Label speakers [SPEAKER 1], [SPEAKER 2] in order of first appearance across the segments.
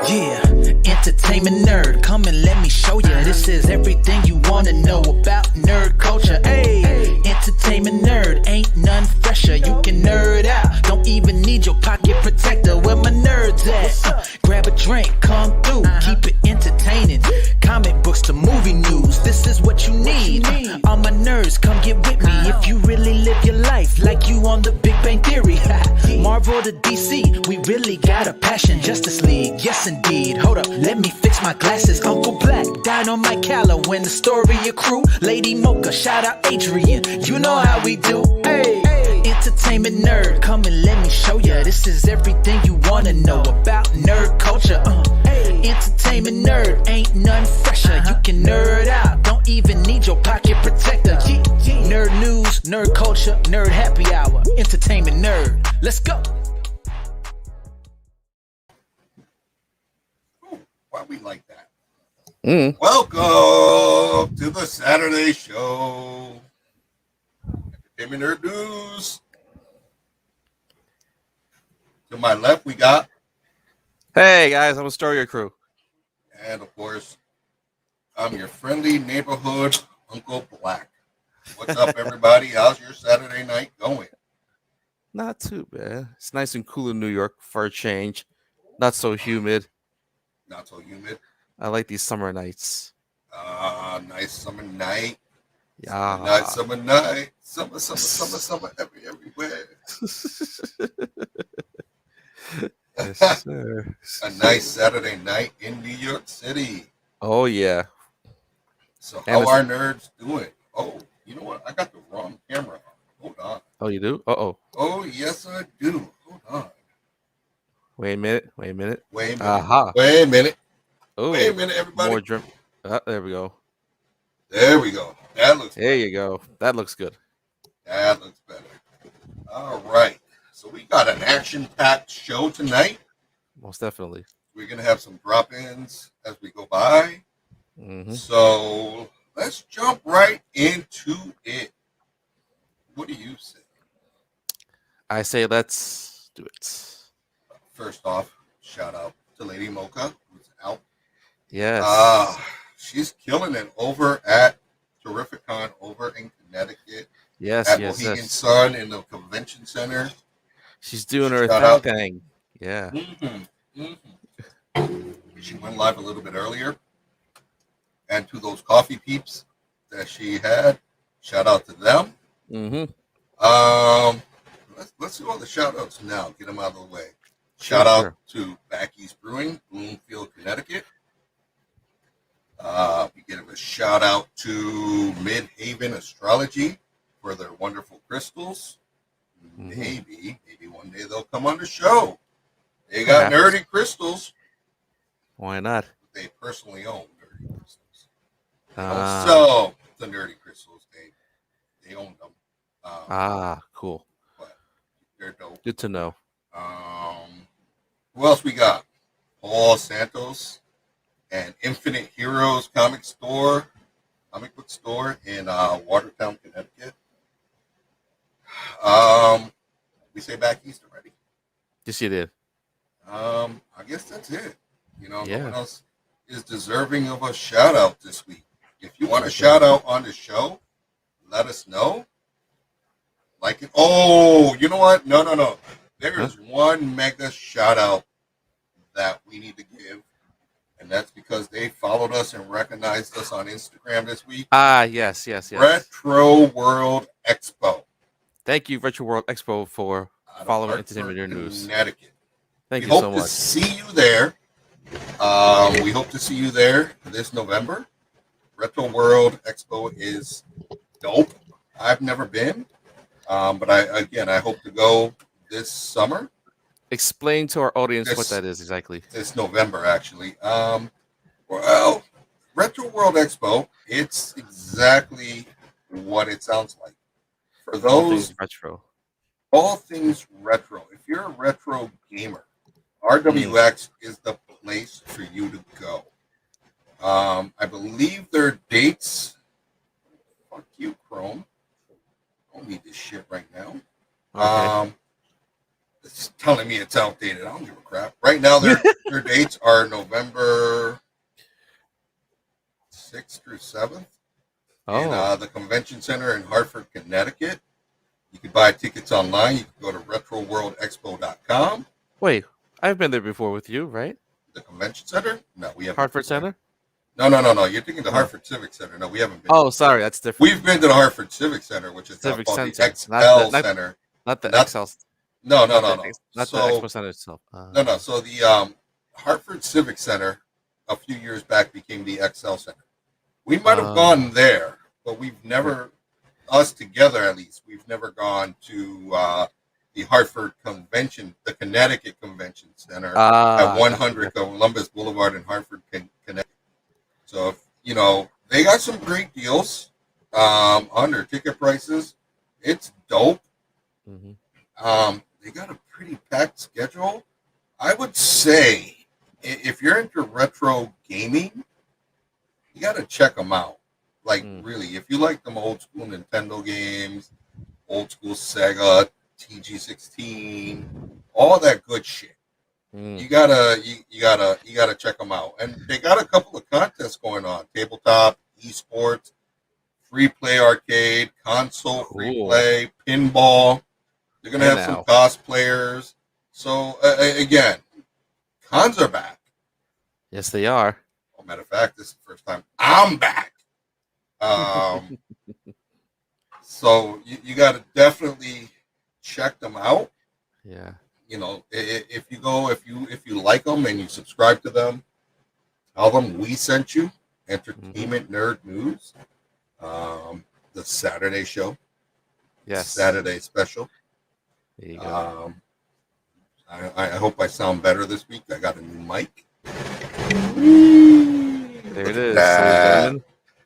[SPEAKER 1] Yeah, entertainment nerd, come and let me show ya. This is everything you wanna know about nerd culture. Hey, entertainment nerd, ain't none fresher. You can nerd out, don't even need your pocket protector. Where my nerds at? Grab a drink, come through, keep it entertaining. Comic books to movie news, this is what you need. All my nerds, come get with me if you really live your life like you on the Big Bang Theory. Marvel to DC, we really got a passion. Justice League, yes indeed. Hold up, let me fix my glasses. Uncle Black, Dynamite Calla, when the story accrue. Lady Mocha, shout out Adrian, you know how we do. Hey, entertainment nerd, come and let me show ya. This is everything you wanna know about nerd culture. Entertainment nerd, ain't none fresher. You can nerd out, don't even need your pocket protector. Nerd news, nerd culture, nerd happy hour. Entertainment nerd, let's go.
[SPEAKER 2] Why we like that? Welcome to the Saturday show. Entertainment Nerd News. To my left, we got.
[SPEAKER 3] Hey guys, I'm a Story Crew.
[SPEAKER 2] And of course, I'm your friendly neighborhood Uncle Black. What's up, everybody? How's your Saturday night going?
[SPEAKER 3] Not too bad. It's nice and cool in New York for a change. Not so humid.
[SPEAKER 2] Not so humid.
[SPEAKER 3] I like these summer nights.
[SPEAKER 2] Nice summer night.
[SPEAKER 3] Yeah.
[SPEAKER 2] Nice summer night. Summer everywhere.
[SPEAKER 3] Yes, sir.
[SPEAKER 2] A nice Saturday night in New York City.
[SPEAKER 3] Oh yeah.
[SPEAKER 2] So how are nerds doing? Oh, you know what? I got the wrong camera. Hold on.
[SPEAKER 3] Oh, you do? Uh-oh.
[SPEAKER 2] Oh, yes, I do. Hold on.
[SPEAKER 3] Wait a minute.
[SPEAKER 2] Aha. Wait a minute.
[SPEAKER 3] Oh,
[SPEAKER 2] wait a minute, everybody.
[SPEAKER 3] More drip. There we go.
[SPEAKER 2] There we go. That looks
[SPEAKER 3] There you go. That looks good.
[SPEAKER 2] That looks better. All right. So we got an action-packed show tonight.
[SPEAKER 3] Most definitely.
[SPEAKER 2] We're going to have some drop-ins as we go by.
[SPEAKER 3] Mm-hmm.
[SPEAKER 2] So let's jump right into it. What do you say?
[SPEAKER 3] I say let's do it.
[SPEAKER 2] First off, shout out to Lady Mocha, who's out.
[SPEAKER 3] Yes.
[SPEAKER 2] She's killing it over at Terrificon over in Connecticut.
[SPEAKER 3] Yes,
[SPEAKER 2] at
[SPEAKER 3] yes,
[SPEAKER 2] Mohegan Sun in the convention center.
[SPEAKER 3] She's doing her thing. Yeah.
[SPEAKER 2] She went live a little bit earlier. And to those coffee peeps that she had, shout out to them. Let's do all the shout outs now. Get them out of the way. Shout out to Back East Brewing, Bloomfield, Connecticut. We give a shout out to Midhaven Astrology for their wonderful crystals. Maybe one day they'll come on the show. They got nerdy crystals.
[SPEAKER 3] Why not?
[SPEAKER 2] They personally own nerdy crystals.
[SPEAKER 3] So
[SPEAKER 2] the nerdy crystals, they own them.
[SPEAKER 3] Cool.
[SPEAKER 2] But they're dope.
[SPEAKER 3] Good to know.
[SPEAKER 2] Who else we got? Paul Santos and Infinite Heroes comic book store in Watertown, Connecticut. We say Back East already.
[SPEAKER 3] Yes, you did.
[SPEAKER 2] I guess that's it. No one else is deserving of a shout out this week. If you want a shout out on the show, let us know. Like it. Oh, you know what? No. There is one mega shout out that we need to give, and that's because they followed us and recognized us on Instagram this week.
[SPEAKER 3] Yes.
[SPEAKER 2] Retro World Expo.
[SPEAKER 3] Thank you, Retro World Expo, for following Entertainment News.
[SPEAKER 2] Connecticut.
[SPEAKER 3] Thank you so much.
[SPEAKER 2] We hope to see you there. We hope to see you there this November. Retro World Expo is dope. I've never been, but I hope to go this summer.
[SPEAKER 3] Explain to our audience what that is exactly.
[SPEAKER 2] This November, actually. Well, Retro World Expo, it's exactly what it sounds like. For those all things retro. If you're a retro gamer, RWX is the place for you to go. I believe their dates. Fuck you, Chrome. I don't need this shit right now.
[SPEAKER 3] Okay.
[SPEAKER 2] It's telling me it's outdated. I don't give a crap. Right now, their dates are November 6th through 7th in the Convention Center in Hartford, Connecticut. You can buy tickets online. You can go to retroworldexpo.com.
[SPEAKER 3] Wait, I've been there before with you, right?
[SPEAKER 2] The Convention Center? No, we haven't.
[SPEAKER 3] Hartford Center?
[SPEAKER 2] No. You're thinking the Hartford Civic Center. No, we haven't been.
[SPEAKER 3] Oh, sorry, that's different.
[SPEAKER 2] We've been to the Hartford Civic Center, which is
[SPEAKER 3] Civic
[SPEAKER 2] called
[SPEAKER 3] Center.
[SPEAKER 2] the XL Center.
[SPEAKER 3] Not the XL.
[SPEAKER 2] No.
[SPEAKER 3] Not the Expo Center itself.
[SPEAKER 2] No. So the Hartford Civic Center a few years back became the XL Center. We might have gone there, but we've never, us together at least, we've never gone to the Hartford Convention, the Connecticut Convention Center at 100 Columbus Boulevard in Hartford, Connecticut. So, they got some great deals on their ticket prices. It's dope.
[SPEAKER 3] Mm-hmm.
[SPEAKER 2] They got a pretty packed schedule. I would say if you're into retro gaming, you got to check them out. Like, really, if you like them old school Nintendo games, old school Sega, TG16, all that good shit. You gotta check them out. And they got a couple of contests going on: tabletop, esports, free play arcade, console free play, pinball. They're gonna have some cosplayers. So again, cons are back.
[SPEAKER 3] Yes, they are.
[SPEAKER 2] Well, matter of fact, this is the first time I'm back. So you got to definitely check them out.
[SPEAKER 3] Yeah.
[SPEAKER 2] If you like them and you subscribe to them, tell them we sent you. Entertainment Nerd News, the Saturday show.
[SPEAKER 3] Yes.
[SPEAKER 2] Saturday special.
[SPEAKER 3] There you go.
[SPEAKER 2] I hope I sound better this week. I got a new mic.
[SPEAKER 3] There it is.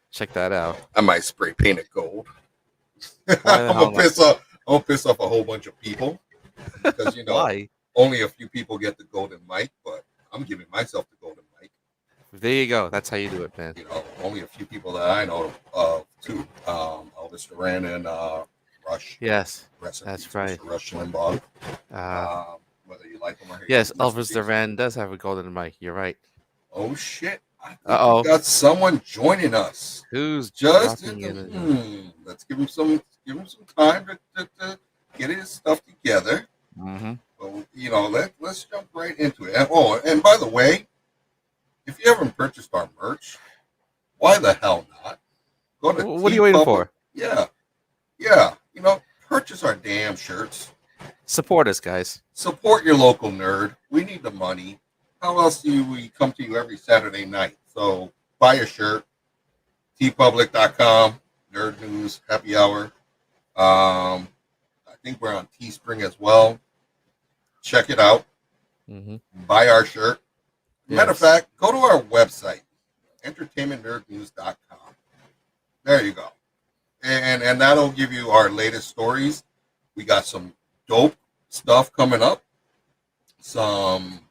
[SPEAKER 3] Check that out.
[SPEAKER 2] I might spray paint it gold. I'm gonna piss off a whole bunch of people because
[SPEAKER 3] Why?
[SPEAKER 2] Only a few people get the golden mic, but I'm giving myself the golden mic.
[SPEAKER 3] There you go. That's how you do it, man.
[SPEAKER 2] Only a few people that I know of too. Elvis Duran and Rush.
[SPEAKER 3] Yes, that's right.
[SPEAKER 2] Mr. Rush Limbaugh. Whether you like him or hate him.
[SPEAKER 3] Yes, Elvis Duran does have a golden mic. You're right.
[SPEAKER 2] Oh shit! We got someone joining us.
[SPEAKER 3] Who's
[SPEAKER 2] just
[SPEAKER 3] in?
[SPEAKER 2] Let's give him some time to get his stuff together.
[SPEAKER 3] Mm-hmm.
[SPEAKER 2] But, let's jump right into it. And by the way, if you haven't purchased our merch, why the hell not? Go to
[SPEAKER 3] what are you waiting for?
[SPEAKER 2] Yeah. Purchase our damn shirts.
[SPEAKER 3] Support us, guys.
[SPEAKER 2] Support your local nerd. We need the money. How else do we come to you every Saturday night? So buy a shirt. tpublic.com, Nerd News, Happy Hour. I think we're on Teespring as well. Check it out.
[SPEAKER 3] Mm-hmm.
[SPEAKER 2] Buy our shirt.
[SPEAKER 3] Yes.
[SPEAKER 2] Matter of fact, go to our website, entertainmentnerdnews.com. There you go. And that'll give you our latest stories. We got some dope stuff coming up. Some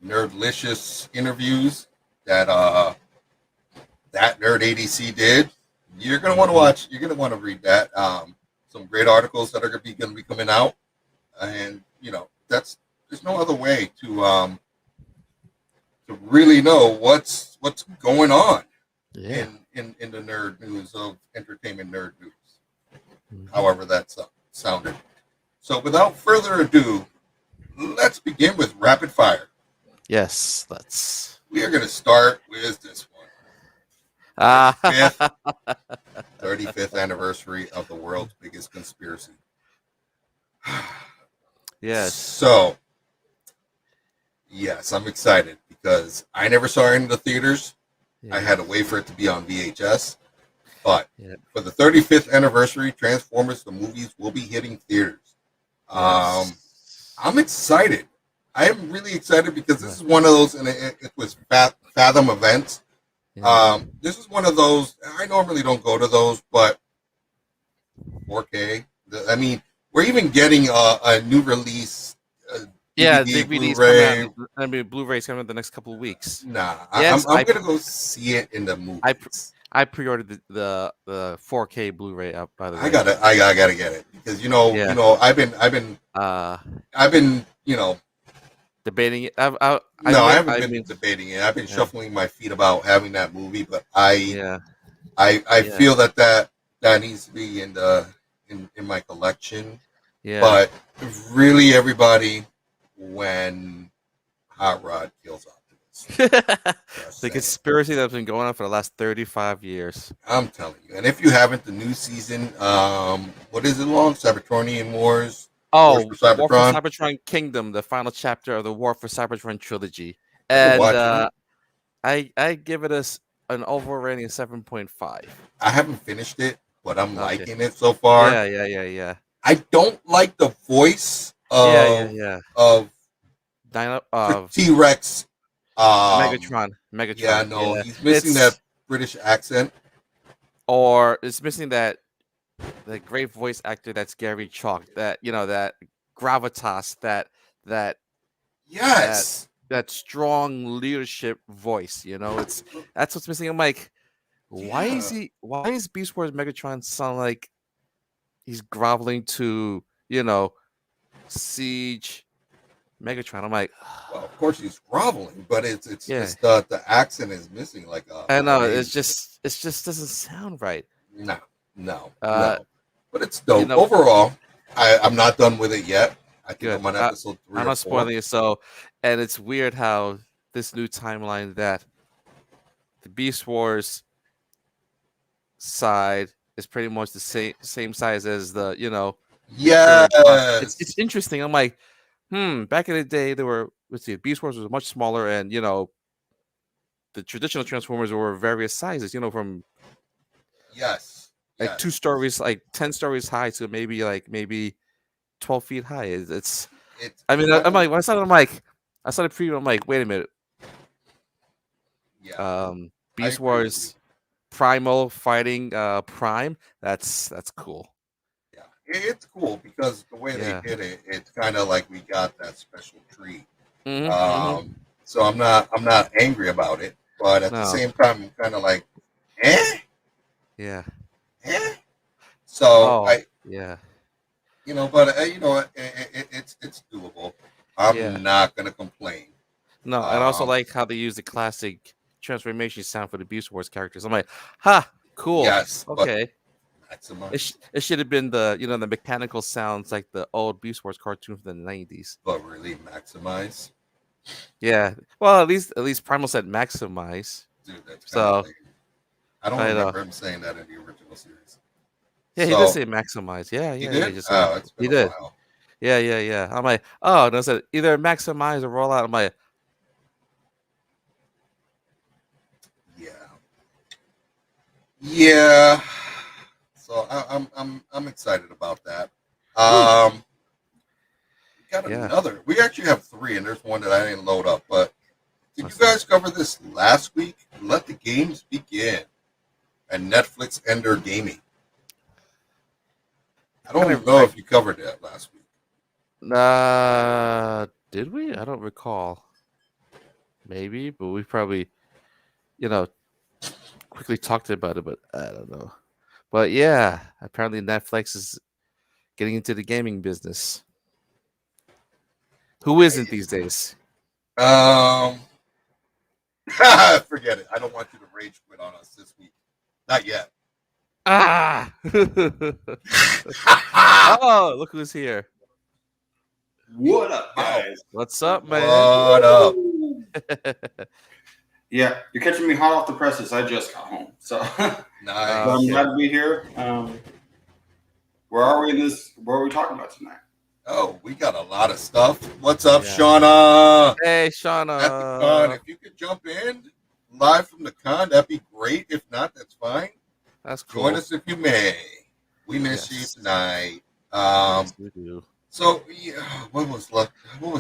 [SPEAKER 2] nerdlicious interviews that Nerd ADC did. You're gonna want to watch. You're gonna want to read that. Some great articles that are gonna be coming out, and there's no other way to really know what's going on in the nerd news of entertainment nerd news. Mm-hmm. However that sounded. So without further ado, let's begin with rapid fire.
[SPEAKER 3] Yes, let's.
[SPEAKER 2] We are going to start with this one. 35th anniversary of the world's biggest conspiracy.
[SPEAKER 3] Yes.
[SPEAKER 2] So, yes, I'm excited because I never saw it in the theaters. Yeah. I had to wait for it to be on VHS. But for the 35th anniversary, Transformers, the movies, will be hitting theaters. Yes. I'm excited. I am really excited because this is one of those, and it was Fathom events. Yeah. This is one of those. I normally don't go to those, but 4K. We're even getting a new release.
[SPEAKER 3] DVD's coming out. Blu-ray's coming out the next couple of weeks.
[SPEAKER 2] Nah, yes, I'm gonna go see it in the movies.
[SPEAKER 3] I pre-ordered the 4K Blu-ray up. By the way,
[SPEAKER 2] I gotta get it because
[SPEAKER 3] uh,
[SPEAKER 2] I've been
[SPEAKER 3] debating it.
[SPEAKER 2] I haven't been debating it. I've been shuffling my feet about having that movie, but I feel that needs to be in my collection.
[SPEAKER 3] Yeah.
[SPEAKER 2] But really, everybody, when Hot Rod kills Optimus,
[SPEAKER 3] the conspiracy that's been going on for the last 35 years.
[SPEAKER 2] I'm telling you. And if you haven't, the new season, what is it long? Cybertronian Wars.
[SPEAKER 3] Oh, War for Cybertron Kingdom, the final chapter of the War for Cybertron trilogy, and I give it an overall rating of 7.5.
[SPEAKER 2] I haven't finished it, but I'm liking it so far.
[SPEAKER 3] Yeah.
[SPEAKER 2] I don't like the voice of T-Rex.
[SPEAKER 3] Megatron.
[SPEAKER 2] Yeah, no, he's missing that British accent,
[SPEAKER 3] or it's missing the great voice actor that's Gary Chalk. That that gravitas, that strong leadership voice. That's what's missing. I'm like, why is Beast Wars Megatron sound like he's groveling to Siege Megatron? I'm like,
[SPEAKER 2] well, of course he's groveling, but it's just the accent is missing. Like
[SPEAKER 3] I know it just doesn't sound right.
[SPEAKER 2] No. But it's dope overall. I'm not done with it yet. I think I'm on episode 3.
[SPEAKER 3] I'm not spoiling it. So, and it's weird how this new timeline that the Beast Wars side is pretty much the same size as the it's interesting. I'm like, back in the day there were Beast Wars was much smaller, and the traditional Transformers were various sizes, from 2 stories, like 10 stories high to maybe 12 feet high. I'm like, when I started preview, I'm like, wait a minute. Beast Wars Primal fighting Prime. That's cool.
[SPEAKER 2] Yeah, it's cool because the way they did it, it's kind of like we got that special treat. So I'm not angry about it, but at the same time, I'm kind of like,
[SPEAKER 3] yeah.
[SPEAKER 2] So but it's doable. I'm not gonna complain.
[SPEAKER 3] No, and I also like how they use the classic transformation sound for the Beast Wars characters. I'm like, cool.
[SPEAKER 2] Yes.
[SPEAKER 3] Okay. It should have been the the mechanical sounds like the old Beast Wars cartoon from the 90s.
[SPEAKER 2] But really maximize.
[SPEAKER 3] Yeah. Well, at least Primal said maximize.
[SPEAKER 2] Dude, that's so. I don't remember him saying that in the original series.
[SPEAKER 3] Yeah, he did say maximize. Yeah.
[SPEAKER 2] He did.
[SPEAKER 3] He did. Yeah. I'm like, no, it said either maximize or roll out. I'm like,
[SPEAKER 2] yeah. So I'm excited about that. We got another. We actually have 3, and there's one that I didn't load up. But did you guys cover this last week? Let the games begin. And Netflix Ender Gaming. I don't even know if you covered that last week.
[SPEAKER 3] Did we? I don't recall. Maybe, but we probably, quickly talked about it, but I don't know. But yeah, apparently Netflix is getting into the gaming business. Who isn't these days?
[SPEAKER 2] Forget it. I don't want you to rage quit on us this week. Not yet.
[SPEAKER 3] Oh, look who's here.
[SPEAKER 4] What up, guys?
[SPEAKER 3] What's up, man?
[SPEAKER 2] What up?
[SPEAKER 4] Yeah, you're catching me hot off the presses. I just got home, so
[SPEAKER 2] nice.
[SPEAKER 4] I'm glad to be here. Where are we in this? What are we talking about tonight?
[SPEAKER 2] Oh, we got a lot of stuff. What's up, Shauna?
[SPEAKER 3] Hey, Shauna.
[SPEAKER 2] At the con, if you could jump in live from the con, that'd be great. If not, that's fine.
[SPEAKER 3] That's cool.
[SPEAKER 2] Join us if you may. We miss you tonight.
[SPEAKER 3] Yes, we do.
[SPEAKER 2] So, what was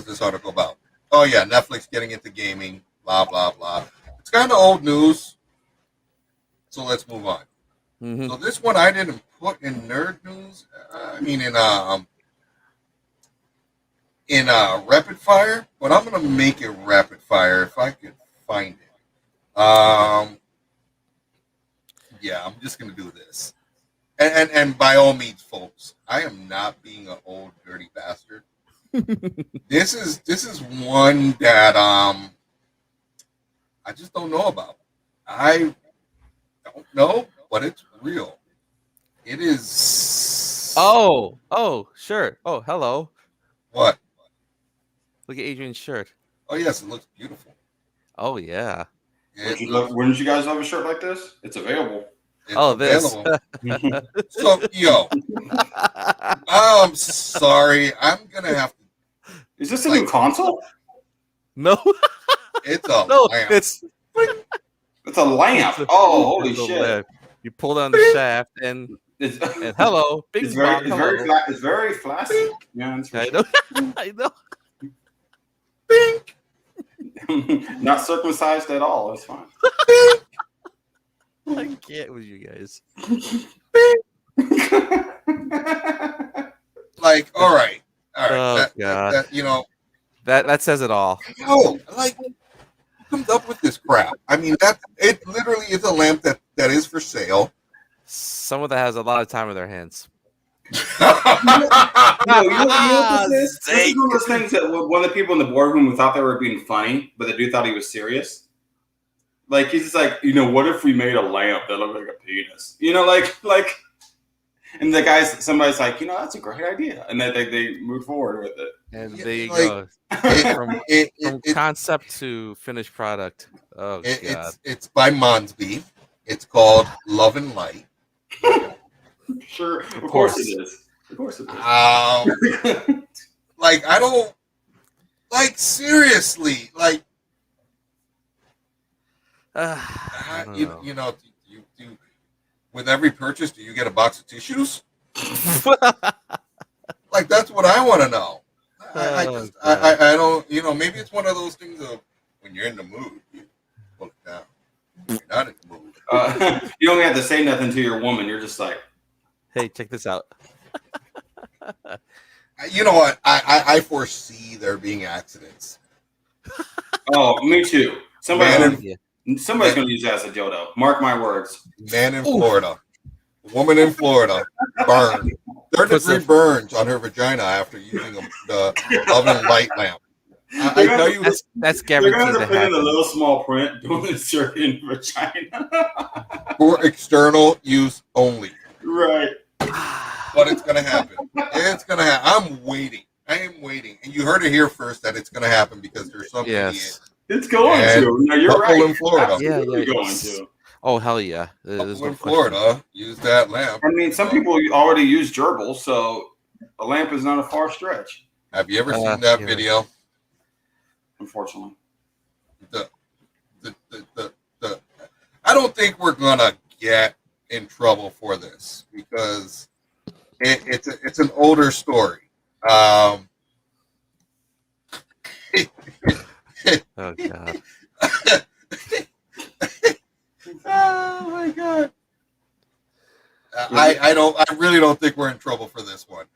[SPEAKER 2] this article about? Oh yeah, Netflix getting into gaming. Blah blah blah. It's kind of old news. So let's move on.
[SPEAKER 3] Mm-hmm.
[SPEAKER 2] So this one I didn't put in nerd news. I mean in rapid fire, but I'm gonna make it rapid fire if I could find it. yeah, I'm just gonna do this. And by all means, folks, I am not being an old dirty bastard. This is one that I just don't know about. I don't know, but it's real. It is.
[SPEAKER 3] Oh, sure. Oh, hello.
[SPEAKER 2] What?
[SPEAKER 3] Look at Adrian's shirt.
[SPEAKER 2] Oh yes, it looks beautiful.
[SPEAKER 3] Oh yeah.
[SPEAKER 4] Wouldn't you guys have a shirt like this? It's available.
[SPEAKER 3] This.
[SPEAKER 2] So, yo, I'm sorry. I'm gonna have to.
[SPEAKER 4] Is this a new console?
[SPEAKER 3] No.
[SPEAKER 2] It's a
[SPEAKER 3] no.
[SPEAKER 2] lamp.
[SPEAKER 4] It's a lamp. Holy shit!
[SPEAKER 3] Lamp. You pull down the shaft and hello, big
[SPEAKER 4] it's
[SPEAKER 3] mom.
[SPEAKER 4] It's very flashy. Yeah,
[SPEAKER 3] I know. I know.
[SPEAKER 4] Not circumcised at all. It's fine.
[SPEAKER 3] I can't with you guys.
[SPEAKER 2] Like, all right.
[SPEAKER 3] Oh God. That says it all.
[SPEAKER 2] No, like, who comes up with this crap? I mean, it literally is a lamp that is for sale.
[SPEAKER 3] Someone that has a lot of time in their hands.
[SPEAKER 4] You know this is one of those things that one of the people in the boardroom who thought they were being funny, but the dude thought he was serious. Like, he's just like, what if we made a lamp that looked like a penis? Like, and somebody's like, that's a great idea, and then they move forward with it.
[SPEAKER 3] And there you go. From concept to finished product. Oh God!
[SPEAKER 2] It's by Monsby. It's called Love and Light.
[SPEAKER 4] Sure, of course it is. Of course it is.
[SPEAKER 2] Like, I don't, like, seriously, like, you with every purchase, do you get a box of tissues? Like, that's what I want to know. I don't, maybe it's one of those things of when you're in the mood, you pull it down. You're not in the mood.
[SPEAKER 4] You don't have to say nothing to your woman. You're just like,
[SPEAKER 3] hey, check this out.
[SPEAKER 2] You know what? I foresee there being accidents.
[SPEAKER 4] Oh, me too. Somebody's going to use that as a dildo. Mark my words.
[SPEAKER 2] Man in Florida. Woman in Florida burned. 3rd-degree burns on her vagina after using the Love and Light lamp. I tell you,
[SPEAKER 3] that's guaranteed
[SPEAKER 4] to
[SPEAKER 3] to
[SPEAKER 4] put in
[SPEAKER 3] happen.
[SPEAKER 4] a little small print, don't insert in vagina.
[SPEAKER 2] For external use only.
[SPEAKER 4] Right.
[SPEAKER 2] But it's going to happen. It's going to happen. I'm waiting. I am waiting. And you heard it here first that it's going to happen because there's something.
[SPEAKER 3] Yes.
[SPEAKER 4] It's going to. No, you're right.
[SPEAKER 2] In Florida.
[SPEAKER 3] Yeah.
[SPEAKER 4] Going to.
[SPEAKER 3] Oh, hell yeah.
[SPEAKER 2] In Florida, use that lamp.
[SPEAKER 4] I mean, some people already use gerbils, so a lamp is not a far stretch.
[SPEAKER 2] Have you ever seen that video?
[SPEAKER 4] Unfortunately.
[SPEAKER 2] I don't think we're going to get in trouble for this because it's an older story.
[SPEAKER 3] Oh, God.
[SPEAKER 2] Oh my God! I really don't think we're in trouble for this one.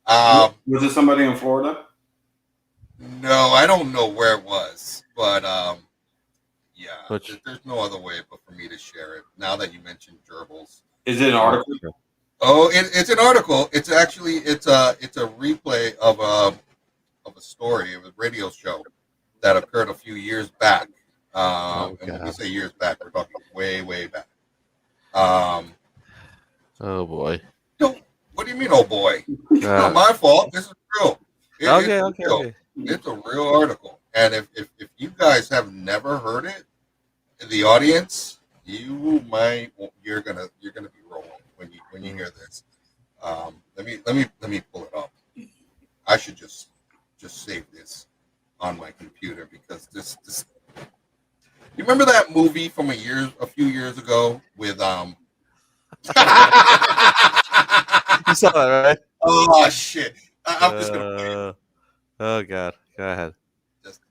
[SPEAKER 4] Was it somebody in Florida?
[SPEAKER 2] No, I don't know where it was, but yeah, there's no other way but for me to share it. Now that you mentioned gerbils,
[SPEAKER 4] is it an article?
[SPEAKER 2] Oh, it's an article. It's actually it's a replay of a story of a radio show that occurred a few years back. And when we say years back, we're talking way back.
[SPEAKER 3] Oh boy.
[SPEAKER 2] What do you mean, oh boy? It's not my fault. This is real.
[SPEAKER 3] Okay.
[SPEAKER 2] It's a real article. And if you guys have never heard it, the audience, you're gonna be rolling when you hear this. Let me pull it up. I should just save this on my computer because this. You remember that movie from a few years ago with
[SPEAKER 3] You saw that, right?
[SPEAKER 2] Oh shit! I'm just gonna.
[SPEAKER 3] Oh God! Go ahead.
[SPEAKER 2] Just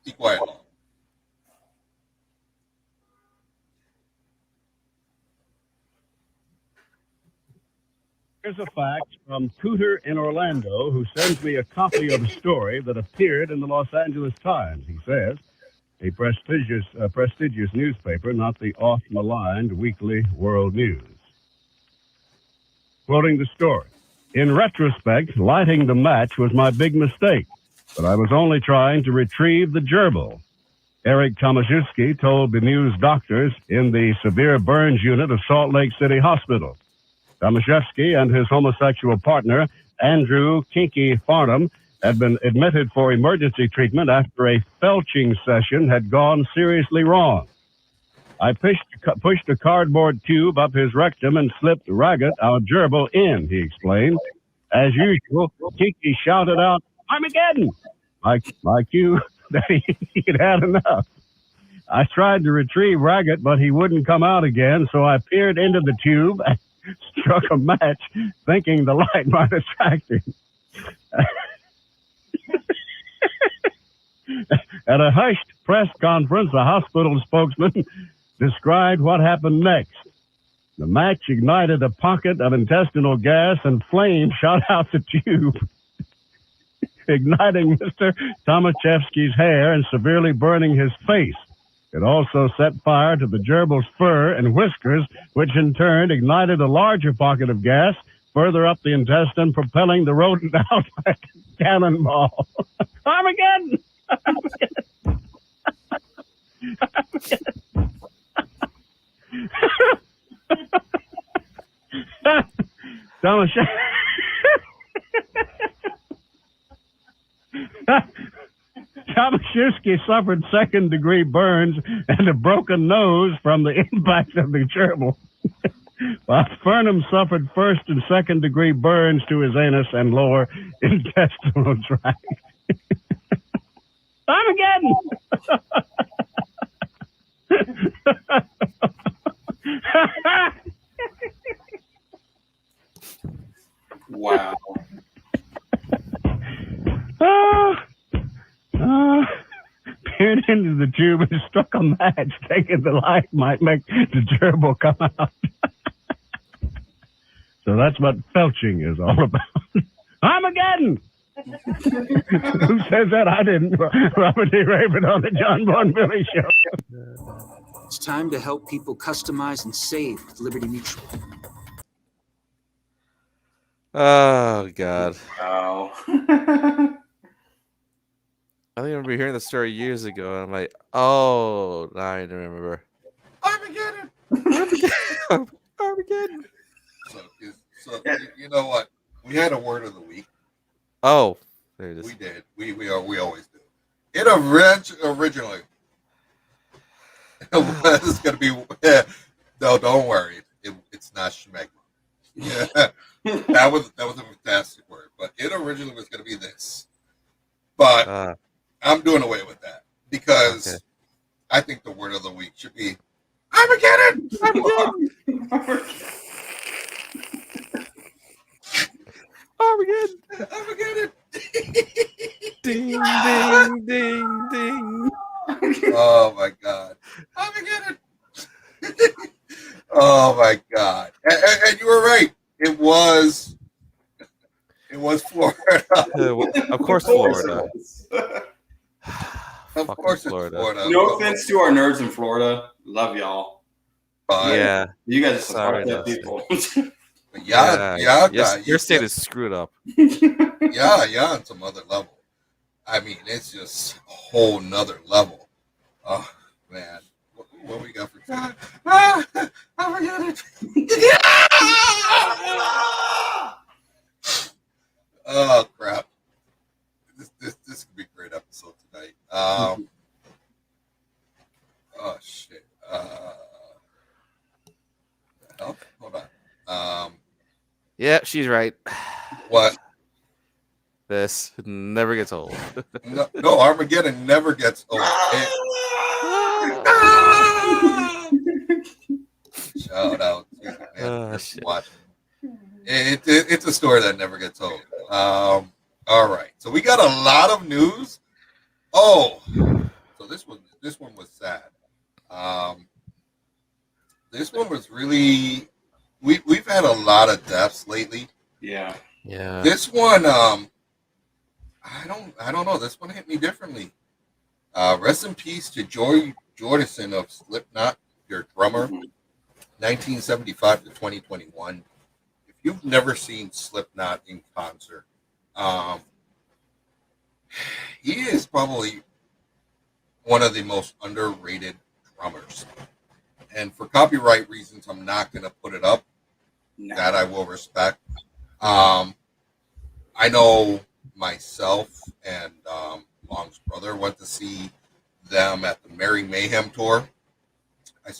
[SPEAKER 2] be quiet.
[SPEAKER 5] Here's a fax from Cooter in Orlando who sends me a copy of a story that appeared in the Los Angeles Times. He says, a prestigious newspaper, not the oft-maligned weekly World News. Quoting the story, in retrospect, lighting the match was my big mistake, but I was only trying to retrieve the gerbil. Eric Tomaszewski told bemused doctors in the severe burns unit of Salt Lake City Hospital. Tomaszewski and his homosexual partner, Andrew Kinky Farnham, had been admitted for emergency treatment after a felching session had gone seriously wrong. I pushed a cardboard tube up his rectum and slipped Raggett, our gerbil, in, he explained. As usual, Kinky shouted out, "Armageddon!" My cue that he'd had enough. I tried to retrieve Raggett, but he wouldn't come out again, so I peered into the tube and struck a match, thinking the light might attract him. At a hushed press conference, a hospital spokesman described what happened next. The match ignited a pocket of intestinal gas and flame shot out the tube, igniting Mr. Tomaszewski's hair and severely burning his face. It also set fire to the gerbil's fur and whiskers, which in turn ignited a larger pocket of gas further up the intestine, propelling the rodent out like a cannonball. Armageddon! Tomaszewski suffered second-degree burns and a broken nose from the impact of the gerbil, while Farnham suffered first and second-degree burns to his anus and lower intestinal tract. Armageddon!
[SPEAKER 4] Wow.
[SPEAKER 5] Peered into the tube and struck a match, thinking the light might make the gerbil come out. So that's what felching is all about. Armageddon! Who says that? I didn't. Robert D. Raven on the John Bon Billy Show.
[SPEAKER 6] It's time to help people customize and save with Liberty Mutual.
[SPEAKER 3] Oh, God.
[SPEAKER 4] Wow.
[SPEAKER 3] I remember hearing the story years ago, and I'm like, oh, now I remember.
[SPEAKER 2] Armageddon!
[SPEAKER 3] Armageddon!
[SPEAKER 2] So you know what? We had a word of the week.
[SPEAKER 3] Oh, there it is.
[SPEAKER 2] We did. We always do. It originally it was going to be. No, don't worry. It's not schmegma. Yeah, that was a fantastic word. But it originally was going to be this. But I'm doing away with that because I think the word of the week should be Armageddon.
[SPEAKER 3] Armageddon!
[SPEAKER 2] Armageddon!
[SPEAKER 3] Ding, ding, ding, ding.
[SPEAKER 2] Oh my God! Armageddon! Oh my God! And you were right. It was Florida.
[SPEAKER 3] Of course, Florida.
[SPEAKER 2] Of course, it's Florida.
[SPEAKER 4] No offense to our nerds in Florida. Love y'all.
[SPEAKER 3] Yeah.
[SPEAKER 4] You guys are some
[SPEAKER 3] Sorry,
[SPEAKER 4] fucked up people.
[SPEAKER 3] Your state is screwed up.
[SPEAKER 2] Yeah, on some other level. I mean, it's just a whole nother level. Oh man, what we got for time? I forget it. Oh crap! This could be a great episode tonight. Oh shit. The hell? Hold on.
[SPEAKER 3] Yeah, she's right.
[SPEAKER 2] What?
[SPEAKER 3] This never gets old.
[SPEAKER 2] No, Armageddon never gets old. Shout out. Watch. It's a story that never gets old. All right. So we got a lot of news. Oh, so this one was sad. This one was really. We've had a lot of deaths lately.
[SPEAKER 4] Yeah.
[SPEAKER 2] This one, I don't know. This one hit me differently. Rest in peace to Jordison of Slipknot, your drummer, 1975 to 2021. If you've never seen Slipknot in concert, he is probably one of the most underrated drummers. And for copyright reasons, I'm not going to put it up. No. That I will respect. I know myself and Long's brother went to see them at the Merry Mayhem tour. I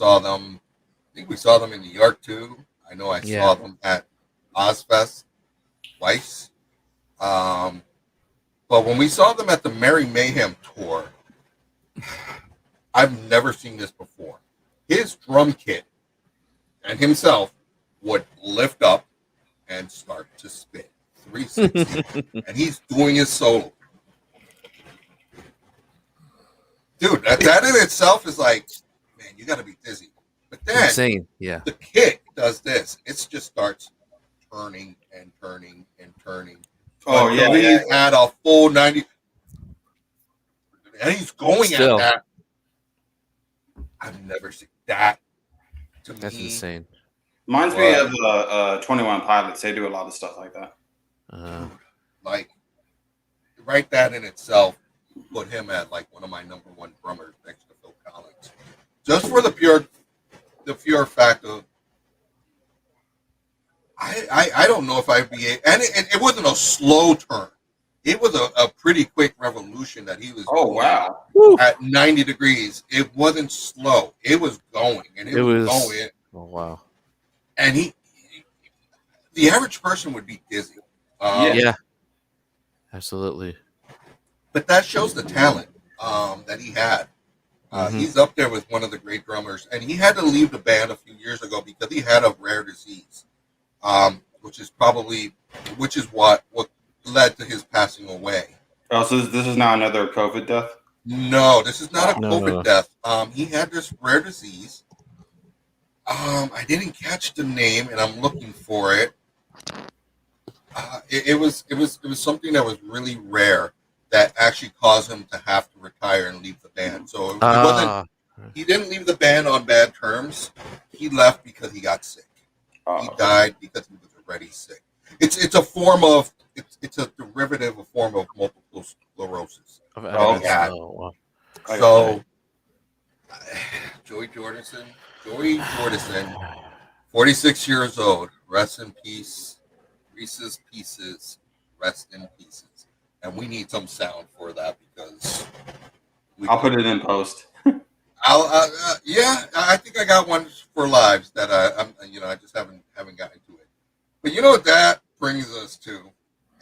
[SPEAKER 2] think we saw them in New York too. I know I saw them at Ozfest twice. But when we saw them at the Merry Mayhem tour, I've never seen this before. His drum kit and himself would lift up and start to spin 360, and he's doing his solo. Dude, that in itself is like, man, you got to be dizzy. But then
[SPEAKER 3] insane. Yeah,
[SPEAKER 2] the kit does this. It just starts turning and turning and turning.
[SPEAKER 4] Oh, yeah.
[SPEAKER 2] He's at a full 90. And he's going at that. I've never seen that.
[SPEAKER 3] That's insane.
[SPEAKER 4] Reminds me of 21 Pilots. They do a lot of stuff like that.
[SPEAKER 2] Like, right, that in itself put him at like one of my number one drummers next to Phil Collins. Just for the pure fact of, I don't know if I'd be, and it wasn't a slow turn. It was a pretty quick revolution that he was doing at 90 degrees. It wasn't slow. It was going, and it was going.
[SPEAKER 3] Oh, wow.
[SPEAKER 2] And the average person would be dizzy.
[SPEAKER 3] Yeah. Absolutely.
[SPEAKER 2] But that shows the talent that he had. He's up there with one of the great drummers, and he had to leave the band a few years ago because he had a rare disease, which is what led to his passing away.
[SPEAKER 4] Oh, so this is not another COVID death?
[SPEAKER 2] No, this is not a COVID death. He had this rare disease. I didn't catch the name, and I'm looking for it. It was something that was really rare that actually caused him to have to retire and leave the band. So it wasn't. He didn't leave the band on bad terms. He left because he got sick. He died because he was already sick. It's a form of it's a derivative, a form of multiple sclerosis. So Joey Jordison, 46 years old. Rest in peace. Reeces Pieces. Rest in pieces. And we need some sound for that because
[SPEAKER 4] I'll put it in post.
[SPEAKER 2] I think I got one for lives that I just haven't gotten to it. But you know what that brings us to?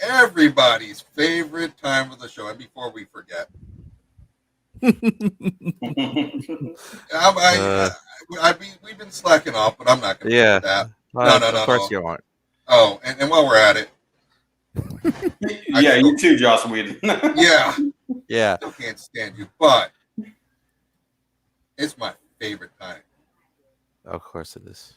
[SPEAKER 2] Everybody's favorite time of the show. And before we forget, we've been slacking off, but I'm not going to do that. No.
[SPEAKER 3] Of course you aren't.
[SPEAKER 2] Oh, and while we're at it,
[SPEAKER 4] you too, Joss Whedon.
[SPEAKER 2] Yeah.
[SPEAKER 3] I
[SPEAKER 2] can't stand you, but it's my favorite time.
[SPEAKER 3] Of course it is.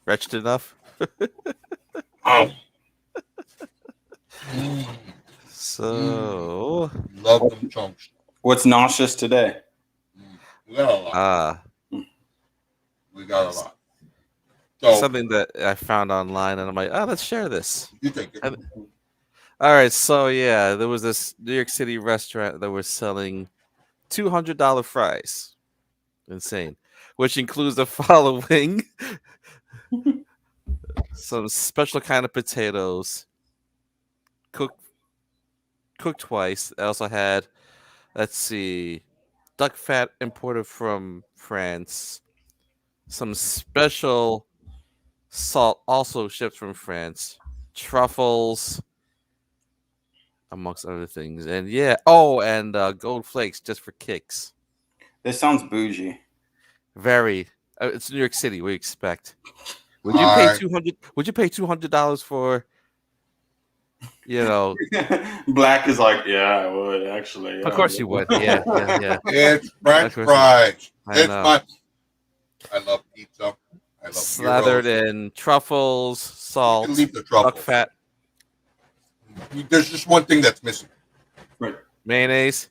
[SPEAKER 3] Wretched enough. So
[SPEAKER 2] love them chunks.
[SPEAKER 4] What's nauseous today?
[SPEAKER 2] We got a lot. We got a lot. So,
[SPEAKER 3] something that I found online, and I'm like, let's share this.
[SPEAKER 2] You take it.
[SPEAKER 3] All right, so there was this New York City restaurant that was selling $200 fries. Insane. Which includes the following: some special kind of potatoes, cooked twice. I also had, duck fat imported from France, some special salt also shipped from France, truffles, amongst other things, and and gold flakes just for kicks.
[SPEAKER 4] This sounds bougie.
[SPEAKER 3] Very. It's New York City. We expect. Would you pay $200? Would you pay $200 for you know.
[SPEAKER 4] Black is like, yeah, I would actually.
[SPEAKER 3] Of course you would. Yeah.
[SPEAKER 2] It's French
[SPEAKER 3] Of course
[SPEAKER 2] fries.
[SPEAKER 3] I
[SPEAKER 2] It's
[SPEAKER 3] know.
[SPEAKER 2] my. I love pizza. I love
[SPEAKER 3] Slathered
[SPEAKER 2] gyros.
[SPEAKER 3] in truffles,
[SPEAKER 2] You
[SPEAKER 3] salt,
[SPEAKER 2] can leave the
[SPEAKER 3] duck
[SPEAKER 2] truffles.
[SPEAKER 3] fat,
[SPEAKER 2] There's just one thing that's missing.
[SPEAKER 4] Right.
[SPEAKER 3] mayonnaise.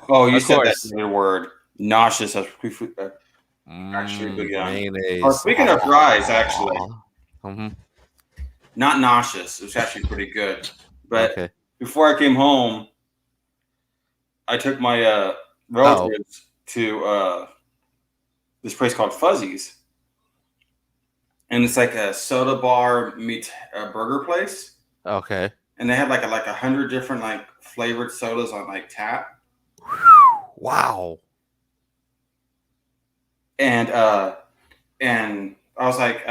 [SPEAKER 4] Oh, you
[SPEAKER 3] Of
[SPEAKER 4] said
[SPEAKER 3] course.
[SPEAKER 4] that word. Nauseous. That's actually a good one.
[SPEAKER 3] Mayonnaise.
[SPEAKER 4] Oh, speaking of fries, actually,
[SPEAKER 3] Mm-hmm.
[SPEAKER 4] not nauseous. It was actually pretty good. But
[SPEAKER 3] Okay.
[SPEAKER 4] before I came home, I took my relatives to this place called Fuzzy's. And it's like a soda bar meets a burger place.
[SPEAKER 3] Okay.
[SPEAKER 4] And they had like 100 different like flavored sodas on like tap.
[SPEAKER 3] Wow.
[SPEAKER 4] And I was like,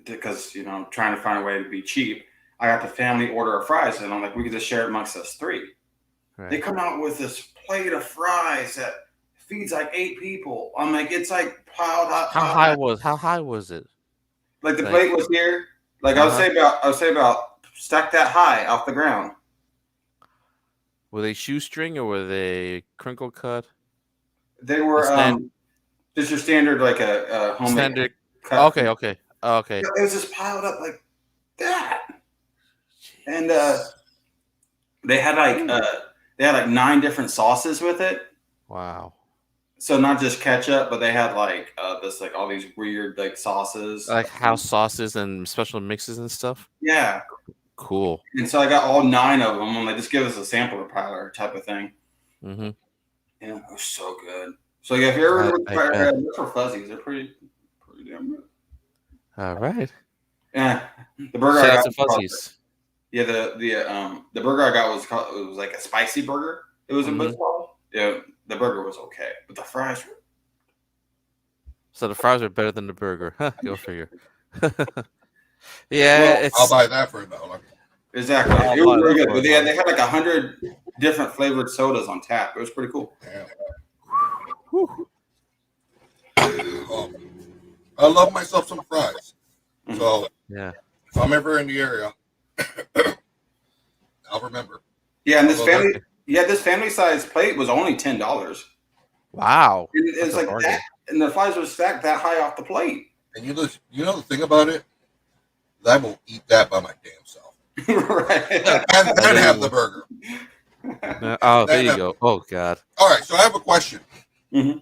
[SPEAKER 4] because I'm trying to find a way to be cheap. I got the family order of fries, and I'm like, we could just share it amongst us three.
[SPEAKER 3] Right.
[SPEAKER 4] They come out with this plate of fries that feeds like 8 people. I'm like, it's like piled up.
[SPEAKER 3] How high was it?
[SPEAKER 4] Like the
[SPEAKER 3] like-
[SPEAKER 4] plate was here. Like I would say about stacked that high off the ground.
[SPEAKER 3] Were they shoestring or were they crinkle cut?
[SPEAKER 4] They were just your standard like a homemade
[SPEAKER 3] Standard.
[SPEAKER 4] cut.
[SPEAKER 3] Okay.
[SPEAKER 4] It was just piled up like that. And they had like 9 different sauces with it.
[SPEAKER 3] Wow.
[SPEAKER 4] So not just ketchup, but they had like all these weird like sauces,
[SPEAKER 3] Like house sauces and special mixes and stuff.
[SPEAKER 4] Yeah.
[SPEAKER 3] Cool.
[SPEAKER 4] And so I got all 9 of them. I'm like, just give us a sampler piler type of thing.
[SPEAKER 3] Mm-hmm.
[SPEAKER 4] Yeah, it was so good. So yeah, if you ever look for Fuzzies, they're pretty damn good.
[SPEAKER 3] All right.
[SPEAKER 4] Yeah, the burger
[SPEAKER 3] Shout
[SPEAKER 4] I
[SPEAKER 3] out
[SPEAKER 4] got
[SPEAKER 3] to Fuzzies.
[SPEAKER 4] Yeah, the burger I got was like a spicy burger. It was a bit called. Yeah, the burger was okay, but the fries were.
[SPEAKER 3] So the fries are better than the burger. Huh, go figure. Yeah,
[SPEAKER 2] I'll buy that for $1.
[SPEAKER 4] Exactly. It was really good. But they had like 100 different flavored sodas on tap. It was pretty cool.
[SPEAKER 2] I love myself some fries. So
[SPEAKER 3] yeah,
[SPEAKER 2] if I'm ever in the area, I'll remember.
[SPEAKER 4] Yeah, and this family size plate was only $10.
[SPEAKER 3] Wow.
[SPEAKER 4] It's like that, and the fries were stacked that high off the plate.
[SPEAKER 2] And you know the thing about it, I will eat that by my damn self.
[SPEAKER 4] Right.
[SPEAKER 2] And then have the burger.
[SPEAKER 3] There you go. Oh God.
[SPEAKER 2] All right, so I have a question.
[SPEAKER 4] Mm-hmm.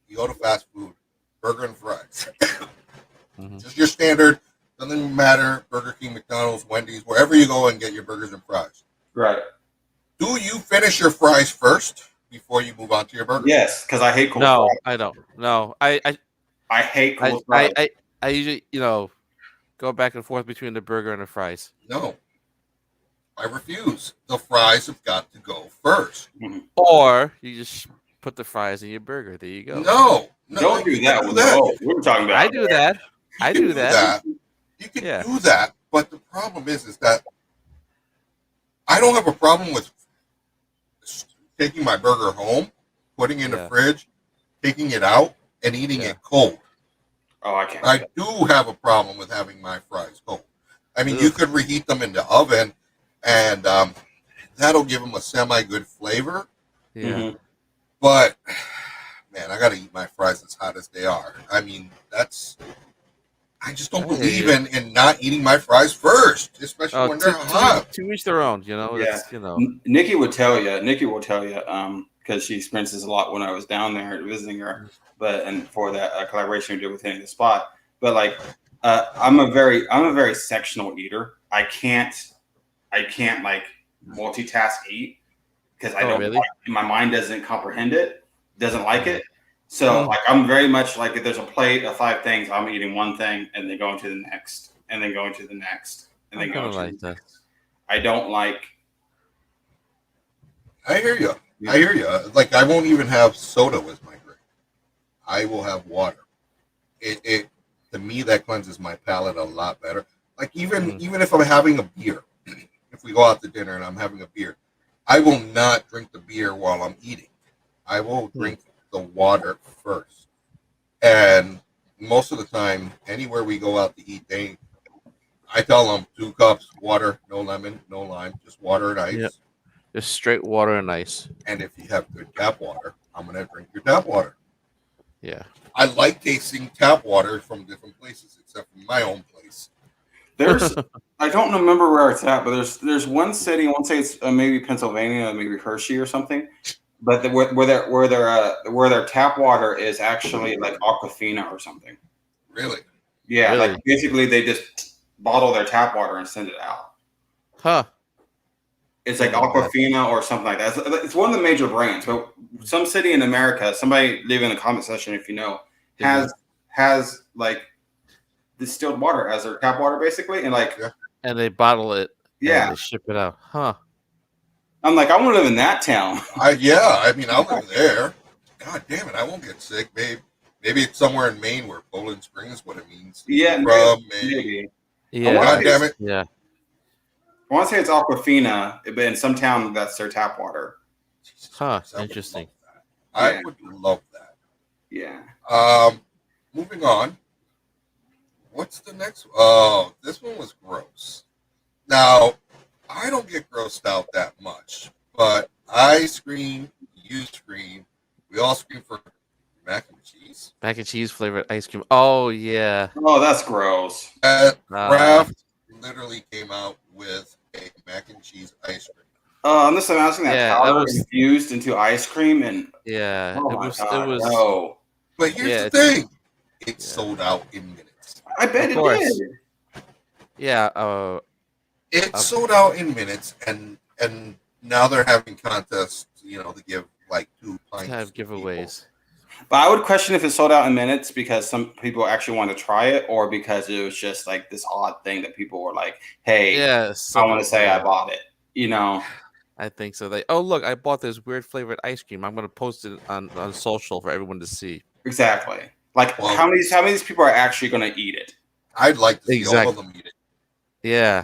[SPEAKER 2] You go to fast food, burger and fries. Just your standard, doesn't matter, Burger King, McDonald's, Wendy's, wherever you go and get your burgers and fries.
[SPEAKER 4] Right.
[SPEAKER 2] Do you finish your fries first before you move on to your burger?
[SPEAKER 4] Yes, because I hate cold
[SPEAKER 3] No,
[SPEAKER 4] fries.
[SPEAKER 3] I don't. No, I
[SPEAKER 4] hate cold fries.
[SPEAKER 3] I usually, go back and forth between the burger and the fries.
[SPEAKER 2] No. I refuse. The fries have got to go first.
[SPEAKER 3] Or you just put the fries in your burger. There you go.
[SPEAKER 2] No.
[SPEAKER 4] Don't do that.
[SPEAKER 2] No.
[SPEAKER 4] We're talking about.
[SPEAKER 3] I do that. I do that.
[SPEAKER 2] You can do that, but the problem is that I don't have a problem with taking my burger home, putting it in the fridge, taking it out, and eating it cold.
[SPEAKER 4] Oh, I can't.
[SPEAKER 2] I do have a problem with having my fries cold. I mean, you could reheat them in the oven, and that'll give them a semi-good flavor.
[SPEAKER 3] Yeah.
[SPEAKER 2] But, man, I got to eat my fries as hot as they are. I mean, I just don't believe in not eating my fries first, especially when they're hot.
[SPEAKER 3] To each their own,
[SPEAKER 4] Yeah.
[SPEAKER 3] It's,
[SPEAKER 4] Nikki will tell you, because she experiences a lot when I was down there visiting her, and for that collaboration we did with Hitting the Spot. But like, I'm a very sectional eater. I can't like multitask eat because I don't.
[SPEAKER 3] Really?
[SPEAKER 4] My mind doesn't comprehend it, doesn't like it. So like, I'm very much like, if there's a plate of 5 things, I'm eating one thing and then going to the next, and then going to the next, and then going to the next. I don't like.
[SPEAKER 2] I hear you. Like, I won't even have soda with my drink. I will have water. It to me, that cleanses my palate a lot better. Like, even if I'm having a beer, if we go out to dinner and I'm having a beer, I will not drink the beer while I'm eating. I will drink the water first. And most of the time, anywhere we go out to eat, I tell them 2 cups water, no lemon, no lime, just water and ice.
[SPEAKER 3] Yep. Just straight water and ice.
[SPEAKER 2] And if you have good tap water, I'm gonna drink your tap water.
[SPEAKER 3] Yeah.
[SPEAKER 2] I like tasting tap water from different places, except from my own place.
[SPEAKER 4] There's, I don't remember where it's at, but there's one city. I want to say it's maybe Pennsylvania, maybe Hershey or something. But where their tap water is actually like Aquafina or something.
[SPEAKER 2] Really?
[SPEAKER 4] Yeah,
[SPEAKER 3] Really?
[SPEAKER 4] like basically they just bottle their tap water and send it out.
[SPEAKER 3] Huh.
[SPEAKER 4] It's like Aquafina or something like that. It's one of the major brands, but some city in America, somebody leave in the comment section if you know, has like distilled water as their tap water basically, and like
[SPEAKER 3] and they bottle it.
[SPEAKER 4] Yeah,
[SPEAKER 3] and they ship it out. Huh.
[SPEAKER 4] I'm like, I want to live in that town.
[SPEAKER 2] I mean, I'll live there. God damn it, I won't get sick, babe. Maybe it's somewhere in Maine where Poland Springs, what it means.
[SPEAKER 4] Yeah,
[SPEAKER 2] maybe.
[SPEAKER 3] Yeah.
[SPEAKER 2] God damn it.
[SPEAKER 3] Yeah.
[SPEAKER 4] I want to say it's Aquafina, but in some town that's their tap water.
[SPEAKER 3] Huh. Interesting.
[SPEAKER 2] I would love that.
[SPEAKER 4] Yeah.
[SPEAKER 2] Moving on. What's the next one? Oh, this one was gross. Now, I don't get grossed out that much, but I scream, you scream, we all scream for mac and cheese.
[SPEAKER 3] Mac and cheese flavored ice cream. Oh, yeah.
[SPEAKER 4] Oh, that's gross.
[SPEAKER 2] Kraft literally came out with a mac and cheese ice cream.
[SPEAKER 4] I'm just imagining that powder infused into ice cream and
[SPEAKER 3] it was
[SPEAKER 4] no.
[SPEAKER 2] But here's the thing, it sold out in minutes.
[SPEAKER 4] I bet it did.
[SPEAKER 3] Yeah,
[SPEAKER 2] it sold out in minutes, and now they're having contests, to give like 2 pints.
[SPEAKER 3] Have giveaways.
[SPEAKER 4] But I would question if it sold out in minutes because some people actually want to try it, or because it was just like this odd thing that people were like, "Hey, I want to say I bought it."
[SPEAKER 3] I think so. Look, I bought this weird flavored ice cream. I'm going to post it on social for everyone to see.
[SPEAKER 4] Exactly. Like, how many of these people are actually going to eat it?
[SPEAKER 2] I'd like to see all of them eat it.
[SPEAKER 3] Yeah.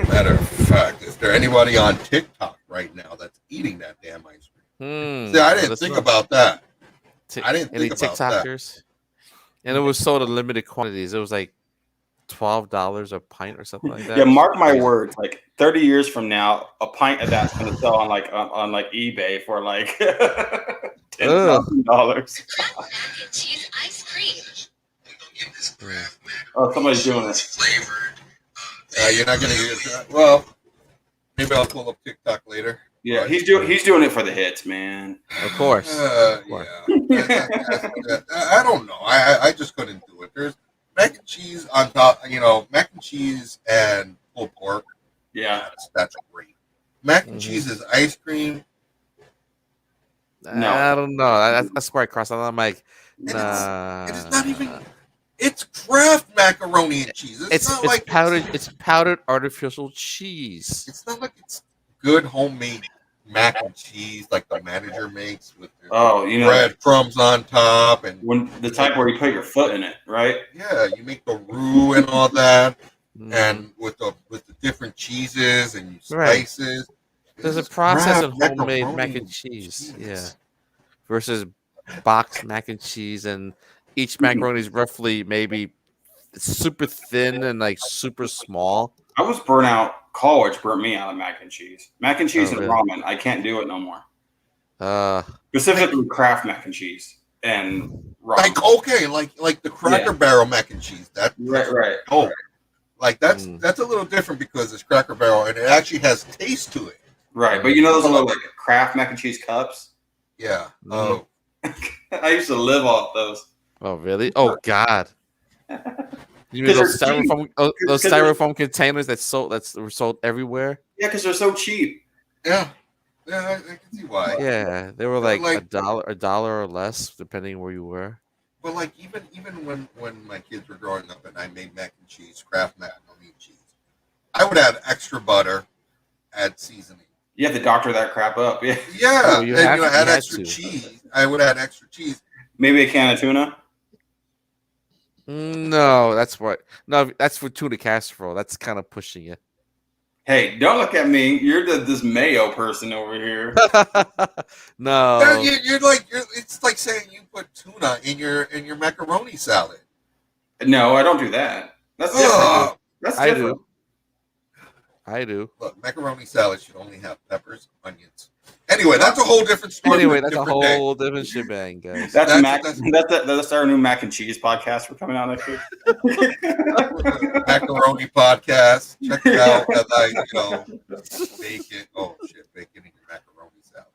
[SPEAKER 2] Matter of fact, is there anybody on TikTok right now that's eating that damn ice cream? See, I didn't think about that. I didn't think about
[SPEAKER 3] TikTokers? That. And it was sold in limited quantities. It was like $12 a pint or something like that.
[SPEAKER 4] Yeah, mark my words. Like 30 years from now, a pint of that's going to sell on eBay for like $10,000.
[SPEAKER 7] Cheese ice cream.
[SPEAKER 4] Oh, somebody's doing it.
[SPEAKER 2] You're not going to use that. Well, maybe I'll pull up TikTok later.
[SPEAKER 4] Yeah, he's doing it for the hits, man.
[SPEAKER 3] Of course.
[SPEAKER 2] Yeah. I don't know. I just couldn't do it. There's mac and cheese on top. Mac and cheese and pulled pork.
[SPEAKER 4] Yeah,
[SPEAKER 2] that's great. Mac and cheese is ice cream.
[SPEAKER 3] No, I don't know. That's where I cross. I'm like, nah.
[SPEAKER 2] It is not even. It's Kraft macaroni and cheese. It's not like
[SPEAKER 3] powdered. It's powdered artificial cheese.
[SPEAKER 2] It's not like it's good homemade mac and cheese like the manager makes with bread crumbs on top and
[SPEAKER 4] when the type where you put your foot in it, right?
[SPEAKER 2] Yeah, you make the roux and all that, and with the different cheeses and spices.
[SPEAKER 3] Right. There's a process in homemade mac and cheese, versus boxed mac and cheese, and each macaroni is roughly maybe super thin and like super small.
[SPEAKER 4] I was burnt out. College burnt me out of mac and cheese. Mac and cheese and ramen. I can't do it no more. Specifically Kraft mac and cheese and ramen.
[SPEAKER 2] Like the Cracker Barrel mac and cheese.
[SPEAKER 4] Right.
[SPEAKER 2] Oh, like that's a little different because it's Cracker Barrel and it actually has taste to it.
[SPEAKER 4] Right, but those little like Kraft mac and cheese cups.
[SPEAKER 2] Yeah. Oh,
[SPEAKER 4] I used to live off those.
[SPEAKER 3] Oh really? Oh God. You mean those styrofoam containers that were sold everywhere?
[SPEAKER 4] Yeah, because they're so cheap.
[SPEAKER 2] Yeah, I can see why.
[SPEAKER 3] Yeah, they were like a dollar or less, depending where you were.
[SPEAKER 2] But like even when my kids were growing up and I made mac and cheese, Kraft macaroni and cheese, I would add extra butter, add seasoning.
[SPEAKER 4] You have to doctor that crap up. Yeah.
[SPEAKER 2] Yeah, add extra cheese. I would add extra cheese.
[SPEAKER 4] Maybe a can of tuna.
[SPEAKER 3] No, that's for tuna casserole. That's kind of pushing it.
[SPEAKER 4] Hey, don't look at me. You're this mayo person over here.
[SPEAKER 3] No,
[SPEAKER 2] it's like saying you put tuna in your macaroni salad.
[SPEAKER 4] No, I don't do that. That's different. That's different.
[SPEAKER 3] I do.
[SPEAKER 2] Look, macaroni salad should only have peppers, onions. Anyway, that's a whole different story.
[SPEAKER 3] Anyway, that's a whole different shebang, guys.
[SPEAKER 4] That's our new mac and cheese podcast. We're coming out next week.
[SPEAKER 2] Macaroni podcast. Check it out. Bacon. Oh shit, bacon in your macaroni salad.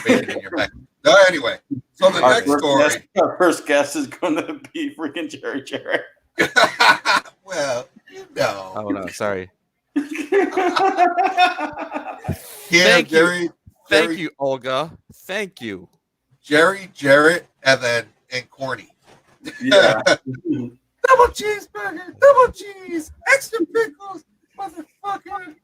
[SPEAKER 2] Bacon in your mac. No, anyway, so the next story.
[SPEAKER 4] Our first guest is going to be freaking Jerry Jarrett.
[SPEAKER 2] Well, you know.
[SPEAKER 3] Oh no, sorry.
[SPEAKER 2] Thank you.
[SPEAKER 3] Thank you, Olga. Thank you.
[SPEAKER 2] Jerry Jarrett and Corny.
[SPEAKER 4] Yeah.
[SPEAKER 2] Double cheeseburger, double cheese, extra pickles, motherfucker.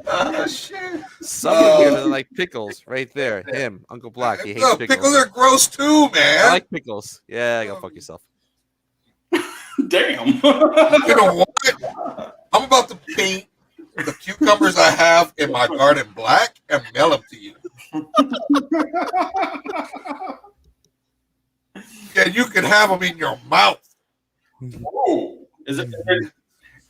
[SPEAKER 2] Oh shit.
[SPEAKER 3] Some people like pickles right there. Him, Uncle Black. He hates pickles.
[SPEAKER 2] Pickles are gross too, man.
[SPEAKER 3] I like pickles. Yeah, go fuck yourself.
[SPEAKER 4] Damn.
[SPEAKER 2] You know what? I'm about to paint the cucumbers I have in my garden black and mail them to you. And you can have them in your mouth.
[SPEAKER 4] Oh, is it?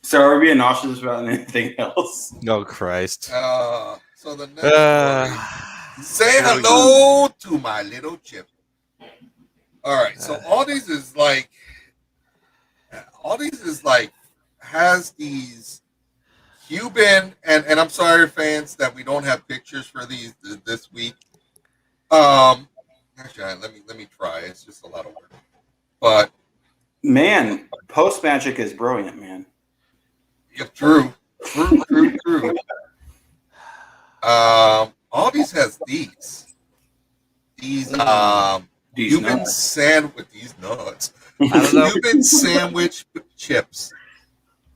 [SPEAKER 4] So are we being nauseous about anything else?
[SPEAKER 3] Oh Christ.
[SPEAKER 2] So the next story, say hello to my little chip. All right. So Aldi's is like has these Cuban and I'm sorry, fans, that we don't have pictures for these this week. Actually, let me try. It's just a lot of work. But
[SPEAKER 4] man, post magic is brilliant, man.
[SPEAKER 2] Yeah, true. Aldi's has these Cuban sandwich. These nuts. Cuban sandwich chips.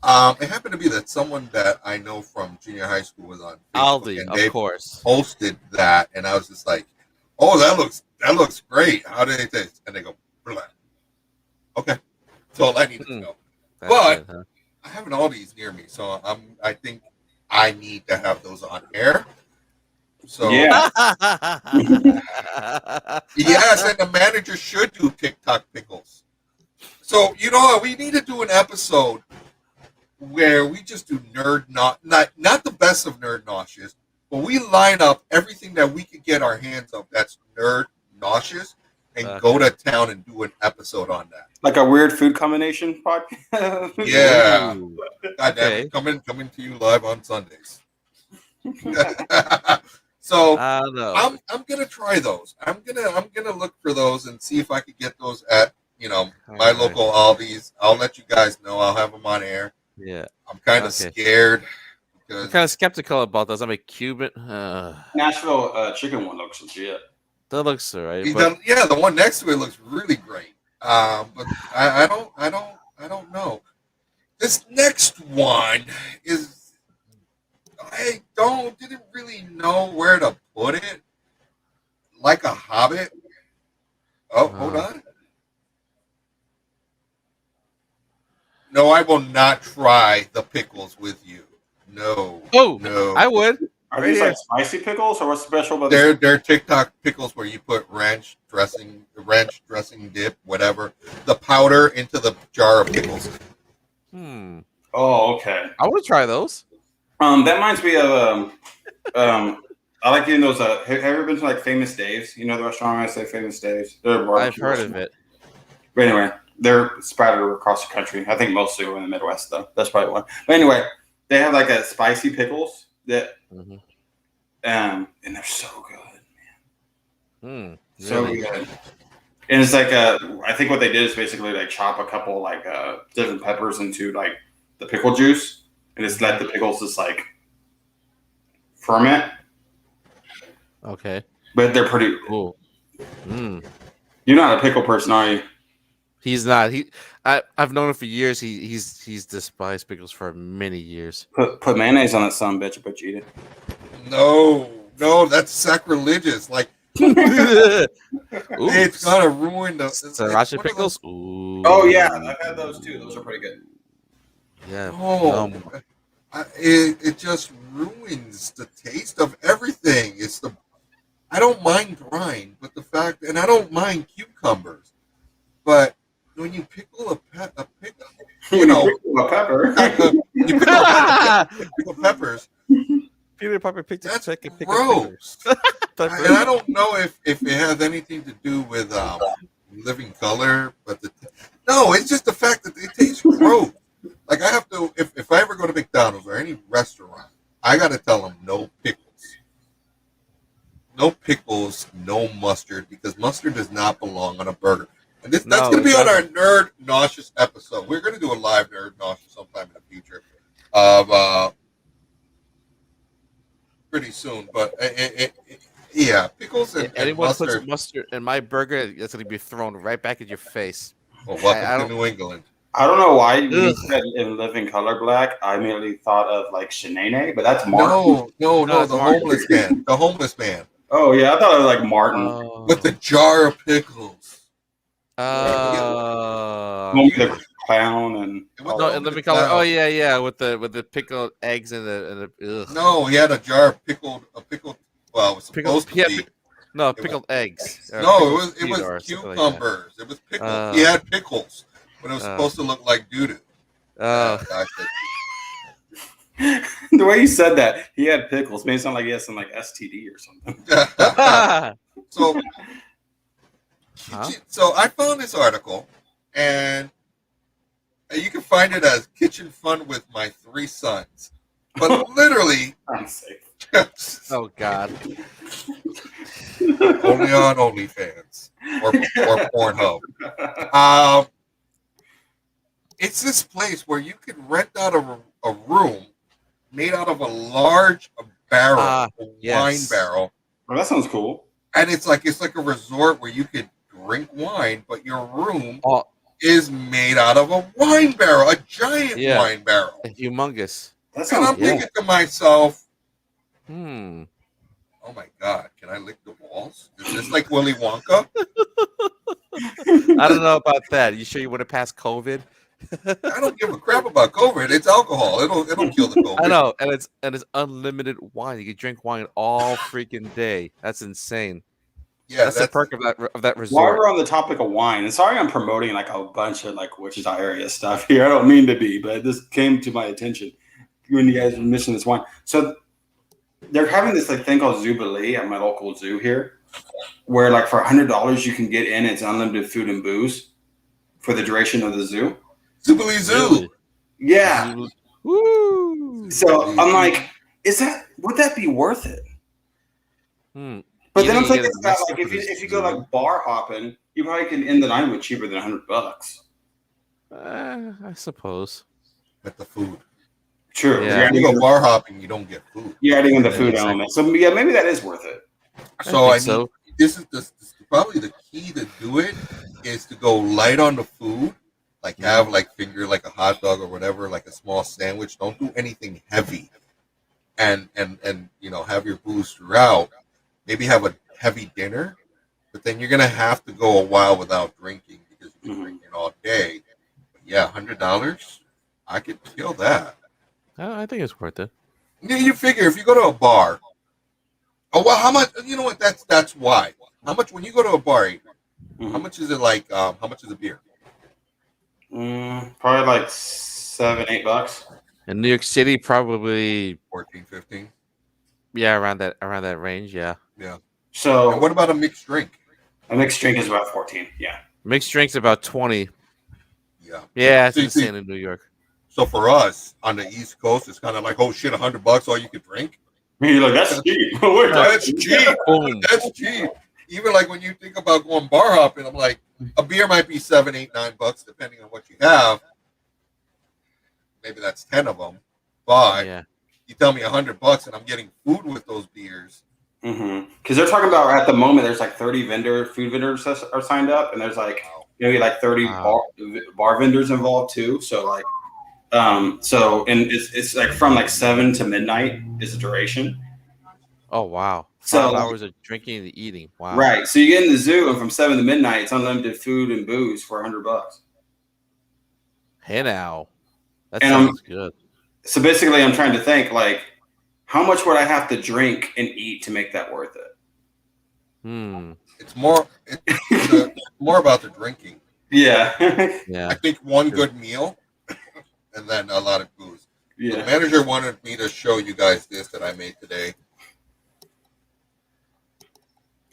[SPEAKER 2] It happened to be that someone that I know from junior high school was on Facebook,
[SPEAKER 3] Aldi,
[SPEAKER 2] and they
[SPEAKER 3] of course,
[SPEAKER 2] posted that, and I was just like, "Oh, that looks great. How do they taste?" And they go, "Blah." Okay, that's all I needed to know. But I have an Aldi's near me, so I think I need to have those on air. So
[SPEAKER 4] yeah.
[SPEAKER 2] Yes, and the manager should do TikTok pickles. So you know what? We need to do an episode where we just do not the best of nerd nauseous, but we line up everything that we could get our hands on that's nerd nauseous and go to town and do an episode on that.
[SPEAKER 4] Like a weird food combination podcast.
[SPEAKER 2] Yeah. Okay. Coming to you live on Sundays. So I'm gonna try those. I'm gonna look for those and see if I could get those at my local Aldi's. I'll let you guys know. I'll have them on air.
[SPEAKER 3] Yeah.
[SPEAKER 2] I'm kind of scared because
[SPEAKER 3] I'm kind of skeptical about those. I'm a Cuban.
[SPEAKER 4] Nashville chicken one looks legit.
[SPEAKER 3] That looks alright.
[SPEAKER 2] Yeah, the one next to it looks really great. But I don't know. This next one is I didn't really know where to put it. Like a hobbit. Oh, hold on. No, I will not try the pickles with you. No.
[SPEAKER 3] Oh,
[SPEAKER 2] no.
[SPEAKER 3] I would.
[SPEAKER 4] Are these like spicy pickles, or what's special about
[SPEAKER 2] they're TikTok pickles where you put ranch dressing dip, whatever, the powder into the jar of pickles.
[SPEAKER 4] Oh, okay.
[SPEAKER 3] I want to try those.
[SPEAKER 4] That reminds me of I like getting those. Have you ever been to like Famous Dave's? You know the restaurant I say Famous Dave's.
[SPEAKER 3] I've heard of it.
[SPEAKER 4] But anyway, they're sprouted across the country. I think mostly in the Midwest though. That's probably one. But anyway, they have like a spicy pickles that, and they're so good, man. So
[SPEAKER 3] really?
[SPEAKER 4] good. And it's like I think what they did is basically like chop a couple like different peppers into like the pickle juice, and just let the pickles just like ferment.
[SPEAKER 3] Okay.
[SPEAKER 4] But they're pretty
[SPEAKER 3] cool.
[SPEAKER 4] You're not a pickle person, are you?
[SPEAKER 3] He's not. I've known him for years. He's despised pickles for many years.
[SPEAKER 4] Put mayonnaise on that son bitch, but you eat it.
[SPEAKER 2] No, that's sacrilegious. Like it's gonna ruin the
[SPEAKER 3] sriracha pickles. Ooh.
[SPEAKER 4] Oh yeah, I've had those too. Those are pretty good.
[SPEAKER 3] Yeah.
[SPEAKER 2] Oh, it just ruins the taste of everything. I don't mind brine, but the fact, and I don't mind cucumbers, but when you pickle a pickle,
[SPEAKER 4] a pepper.
[SPEAKER 2] you pickle peppers.
[SPEAKER 3] Peter Piper picked
[SPEAKER 2] That's
[SPEAKER 3] a pick
[SPEAKER 2] gross.
[SPEAKER 3] peppers.
[SPEAKER 2] And I don't know if it has anything to do with living color, but no, it's just the fact that it tastes gross. Like I have to, if I ever go to McDonald's or any restaurant, I got to tell them no pickles. No pickles, no mustard, because mustard does not belong on a burger. And that's going to be on our Nerd Nauseous episode. We're going to do a live Nerd Nauseous sometime in the future. Pretty soon. But, yeah, pickles and
[SPEAKER 3] anyone
[SPEAKER 2] mustard.
[SPEAKER 3] puts mustard in my burger, it's going to be thrown right back at your face.
[SPEAKER 2] Well, welcome to New England.
[SPEAKER 4] I don't know why you said in Living Color Black. I immediately thought of like Shenanigans, but that's Martin.
[SPEAKER 2] No, the homeless man. The homeless man.
[SPEAKER 4] Oh yeah, I thought it was like Martin
[SPEAKER 2] with the jar of pickles.
[SPEAKER 4] The clown and
[SPEAKER 3] Living Color. Oh yeah, with the pickled eggs and the. Ugh.
[SPEAKER 2] No, he had a jar of pickled. Well, it was supposed to be.
[SPEAKER 3] No, pickled eggs.
[SPEAKER 2] No, it was cucumbers. It was pickles. He had pickles, but it was supposed to look like doo-doo.
[SPEAKER 4] The way you said that, he had pickles, made it sound like he had some like STD or something.
[SPEAKER 2] So I found this article, and you can find it as Kitchen Fun with My 3 Sons. But literally,
[SPEAKER 4] I'm safe.
[SPEAKER 3] Oh God.
[SPEAKER 2] Only on OnlyFans or Pornhub. It's this place where you can rent out a room made out of a large barrel, wine barrel.
[SPEAKER 4] Well, that sounds cool.
[SPEAKER 2] And it's like a resort where you could drink wine, but your room is made out of a wine barrel, a giant wine barrel.
[SPEAKER 3] Humongous.
[SPEAKER 2] And I'm thinking to myself,
[SPEAKER 3] oh
[SPEAKER 2] my God, can I lick the walls? Is this like Willy Wonka?
[SPEAKER 3] I don't know about that. You sure you want to pass COVID?
[SPEAKER 2] I don't give a crap about COVID. It's alcohol. It'll kill the COVID.
[SPEAKER 3] I know, and it's unlimited wine. You can drink wine all freaking day. That's insane.
[SPEAKER 2] Yeah,
[SPEAKER 3] that's the perk of that resort.
[SPEAKER 4] While we're on the topic of wine, and sorry I'm promoting like a bunch of like Wichita area stuff here. I don't mean to be, but this came to my attention when you guys were mentioning this wine. So they're having this like thing called Jubilee at my local zoo here, where like for $100 you can get in. It's unlimited food and booze for the duration of the zoo.
[SPEAKER 2] Jubilee Zoo.
[SPEAKER 4] Yeah.
[SPEAKER 3] Woo.
[SPEAKER 4] So I'm like, would that be worth it? But then I'm thinking about like if you go like bar hopping, you probably can end the night with cheaper than $100.
[SPEAKER 3] I suppose.
[SPEAKER 2] With the food.
[SPEAKER 4] True.
[SPEAKER 2] Yeah. If you go bar hopping, you don't get food.
[SPEAKER 4] You're adding in the food element. So yeah, maybe that is worth it.
[SPEAKER 2] So this is probably the key to do it is to go light on the food. Like have like finger like a hot dog or whatever, like a small sandwich. Don't do anything heavy, and have your booze throughout. Maybe have a heavy dinner, but then you're gonna have to go a while without drinking because you've been drinking all day. But yeah, $100, I could kill that.
[SPEAKER 3] I think it's worth it.
[SPEAKER 2] Yeah, you figure if you go to a bar. Oh well, how much? You know what? That's why. How much when you go to a bar? How much is it like? How much is a beer?
[SPEAKER 4] Probably like $7-8.
[SPEAKER 3] In New York City, probably
[SPEAKER 2] 14-15.
[SPEAKER 3] Yeah, around that range. Yeah.
[SPEAKER 2] Yeah.
[SPEAKER 4] So,
[SPEAKER 2] and what about a mixed drink?
[SPEAKER 4] A mixed drink is about 14. Yeah.
[SPEAKER 3] Mixed drink's about 20.
[SPEAKER 2] Yeah.
[SPEAKER 3] Yeah, it's insane in New York.
[SPEAKER 2] So for us on the East Coast, it's kind of like, oh shit, $100 all you can drink.
[SPEAKER 4] You're like, that's cheap.
[SPEAKER 2] That's cheap. That's cheap. Even like when you think about going bar hopping, I'm like, a beer might be $7, $8, $9, depending on what you have. Maybe that's 10 of them. But you tell me $100 and I'm getting food with those beers.
[SPEAKER 4] Because they're talking about at the moment, there's like 30 food vendors are signed up, and there's like maybe like 30 bar vendors involved too. So like, and it's like from like 7 to midnight is the duration.
[SPEAKER 3] Oh wow!
[SPEAKER 4] So
[SPEAKER 3] 5 hours of drinking and eating. Wow.
[SPEAKER 4] Right. So you get in the zoo, and from 7 to midnight, it's unlimited food and booze for $100.
[SPEAKER 3] Hey now, that sounds good.
[SPEAKER 4] So basically, I'm trying to think like, how much would I have to drink and eat to make that worth it?
[SPEAKER 2] It's more about the drinking.
[SPEAKER 4] Yeah.
[SPEAKER 3] Yeah.
[SPEAKER 2] I think one good meal and then a lot of booze.
[SPEAKER 4] Yeah.
[SPEAKER 2] So the manager wanted me to show you guys this that I made today.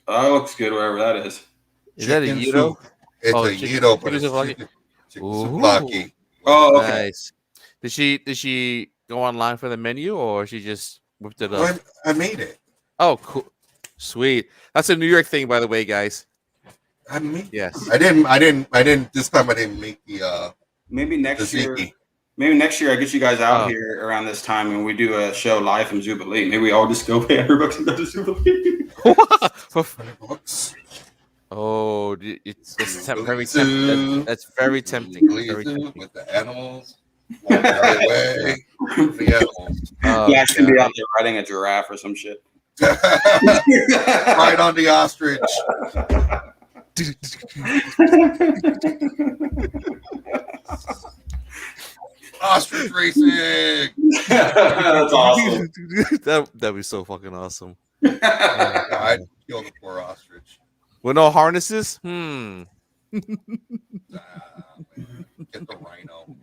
[SPEAKER 4] Oh, it looks good, wherever that is.
[SPEAKER 3] Is that a
[SPEAKER 2] Chicken
[SPEAKER 3] Yudo?
[SPEAKER 2] soup. It's
[SPEAKER 3] Oh,
[SPEAKER 2] a
[SPEAKER 3] chicken-
[SPEAKER 2] Yudo, but
[SPEAKER 3] chicken
[SPEAKER 2] it's
[SPEAKER 3] souvlaki?
[SPEAKER 2] chicken
[SPEAKER 3] Ooh.
[SPEAKER 2] souvlaki.
[SPEAKER 4] Oh, okay.
[SPEAKER 3] Nice. Did she go online for the menu or she just whipped it up?
[SPEAKER 2] I made it.
[SPEAKER 3] Oh, cool. Sweet. That's a New York thing, by the way, guys.
[SPEAKER 2] I made.
[SPEAKER 3] Yes.
[SPEAKER 2] I didn't. This time I didn't make the
[SPEAKER 4] Maybe next year.
[SPEAKER 2] tzatziki.
[SPEAKER 4] Maybe next year I get you guys out
[SPEAKER 3] Oh.
[SPEAKER 4] here around this time and we do a show live from Jubilee. Maybe we all just go pay $100 and go to Jubilee.
[SPEAKER 2] $100.
[SPEAKER 3] Oh, it's very
[SPEAKER 2] Zoo.
[SPEAKER 3] tempting. That's very tempting. Very
[SPEAKER 2] Zoo
[SPEAKER 3] tempting.
[SPEAKER 2] with the animals. On their way. The animals.
[SPEAKER 3] Oh,
[SPEAKER 4] Yeah, I can be
[SPEAKER 3] God.
[SPEAKER 4] out there riding a giraffe or some shit.
[SPEAKER 2] Right on the ostrich. Ostrich racing.
[SPEAKER 4] That's awesome.
[SPEAKER 3] That'd be so fucking awesome.
[SPEAKER 2] I'd kill the poor ostrich.
[SPEAKER 3] With no harnesses?
[SPEAKER 2] Man. Get the rhino.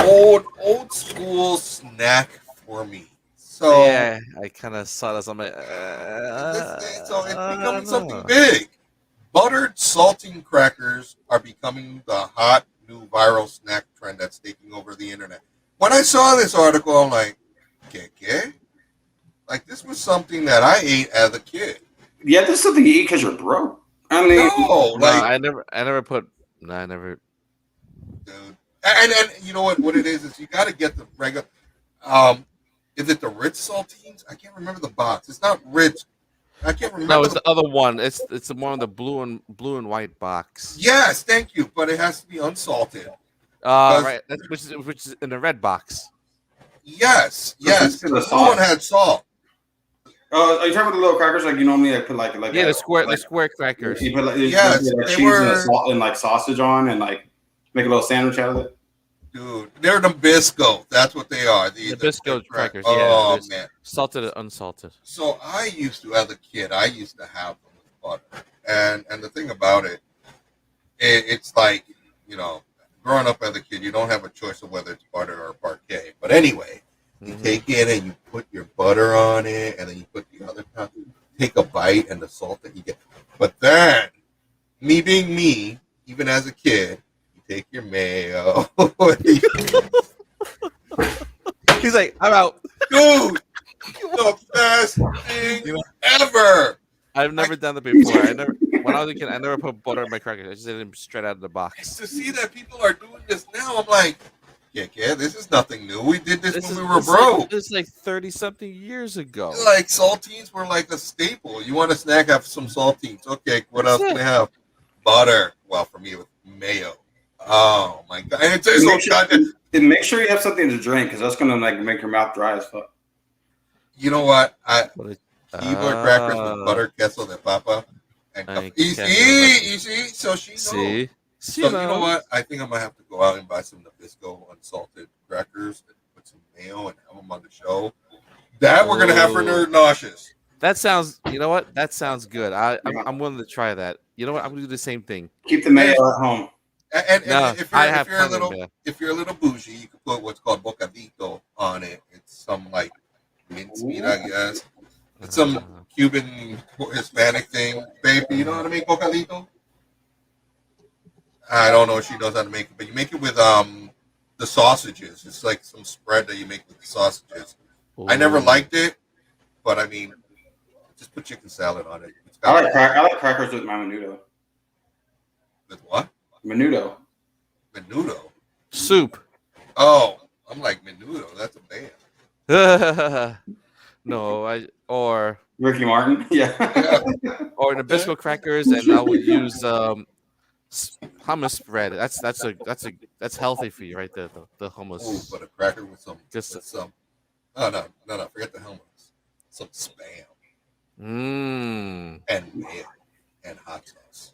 [SPEAKER 2] Old school snack for me. So
[SPEAKER 3] Yeah, I kind of saw this. I'm like,
[SPEAKER 2] so it's becoming something big. Buttered saltine crackers are becoming the hot new viral snack trend that's taking over the internet. When I saw this article, I'm like, ¿qué? Like, this was something that I ate as a kid.
[SPEAKER 4] Yeah, this is something you eat because you're broke. I mean,
[SPEAKER 2] No, like,
[SPEAKER 3] I never put. No, I never.
[SPEAKER 2] dude. And you know what it is you got to get the regular. Is it the Ritz saltines? I can't remember the box. It's not Ritz. I can't remember.
[SPEAKER 3] No, it's the other one. It's the one with the blue and white box.
[SPEAKER 2] Yes, thank you, but it has to be unsalted.
[SPEAKER 3] Right. That's which is in the red box.
[SPEAKER 2] Yes.
[SPEAKER 4] To the
[SPEAKER 2] This one had salt.
[SPEAKER 4] are you talking about the little crackers like you normally put like
[SPEAKER 3] Yeah,
[SPEAKER 4] a-
[SPEAKER 3] the square crackers.
[SPEAKER 4] You put like,
[SPEAKER 2] Yes,
[SPEAKER 4] you put, like,
[SPEAKER 2] they
[SPEAKER 4] cheese
[SPEAKER 2] were-
[SPEAKER 4] and like sausage on and like make a little sandwich out of it.
[SPEAKER 2] Dude, they're Nabisco. That's what they are. The
[SPEAKER 3] Nabisco crackers,
[SPEAKER 2] Oh,
[SPEAKER 3] yeah.
[SPEAKER 2] man.
[SPEAKER 3] Salted and unsalted.
[SPEAKER 2] So I used to, as a kid, I used to have them with butter. And the thing about it's like, you know, growing up as a kid, you don't have a choice of whether it's butter or parquet. But anyway, you take it and you put your butter on it, and then you put the other part, take a bite and the salt that you get. But then, me being me, even as a kid, you take your mayo.
[SPEAKER 3] He's like, I'm out.
[SPEAKER 2] Dude, the best thing ever.
[SPEAKER 3] I've never done that before. When I was a kid, I never put butter in my crackers. I just did them straight out of the box.
[SPEAKER 2] To see that people are doing this now, I'm like, yeah, this is nothing new. We did this when we were broke.
[SPEAKER 3] It's like 30-something years ago.
[SPEAKER 2] Like saltines were like a staple. You want a snack? Have some saltines. Okay, what else can I have? Butter. Well, for me, it was mayo. Oh my god! And it tastes so good.
[SPEAKER 4] And make sure you have something to drink because that's gonna like make your mouth dry as fuck.
[SPEAKER 2] You know what? Keyboard crackers
[SPEAKER 3] Ah.
[SPEAKER 2] with butter, queso de papa, and
[SPEAKER 3] I
[SPEAKER 2] you
[SPEAKER 3] can't
[SPEAKER 2] see. So she knows.
[SPEAKER 3] See?
[SPEAKER 2] So you know what? I think I'm gonna have to go out and buy some Nabisco unsalted crackers and put some mayo and have them on the show. That we're gonna have for Nerd Nauseous.
[SPEAKER 3] That sounds. You know what? That sounds good. I'm willing to try that. You know what? I'm gonna do the same thing.
[SPEAKER 4] Keep the mayo at home.
[SPEAKER 2] And
[SPEAKER 3] No,
[SPEAKER 2] if
[SPEAKER 3] I
[SPEAKER 2] you're,
[SPEAKER 3] have
[SPEAKER 2] if you're a
[SPEAKER 3] plenty of
[SPEAKER 2] little
[SPEAKER 3] mayo.
[SPEAKER 2] if you're a little bougie, you can put what's called bocadito on it. It's some like mincemeat, I guess. It's some Cuban Hispanic thing. Baby, you know how to make bocadito? I don't know if she knows how to make it, but you make it with the sausages. It's like some spread that you make with the sausages. I never
[SPEAKER 3] Ooh.
[SPEAKER 2] liked it, but I mean, just put chicken salad on it. It's
[SPEAKER 4] I
[SPEAKER 2] got
[SPEAKER 4] like crackers with my menudo.
[SPEAKER 2] with what?
[SPEAKER 4] Menudo.
[SPEAKER 2] Menudo.
[SPEAKER 3] Soup.
[SPEAKER 2] Oh, I'm like menudo. That's a band.
[SPEAKER 3] No, or
[SPEAKER 4] Ricky Martin. Yeah.
[SPEAKER 3] Nabisco crackers, and I would use hummus bread. That's healthy for you right there. The hummus.
[SPEAKER 2] Ooh, but a cracker with some.
[SPEAKER 3] Just
[SPEAKER 2] with some. No. Forget the hummus. Some spam
[SPEAKER 3] Mmm.
[SPEAKER 2] and mayo and hot sauce.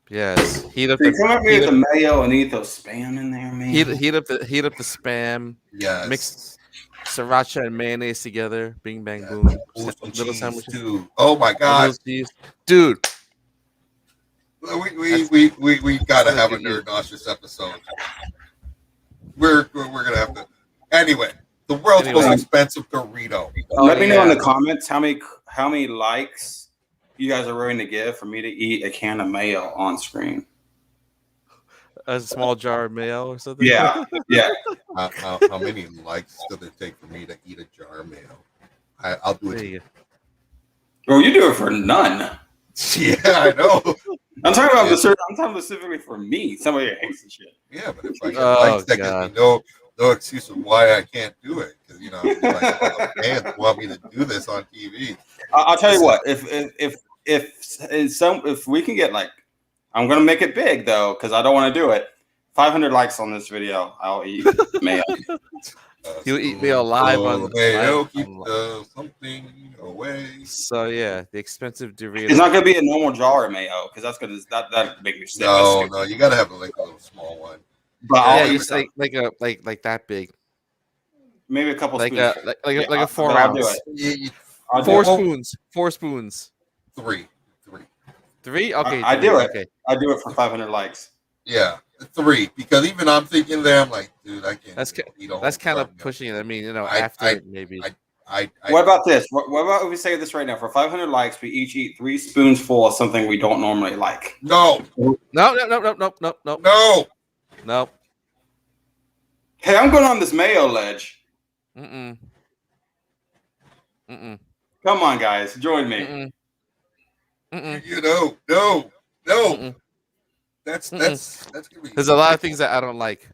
[SPEAKER 3] Yes. Heat up
[SPEAKER 4] They come up
[SPEAKER 3] the
[SPEAKER 4] here with the mayo and eat those spam in there, man.
[SPEAKER 3] heat up the spam.
[SPEAKER 2] Yes.
[SPEAKER 3] Mix sriracha and mayonnaise together. Bing bang boom.
[SPEAKER 2] Ooh, some
[SPEAKER 3] Little
[SPEAKER 2] cheese
[SPEAKER 3] sandwiches.
[SPEAKER 2] too. Oh my god.
[SPEAKER 3] Little cheese. Dude.
[SPEAKER 2] We gotta have a Nerd Nauseous episode. We're gonna have to. Anyway, the world's most expensive Dorito.
[SPEAKER 4] Let me know in the comments how many likes you guys are willing to give for me to eat a can of mayo on screen.
[SPEAKER 3] A small jar of mayo or something.
[SPEAKER 4] Yeah.
[SPEAKER 2] How many likes does it take for me to eat a jar of mayo? I'll do it.
[SPEAKER 4] Well, you do it for none.
[SPEAKER 2] Yeah, I know.
[SPEAKER 4] I'm talking about I'm talking specifically for me. Somebody that hates the shit.
[SPEAKER 2] Yeah, but if I get likes, that gives me no excuse of why I can't do it. Because the fans want me to do this on TV.
[SPEAKER 4] I'll tell you what. If we can get I'm gonna make it big though, because I don't want to do it. 500 likes on this video, I'll eat mayo.
[SPEAKER 3] You'll eat mayo live on
[SPEAKER 2] mayo. Keep something away.
[SPEAKER 3] So yeah, the expensive Dorito.
[SPEAKER 4] It's not gonna be a normal jar of mayo because that's gonna that make me sick.
[SPEAKER 2] No, you gotta have a little small one.
[SPEAKER 3] But just like that big.
[SPEAKER 4] Maybe a couple
[SPEAKER 3] like
[SPEAKER 4] spoons.
[SPEAKER 3] A 4 ounce. Four spoons. 4 spoons.
[SPEAKER 2] Three.
[SPEAKER 3] Okay.
[SPEAKER 4] I do it. Okay. I do it for 500 likes.
[SPEAKER 2] Yeah, 3 because even I'm thinking there, I'm like, dude, I can't.
[SPEAKER 3] That's kind of pushing it. I mean, after maybe.
[SPEAKER 4] What about this? What about if we say this right now? For 500 likes, we each eat 3 spoons full of something we don't normally like.
[SPEAKER 2] No.
[SPEAKER 4] Hey, I'm going on this mayo ledge.
[SPEAKER 3] Mm-mm.
[SPEAKER 4] Come on, guys, join me.
[SPEAKER 2] No.
[SPEAKER 3] Mm-mm.
[SPEAKER 2] That's gonna be.
[SPEAKER 3] There's a lot of things that I don't like.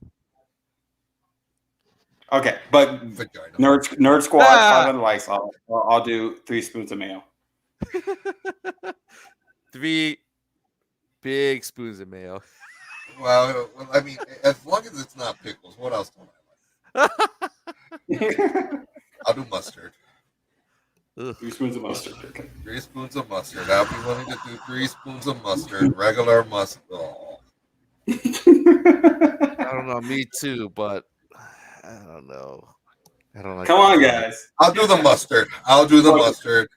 [SPEAKER 4] Okay, but Nerd Squad 500 likes. I'll do 3 spoons of mayo.
[SPEAKER 3] 3 big spoons of mayo.
[SPEAKER 2] Well, I mean, as long as it's not pickles, what else don't I like? I'll do mustard.
[SPEAKER 4] 3 spoons of mustard. Okay.
[SPEAKER 2] 3 spoons of mustard. I'll be willing to do 3 spoons of mustard. Regular mustard. Oh.
[SPEAKER 3] I don't know. Me too, but I don't know. I don't like.
[SPEAKER 4] Come on, guys.
[SPEAKER 2] I'll do the mustard.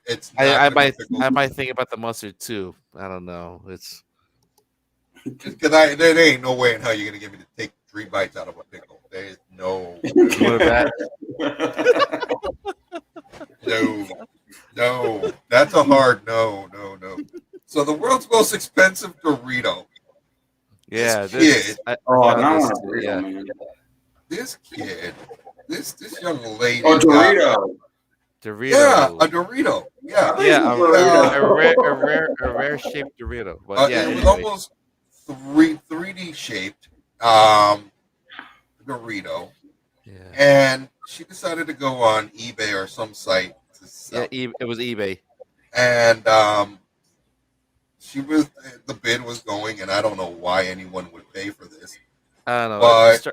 [SPEAKER 2] It's.
[SPEAKER 3] I might think about the mustard too. I don't know. It's
[SPEAKER 2] because there ain't no way in hell you're gonna get me to take 3 bites out of a pickle. There is no. No, that's a hard no. So the world's most expensive Dorito.
[SPEAKER 3] Yeah,
[SPEAKER 2] this kid, this young lady.
[SPEAKER 4] Oh, Dorito.
[SPEAKER 2] Yeah, a Dorito. Yeah,
[SPEAKER 3] a rare shaped Dorito. But
[SPEAKER 2] it was almost 3D shaped Dorito. Yeah. And she decided to go on eBay or some site to sell.
[SPEAKER 3] Yeah, it was eBay.
[SPEAKER 2] And the bid was going, and I don't know why anyone would pay for this.
[SPEAKER 3] I don't know.
[SPEAKER 2] But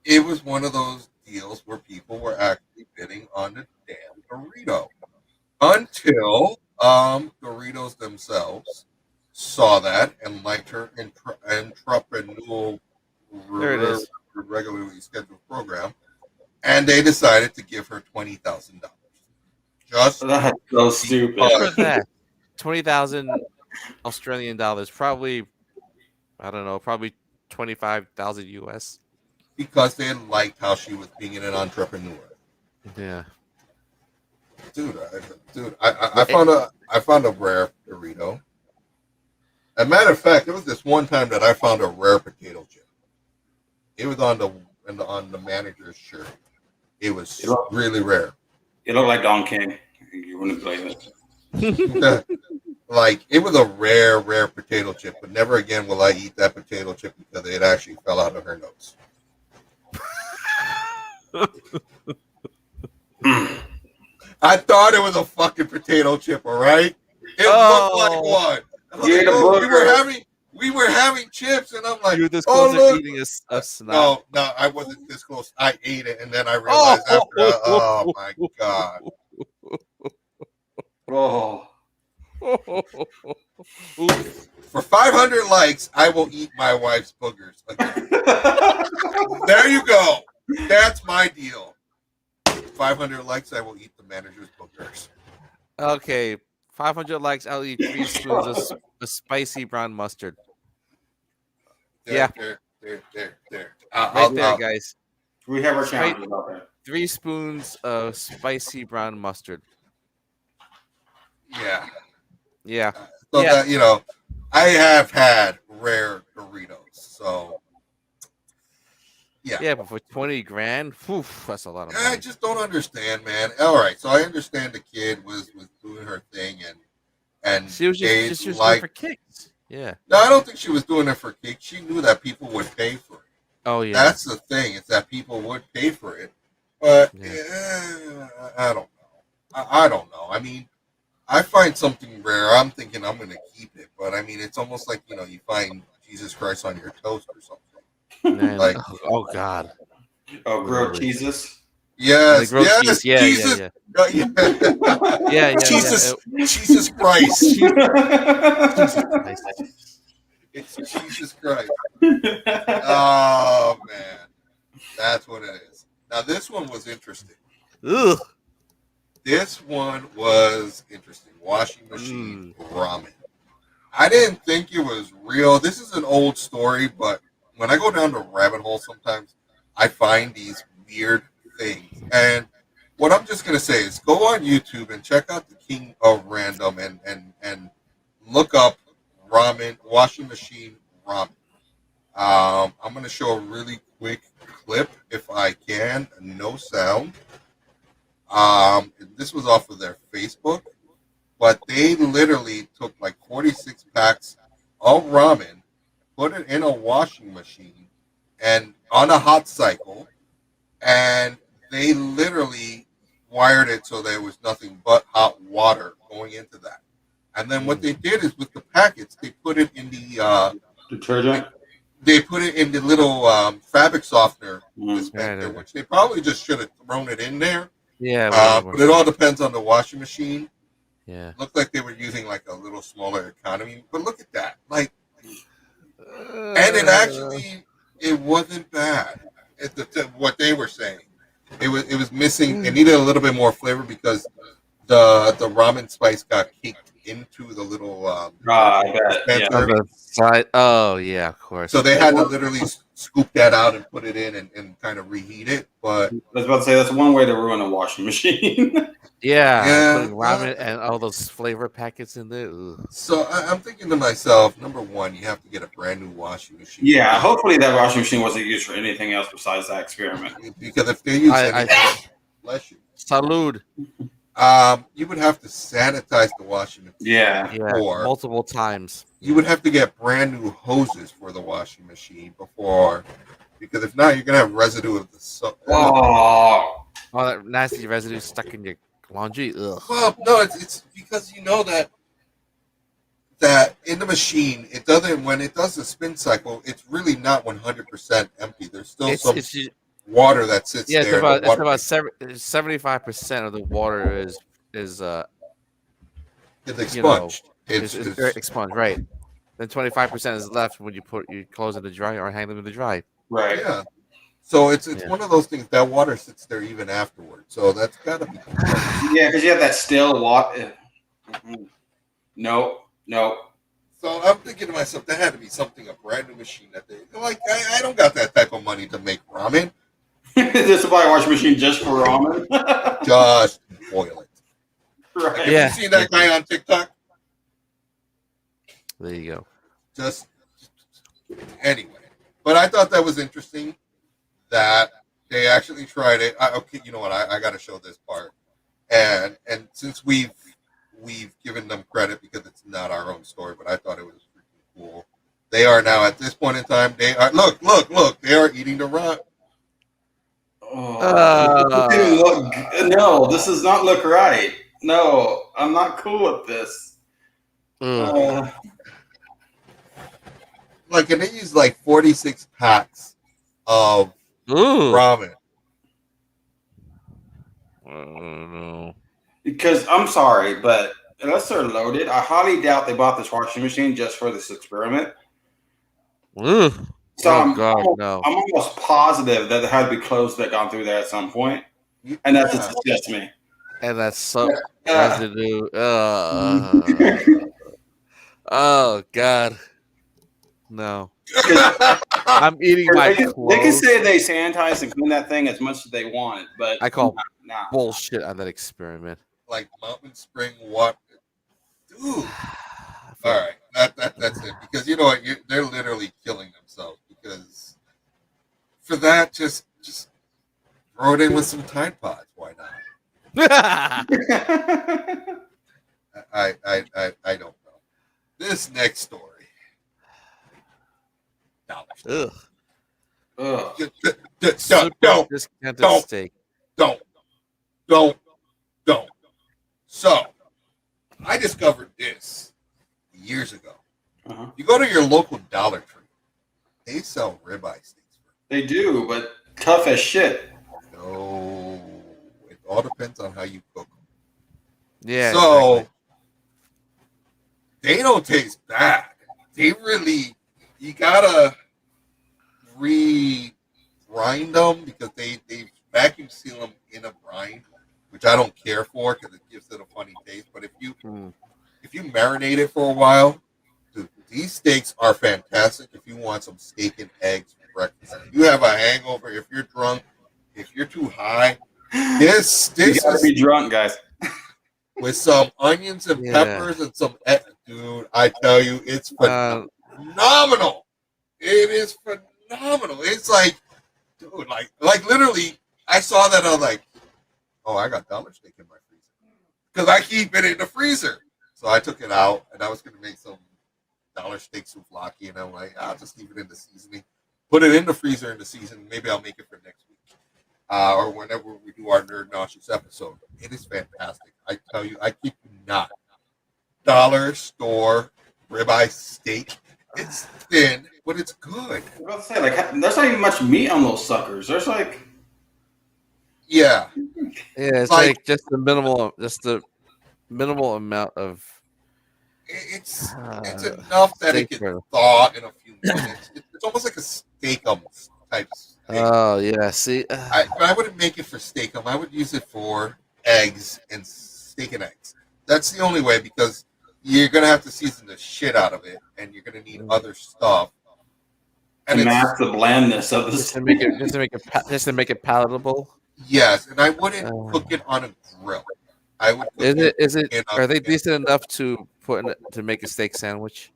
[SPEAKER 2] it was one of those deals where people were actually bidding on the damn Dorito. Until Doritos themselves saw that and liked her entrepreneurial regularly scheduled program, and they decided to give her $20,000.
[SPEAKER 4] That's so stupid.
[SPEAKER 3] 20,000 Australian dollars, probably. I don't know, probably 25,000 US.
[SPEAKER 2] Because they liked how she was being an entrepreneur.
[SPEAKER 3] Yeah,
[SPEAKER 2] dude, I found a rare Dorito. As a matter of fact, there was this one time that I found a rare potato chip. It was on the manager's shirt. It was really rare.
[SPEAKER 4] It looked like Don King. You wouldn't blame
[SPEAKER 2] it. Like, it was a rare potato chip, but never again will I eat that potato chip because it actually fell out of her nose. I thought it was a fucking potato chip, all right? It looked like one. We were having chips, and I'm like,
[SPEAKER 3] you were this close to eating a snack.
[SPEAKER 2] No, I wasn't this close. I ate it, and then I realized oh my god.
[SPEAKER 4] Oh.
[SPEAKER 2] For 500 likes, I will eat my wife's boogers again. There you go. That's my deal. 500 likes, I will eat the manager's boogers.
[SPEAKER 3] Okay, 500 likes. I'll eat 3 spoons of spicy brown mustard.
[SPEAKER 2] There.
[SPEAKER 3] Right there, guys.
[SPEAKER 4] We have our challenges out there.
[SPEAKER 3] 3 spoons of spicy brown mustard.
[SPEAKER 2] Yeah.
[SPEAKER 3] Yeah.
[SPEAKER 2] So that I have had rare Doritos. So
[SPEAKER 3] yeah, but for 20 grand, that's a lot of money.
[SPEAKER 2] I just don't understand, man. All right, so I understand the kid was doing her thing and
[SPEAKER 3] she was just doing it for kicks. Yeah.
[SPEAKER 2] No, I don't think she was doing it for kicks. She knew that people would pay for it.
[SPEAKER 3] Oh yeah.
[SPEAKER 2] That's the thing. It's that people would pay for it. But I don't know. I don't know. I mean, I find something rare. I'm thinking I'm going to keep it. But I mean, it's almost like, you find Jesus Christ on your toast or something.
[SPEAKER 3] Man,
[SPEAKER 2] like,
[SPEAKER 3] oh God.
[SPEAKER 4] Oh, grilled cheeses.
[SPEAKER 2] Yes, yes,
[SPEAKER 3] cheese. Yeah,
[SPEAKER 2] Jesus,
[SPEAKER 3] yeah.
[SPEAKER 2] Jesus Christ.
[SPEAKER 3] Jesus Christ.
[SPEAKER 2] It's Jesus Christ. Oh man, that's what it is. Now this one was interesting.
[SPEAKER 3] Ugh.
[SPEAKER 2] This one was interesting. Washing machine ramen. I didn't think it was real. This is an old story, but when I go down the rabbit hole, sometimes I find these weird things. And what I'm just gonna say is go on YouTube and check out the King of Random and look up ramen, washing machine ramen. I'm gonna show a really quick clip if I can, no sound. This was off of their Facebook, but they literally took like 46 packs of ramen, put it in a washing machine and on a hot cycle, and they literally wired it so there was nothing but hot water going into that. And then what they did is with the packets, they put it in the
[SPEAKER 4] detergent.
[SPEAKER 2] They put it in the little fabric softener dispenser, which they probably just should have thrown it in there.
[SPEAKER 3] Yeah,
[SPEAKER 2] but it all depends on the washing machine.
[SPEAKER 3] Yeah,
[SPEAKER 2] looked like they were using like a little smaller economy, but look at that, like, and it wasn't bad. What they were saying, it was missing. It needed a little bit more flavor because the ramen spice got kicked into the little
[SPEAKER 3] side. Oh yeah, of course.
[SPEAKER 2] So they had to literally scoop that out and put it in and kind of reheat it. But
[SPEAKER 4] I was about to say that's one way to ruin a washing machine.
[SPEAKER 3] putting ramen and all those flavor packets in there. Ugh.
[SPEAKER 2] So I'm thinking to myself, number one, you have to get a brand new washing machine.
[SPEAKER 4] Yeah, hopefully that washing machine wasn't used for anything else besides that experiment.
[SPEAKER 2] Because if they use bless you.
[SPEAKER 3] Salud.
[SPEAKER 2] You would have to sanitize the washing machine.
[SPEAKER 3] Yeah, multiple times.
[SPEAKER 2] You would have to get brand new hoses for the washing machine before, because if not, you're gonna have residue of the soap.
[SPEAKER 3] Oh, that nasty residue stuck in your laundry. Ugh.
[SPEAKER 2] Well, no, it's because you know that in the machine, it doesn't. When it does the spin cycle, it's really not 100% empty. There's still some water that sits there.
[SPEAKER 3] It's about 75% of the water is
[SPEAKER 2] it's expunged.
[SPEAKER 3] It's expunged, right? Then 25% is left when you put your clothes in the dryer or hang them in the dry.
[SPEAKER 4] Right.
[SPEAKER 2] Yeah. So it's one of those things that water sits there even afterward. So that's gotta be.
[SPEAKER 4] Yeah, because you have that still water. No.
[SPEAKER 2] So I'm thinking to myself, that had to be something, a brand new machine that they like. I don't got that type of money to make ramen.
[SPEAKER 4] Just to buy a washing machine just for ramen.
[SPEAKER 2] Just boil it.
[SPEAKER 4] Right.
[SPEAKER 2] Like, have you seen that guy on TikTok?
[SPEAKER 3] There you go.
[SPEAKER 2] Just anyway, but I thought that was interesting that they actually tried it. Okay, you know what? I got to show this part, and since we've given them credit because it's not our own story, but I thought it was freaking cool. They are now at this point in time. They are look. They are eating the ramen.
[SPEAKER 4] No, this does not look right. No, I'm not cool with this.
[SPEAKER 2] Like, and they use like 46 packs of ramen.
[SPEAKER 4] Because I'm sorry, but unless they're loaded, I highly doubt they bought this washing machine just for this experiment. So I'm almost positive that there had to be clothes that gone through there at some point, and that's just me.
[SPEAKER 3] And that's so. Residue. Oh God, no! I'm eating my
[SPEAKER 4] They can
[SPEAKER 3] clothes.
[SPEAKER 4] say they sanitize and clean that thing as much as they want, but
[SPEAKER 3] I call
[SPEAKER 4] nah.
[SPEAKER 3] bullshit on that experiment.
[SPEAKER 2] Like Mountain Spring water, dude. All right, that's it. Because you know what, they're literally killing themselves. Because for that, just throw it in with some Tide Pods. Why not? I don't know. This next story.
[SPEAKER 3] Ugh.
[SPEAKER 2] Don't.
[SPEAKER 3] Super discounted steak.
[SPEAKER 2] Don't. So, I discovered this years ago.
[SPEAKER 4] Uh-huh.
[SPEAKER 2] You go to your local Dollar Tree, they sell ribeye steaks.
[SPEAKER 4] They do, but tough as shit.
[SPEAKER 2] No, it all depends on how you cook them.
[SPEAKER 3] Yeah.
[SPEAKER 2] So,
[SPEAKER 3] exactly.
[SPEAKER 2] they don't taste bad. They really, you gotta re-grind them because they vacuum seal them in a brine, which I don't care for because it gives it a funny taste. But if you marinate it for a while, dude, these steaks are fantastic. If you want some steak and eggs for breakfast, if you have a hangover, if you're drunk, if you're too high, this
[SPEAKER 4] You gotta be drunk, guys.
[SPEAKER 2] with some onions and peppers and some dude, I tell you, it's phenomenal. It is phenomenal. It's like, dude, like literally, I saw that. I was like, oh, I got dollar steak in my freezer because I keep it in the freezer. So I took it out and I was going to make some dollar steak souvlaki, and I'm like, I'll just leave it in the seasoning, put it in the freezer in the season. Maybe I'll make it for next week or whenever we do our Nerd Nauseous episode. It is fantastic. I tell you, I keep not dollar store ribeye steak. It's thin, but it's good.
[SPEAKER 4] I was about to say, like, there's not even much meat on those suckers. There's like,
[SPEAKER 2] yeah,
[SPEAKER 3] it's like just the minimal amount of.
[SPEAKER 2] It's enough that it can thaw in a few minutes. It's almost like a steak-um type steak.
[SPEAKER 3] Oh yeah, see,
[SPEAKER 2] but I wouldn't make it for steak-um. I would use it for eggs and steak and eggs. That's the only way because you're gonna have to season the shit out of it, and you're gonna need other stuff.
[SPEAKER 4] And to match the blandness of this,
[SPEAKER 3] just to make it palatable.
[SPEAKER 2] Yes, and I wouldn't cook it on a grill. I would.
[SPEAKER 3] Are they decent enough to to make a steak sandwich?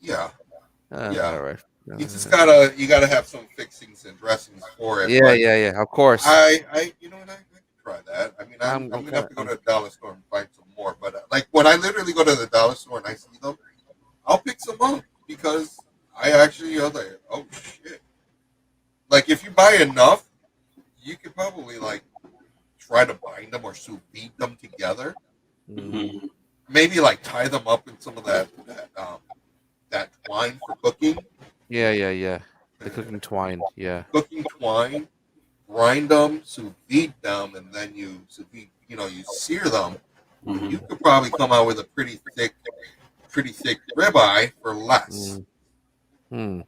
[SPEAKER 2] Yeah.
[SPEAKER 3] Yeah. All right.
[SPEAKER 2] You just gotta have some fixings and dressings for it.
[SPEAKER 3] Yeah. Of course.
[SPEAKER 2] You know what? I can try that. I mean, I'm gonna have to go to the dollar store and find some more. But like when I literally go to the dollar store and I see them, I'll pick some up because I actually are like, oh shit. Like if you buy enough, you could probably like try to bind them or sous vide them together.
[SPEAKER 3] Mm-hmm.
[SPEAKER 2] Maybe like tie them up in some of that twine for cooking.
[SPEAKER 3] Yeah. The cooking twine. Yeah.
[SPEAKER 2] Cooking twine, grind them, sous vide them, and then you sear them. Mm-hmm. You could probably come out with a pretty thick ribeye for less.
[SPEAKER 3] Yeah,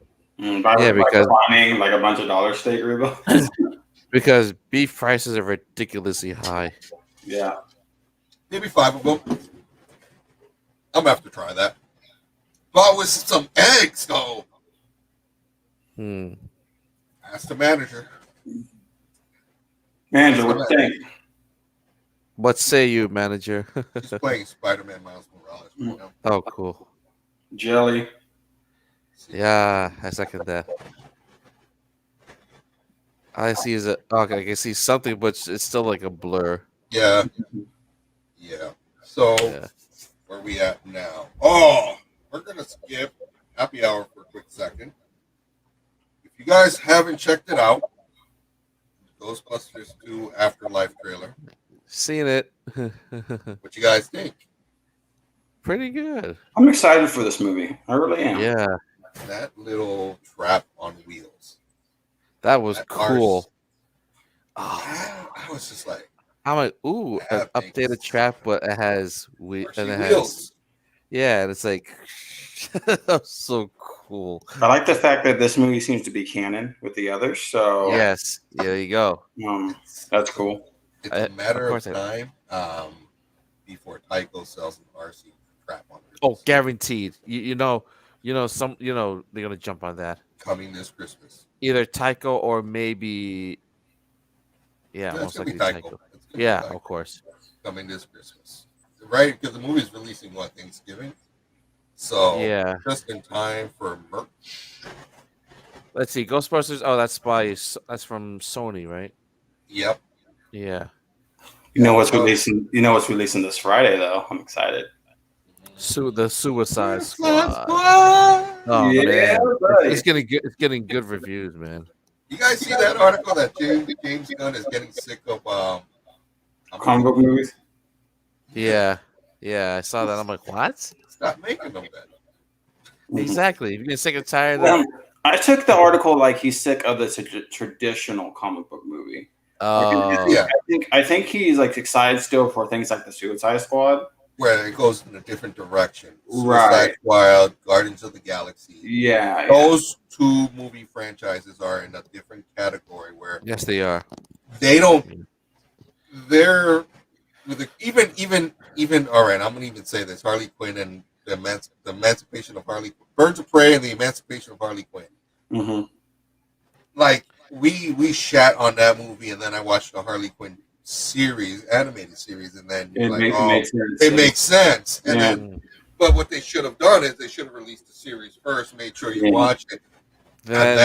[SPEAKER 3] because
[SPEAKER 4] like a bunch of dollar steak ribeye.
[SPEAKER 3] Because beef prices are ridiculously high.
[SPEAKER 4] Yeah.
[SPEAKER 2] Maybe 5 of them. I'm gonna have to try that. But with some eggs, though. Ask the manager.
[SPEAKER 4] Manager, what do you think?
[SPEAKER 3] What say you, manager?
[SPEAKER 2] He's playing Spider-Man Miles Morales right now.
[SPEAKER 3] Oh, cool.
[SPEAKER 4] Jelly.
[SPEAKER 3] Yeah, I second that. I see I can see something, but it's still like a blur.
[SPEAKER 2] Yeah. So, where are we at now? Oh, we're gonna skip happy hour for a quick second. If you guys haven't checked it out, Ghostbusters 2 Afterlife trailer.
[SPEAKER 3] Seen it.
[SPEAKER 2] What you guys think?
[SPEAKER 3] Pretty good.
[SPEAKER 4] I'm excited for this movie. I really am.
[SPEAKER 3] Yeah.
[SPEAKER 2] That little trap on wheels.
[SPEAKER 3] That was cool.
[SPEAKER 2] I was just like,
[SPEAKER 3] I'm like, ooh, an updated trap, but it has
[SPEAKER 2] wheels.
[SPEAKER 3] Yeah, and it's like so cool.
[SPEAKER 4] I like the fact that this movie seems to be canon with the others. So
[SPEAKER 3] yes, there you go.
[SPEAKER 4] That's cool.
[SPEAKER 2] It's a matter of time before Tycho sells some RC crap on it.
[SPEAKER 3] Oh, guaranteed. You know, they're gonna jump on that.
[SPEAKER 2] Coming this Christmas.
[SPEAKER 3] Either Tycho or maybe,
[SPEAKER 2] Yeah, it's
[SPEAKER 3] most
[SPEAKER 2] gonna be
[SPEAKER 3] likely
[SPEAKER 2] Tycho.
[SPEAKER 3] Tycho.
[SPEAKER 2] It's gonna be
[SPEAKER 3] Yeah,
[SPEAKER 2] Tycho.
[SPEAKER 3] of course.
[SPEAKER 2] Coming this Christmas, right? Because the movie's releasing Thanksgiving, so
[SPEAKER 3] Yeah.
[SPEAKER 2] just in time for merch.
[SPEAKER 3] Let's see, Ghostbusters. Oh, that's from Sony, right?
[SPEAKER 2] Yep.
[SPEAKER 3] Yeah.
[SPEAKER 4] You know what's releasing? You know what's releasing this Friday though? I'm excited.
[SPEAKER 3] The Suicide
[SPEAKER 2] Squad.
[SPEAKER 3] Squad. Oh
[SPEAKER 4] Yeah,
[SPEAKER 3] man,
[SPEAKER 4] right.
[SPEAKER 3] it's getting good reviews, man.
[SPEAKER 2] You guys see that article that James Gunn is getting sick of
[SPEAKER 4] Comic book movies.
[SPEAKER 3] Yeah, I saw that. I'm like, what?
[SPEAKER 2] Stop making them then.
[SPEAKER 3] Exactly. If you're getting sick and tired of
[SPEAKER 4] I took the article like he's sick of the traditional comic book movie.
[SPEAKER 2] Yeah.
[SPEAKER 4] I think he's like excited still for things like the Suicide Squad,
[SPEAKER 2] where it goes in a different direction.
[SPEAKER 4] Right.
[SPEAKER 2] Suicide Squad, Guardians of the Galaxy.
[SPEAKER 4] Yeah.
[SPEAKER 2] Those two movie franchises are in a different category where
[SPEAKER 3] yes, they are.
[SPEAKER 2] they don't. They're with even. All right, I'm gonna even say this: Harley Quinn and the Emancipation of Harley, Birds of Prey, and the Emancipation of Harley Quinn.
[SPEAKER 4] Mm-hmm.
[SPEAKER 2] Like we shat on that movie, and then I watched the Harley Quinn animated series, and then it makes sense. And then, but what they should have done is they should have released the series first, made sure you watched it, and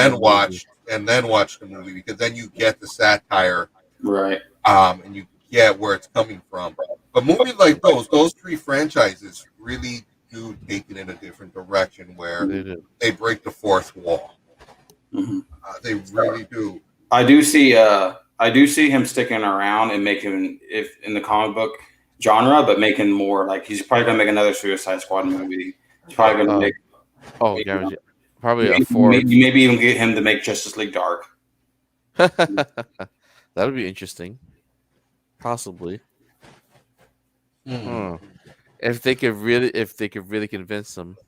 [SPEAKER 2] then watch the movie, because then you get the satire,
[SPEAKER 4] right?
[SPEAKER 2] And you get where it's coming from. But movies like those three franchises really do take it in a different direction, where they break the fourth wall.
[SPEAKER 4] Mm-hmm.
[SPEAKER 2] They really do.
[SPEAKER 4] I do see him sticking around and making, if in the comic book genre, but making more, like he's probably gonna make another Suicide Squad movie. He's probably gonna make
[SPEAKER 3] probably
[SPEAKER 4] maybe,
[SPEAKER 3] a fourth.
[SPEAKER 4] maybe even get him to make Justice League Dark.
[SPEAKER 3] That would be interesting. Possibly. If they could really convince them.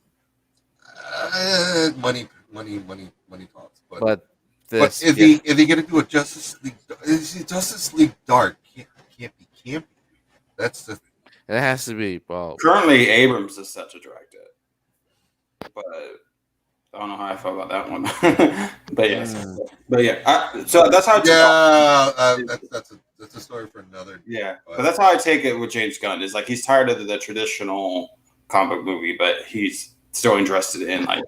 [SPEAKER 2] Money talks.
[SPEAKER 3] But
[SPEAKER 2] is he gonna do a Justice League? Justice League Dark can't be. That's the.
[SPEAKER 3] It has to be. Well,
[SPEAKER 4] currently Abrams is set to direct it, but I don't know how I feel about that one. But yes, so that's how. That's
[SPEAKER 2] a story for another.
[SPEAKER 4] Yeah, but that's how I take it with James Gunn. Is like he's tired of the traditional comic book movie, but he's still interested in like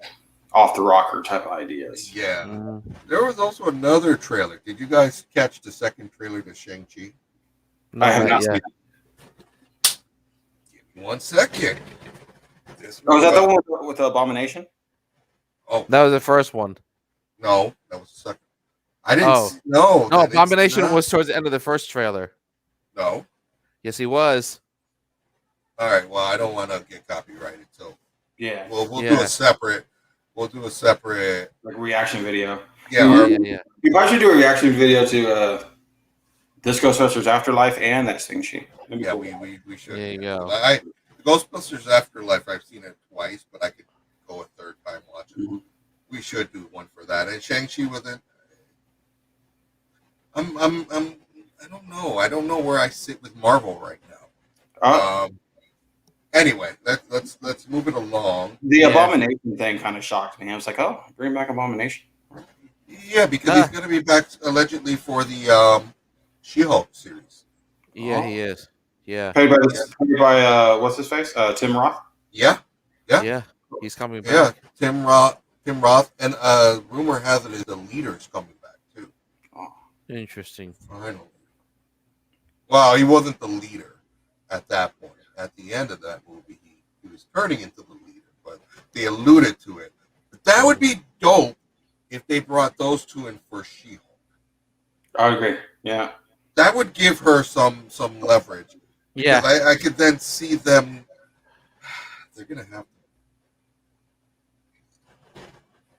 [SPEAKER 4] off the rocker type of ideas.
[SPEAKER 2] Yeah. There was also another trailer. Did you guys catch the second trailer to Shang-Chi?
[SPEAKER 4] I have not seen it.
[SPEAKER 2] Give me 1 second.
[SPEAKER 4] Is that the one with the Abomination?
[SPEAKER 2] Oh,
[SPEAKER 3] that was the first one.
[SPEAKER 2] No, that was the second. I didn't. No,
[SPEAKER 3] Abomination was towards the end of the first trailer.
[SPEAKER 2] No.
[SPEAKER 3] Yes, he was.
[SPEAKER 2] All right. Well, I don't want to get copyrighted, so
[SPEAKER 4] yeah,
[SPEAKER 2] we'll do a separate. We'll do a separate
[SPEAKER 4] like reaction video.
[SPEAKER 2] Yeah.
[SPEAKER 4] You probably should do a reaction video to this Ghostbusters Afterlife and that Shang-Chi.
[SPEAKER 2] Yeah,
[SPEAKER 4] cool.
[SPEAKER 2] we should.
[SPEAKER 3] There you go.
[SPEAKER 2] Ghostbusters Afterlife, I've seen it twice, but I could go a third time watching.
[SPEAKER 4] Mm-hmm.
[SPEAKER 2] We should do one for that. And Shang-Chi with it. I don't know. I don't know where I sit with Marvel right now. Anyway, let's move it along.
[SPEAKER 4] The Abomination thing kind of shocked me. I was like, oh, bring back Abomination.
[SPEAKER 2] Yeah, because he's going to be back allegedly for the She-Hulk series.
[SPEAKER 3] Yeah, he is. Yeah.
[SPEAKER 4] Paid by what's his face? Tim Roth.
[SPEAKER 2] Yeah.
[SPEAKER 3] He's coming back.
[SPEAKER 2] Yeah, Tim Roth, and rumor has it is the leader's coming back too.
[SPEAKER 3] Oh, interesting.
[SPEAKER 2] Finally. Well, he wasn't the leader at that point. At the end of that movie, he was turning into the leader, but they alluded to it. But that would be dope if they brought those two in for She-Hulk.
[SPEAKER 4] I agree. Yeah.
[SPEAKER 2] That would give her some leverage.
[SPEAKER 3] Yeah.
[SPEAKER 2] I could then see them. They're gonna have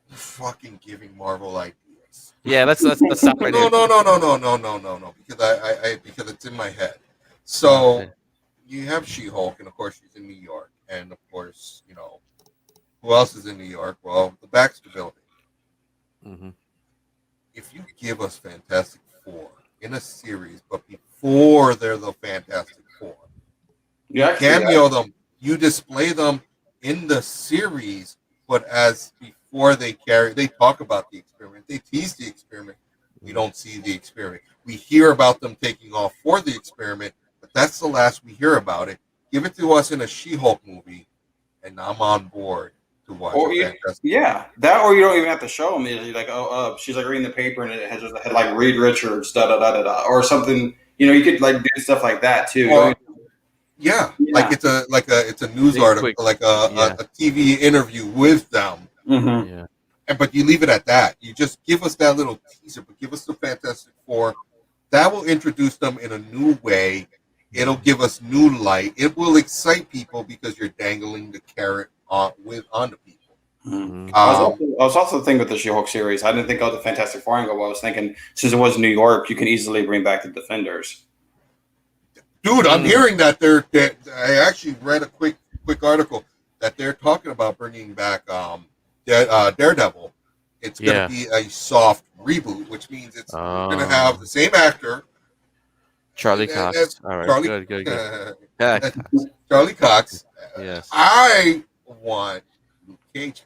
[SPEAKER 2] to fucking giving Marvel ideas.
[SPEAKER 3] Yeah, let's stop right here.
[SPEAKER 2] No. Because it's in my head. So you have She-Hulk, and of course she's in New York, and of course who else is in New York? Well, the Baxter Building.
[SPEAKER 3] Mm-hmm.
[SPEAKER 2] If you give us Fantastic Four in a series, but before they're the Fantastic Four, cameo them, you display them in the series, but as before they talk about the experiment, they tease the experiment. We don't see the experiment. We hear about them taking off for the experiment, but that's the last we hear about it. Give it to us in a She-Hulk movie, and I'm on board to watch it.
[SPEAKER 4] That, or you don't even have to show them. You're like, she's like reading the paper, and it has just had like Reed Richards, da da da da da, or something. You could like do stuff like that too.
[SPEAKER 2] Like it's a news article, like a TV interview with them.
[SPEAKER 4] Mm-hmm.
[SPEAKER 3] Yeah.
[SPEAKER 2] But you leave it at that. You just give us that little teaser, but give us the Fantastic Four. That will introduce them in a new way. It'll give us new light. It will excite people because you're dangling the carrot onto people.
[SPEAKER 4] Mm-hmm. I was also thinking with the She-Hulk series, I didn't think of the Fantastic Four angle. I was thinking, since it was New York, you can easily bring back the Defenders.
[SPEAKER 2] Dude, I'm hearing that I actually read a quick article that they're talking about bringing back Daredevil. It's going to be a soft reboot, which means it's going to have the same actor,
[SPEAKER 3] Charlie Cox. All right, good.
[SPEAKER 2] Charlie Cox.
[SPEAKER 3] Yes.
[SPEAKER 2] I want Luke Cage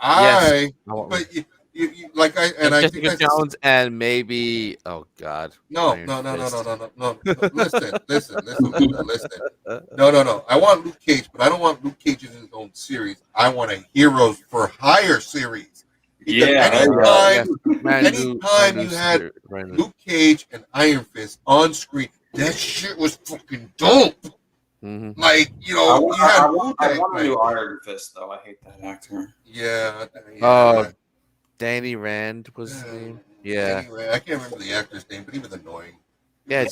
[SPEAKER 2] back. But you like and I think
[SPEAKER 3] Jessica Jones and maybe
[SPEAKER 2] No. Listen. No. I want Luke Cage, but I don't want Luke Cage in his own series. I want a Heroes for Hire series. Because anytime you had Luke Cage and Iron Fist on screen, that shit was fucking dope.
[SPEAKER 3] Mm-hmm.
[SPEAKER 2] Like,
[SPEAKER 4] I want a new Iron Fist, though. I hate that actor.
[SPEAKER 2] Yeah.
[SPEAKER 3] Danny Rand was his name.
[SPEAKER 2] Yeah. I can't remember the actor's name, but he was annoying.
[SPEAKER 3] Yeah,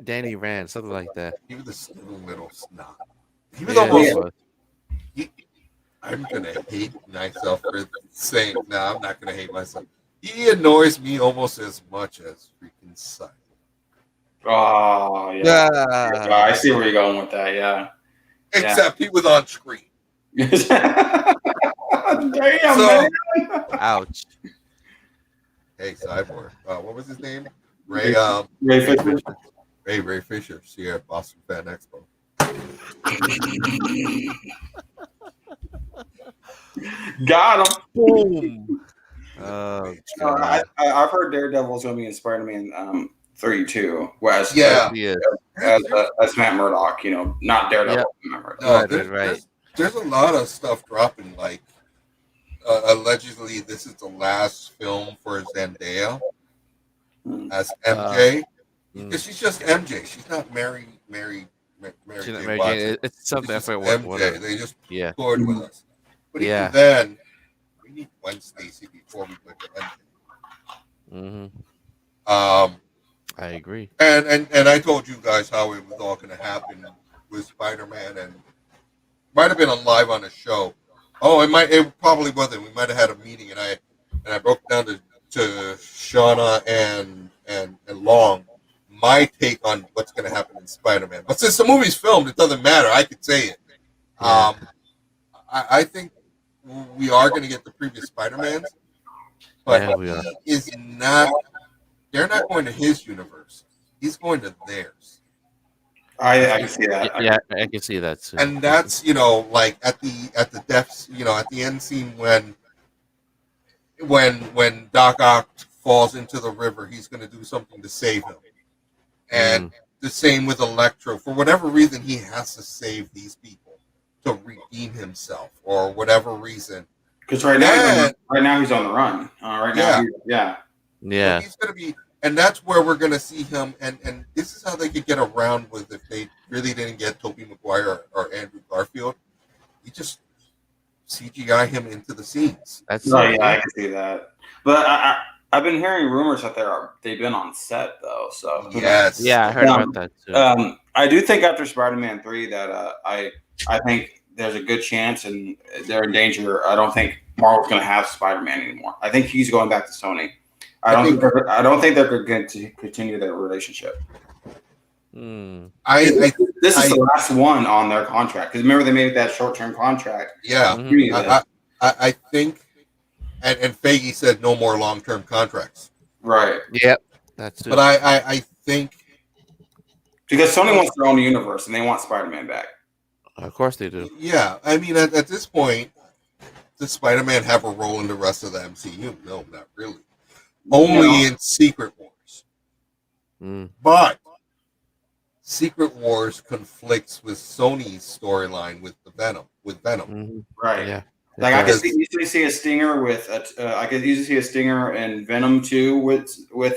[SPEAKER 3] Danny Rand, something like that.
[SPEAKER 2] He was a little snot. He was almost. I'm gonna hate myself for saying. No, I'm not gonna hate myself. He annoys me almost as much as freaking Simon.
[SPEAKER 4] Oh yeah. I see where you're going with that. Yeah.
[SPEAKER 2] Except he was on screen.
[SPEAKER 4] Damn, man.
[SPEAKER 3] Ouch.
[SPEAKER 2] Hey, Cyborg. What was his name? Ray
[SPEAKER 4] Fisher.
[SPEAKER 2] Ray Fisher. See you at Boston Fan Expo.
[SPEAKER 4] Got him.
[SPEAKER 3] Boom.
[SPEAKER 4] I've heard Daredevil's going to be in Spider-Man 3 too. As Matt Murdock, not Daredevil.
[SPEAKER 3] Right.
[SPEAKER 2] There's a lot of stuff dropping. Like allegedly, this is the last film for Zendaya as MJ. Because she's just MJ. She's not Mary J. Watson.
[SPEAKER 3] It's something
[SPEAKER 2] MJ. They just toured with us. But even then, we need Gwen Stacy before we put the MJ.
[SPEAKER 3] Mm-hmm. I agree.
[SPEAKER 2] And I told you guys how it was all going to happen with Spider-Man, and might have been on live on the show. Oh, it probably wasn't. We might have had a meeting, and I broke down to Shauna and Long my take on what's going to happen in Spider-Man. But since the movie's filmed, it doesn't matter. I could say it. Yeah. I think we are going to get the previous Spider-Mans, but he is not. They're not going to his universe. He's going to theirs.
[SPEAKER 4] I can see that.
[SPEAKER 3] Yeah, I can see that too.
[SPEAKER 2] And that's like at the deaths, at the end scene when Doc Ock falls into the river, he's going to do something to save him. And the same with Electro. For whatever reason, he has to save these people to redeem himself, or whatever reason.
[SPEAKER 4] Because right now he's on the run.
[SPEAKER 2] So he's going to be, and that's where we're going to see him. And this is how they could get around with if they really didn't get Tobey Maguire or Andrew Garfield. You just CGI him into the scenes.
[SPEAKER 4] I can see that. But I've been hearing rumors that they've been on set though. So
[SPEAKER 2] yes,
[SPEAKER 3] I heard about that too.
[SPEAKER 4] I do think after Spider-Man 3 that I think there's a good chance, and they're in danger. I don't think Marvel's going to have Spider-Man anymore. I think he's going back to Sony. I don't think they're going to continue their relationship. This is the last one on their contract, because remember they made that short-term contract.
[SPEAKER 2] Yeah, I think, and Feige said no more long-term contracts.
[SPEAKER 4] Right.
[SPEAKER 3] Yep. That's it.
[SPEAKER 2] But I think
[SPEAKER 4] Because Sony wants their own universe and they want Spider-Man back.
[SPEAKER 3] Of course they do.
[SPEAKER 2] Yeah, I mean, at this point, does Spider-Man have a role in the rest of the MCU? No, not really. Only in Secret Wars. But Secret Wars conflicts with Sony's storyline with Venom.
[SPEAKER 4] Right.
[SPEAKER 3] Yeah.
[SPEAKER 4] Like I could easily see a stinger with I could easily see a stinger in Venom 2 with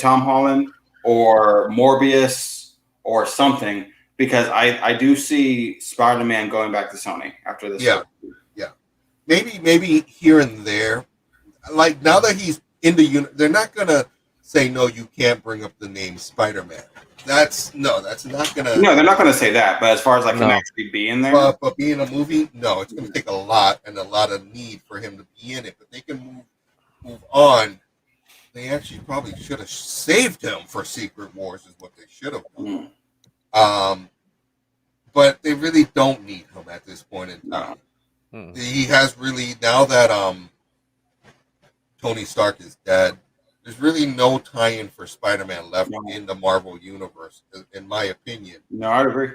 [SPEAKER 4] Tom Holland or Morbius or something, because I do see Spider-Man going back to Sony after this.
[SPEAKER 2] Yeah. Maybe here and there. Like now that he's in the they're not gonna say no, you can't bring up the name Spider-Man. That's not gonna.
[SPEAKER 4] No, they're not gonna say that. But as far as like him actually being there,
[SPEAKER 2] but being a movie, no, it's gonna take a lot of need for him to be in it. But they can move on. They actually probably should have saved him for Secret Wars, is what they should have done. But they really don't need him at this point in time. He has really, now that Tony Stark is dead, there's really no tie-in for Spider-Man left in the Marvel universe, in my opinion.
[SPEAKER 4] No, I agree.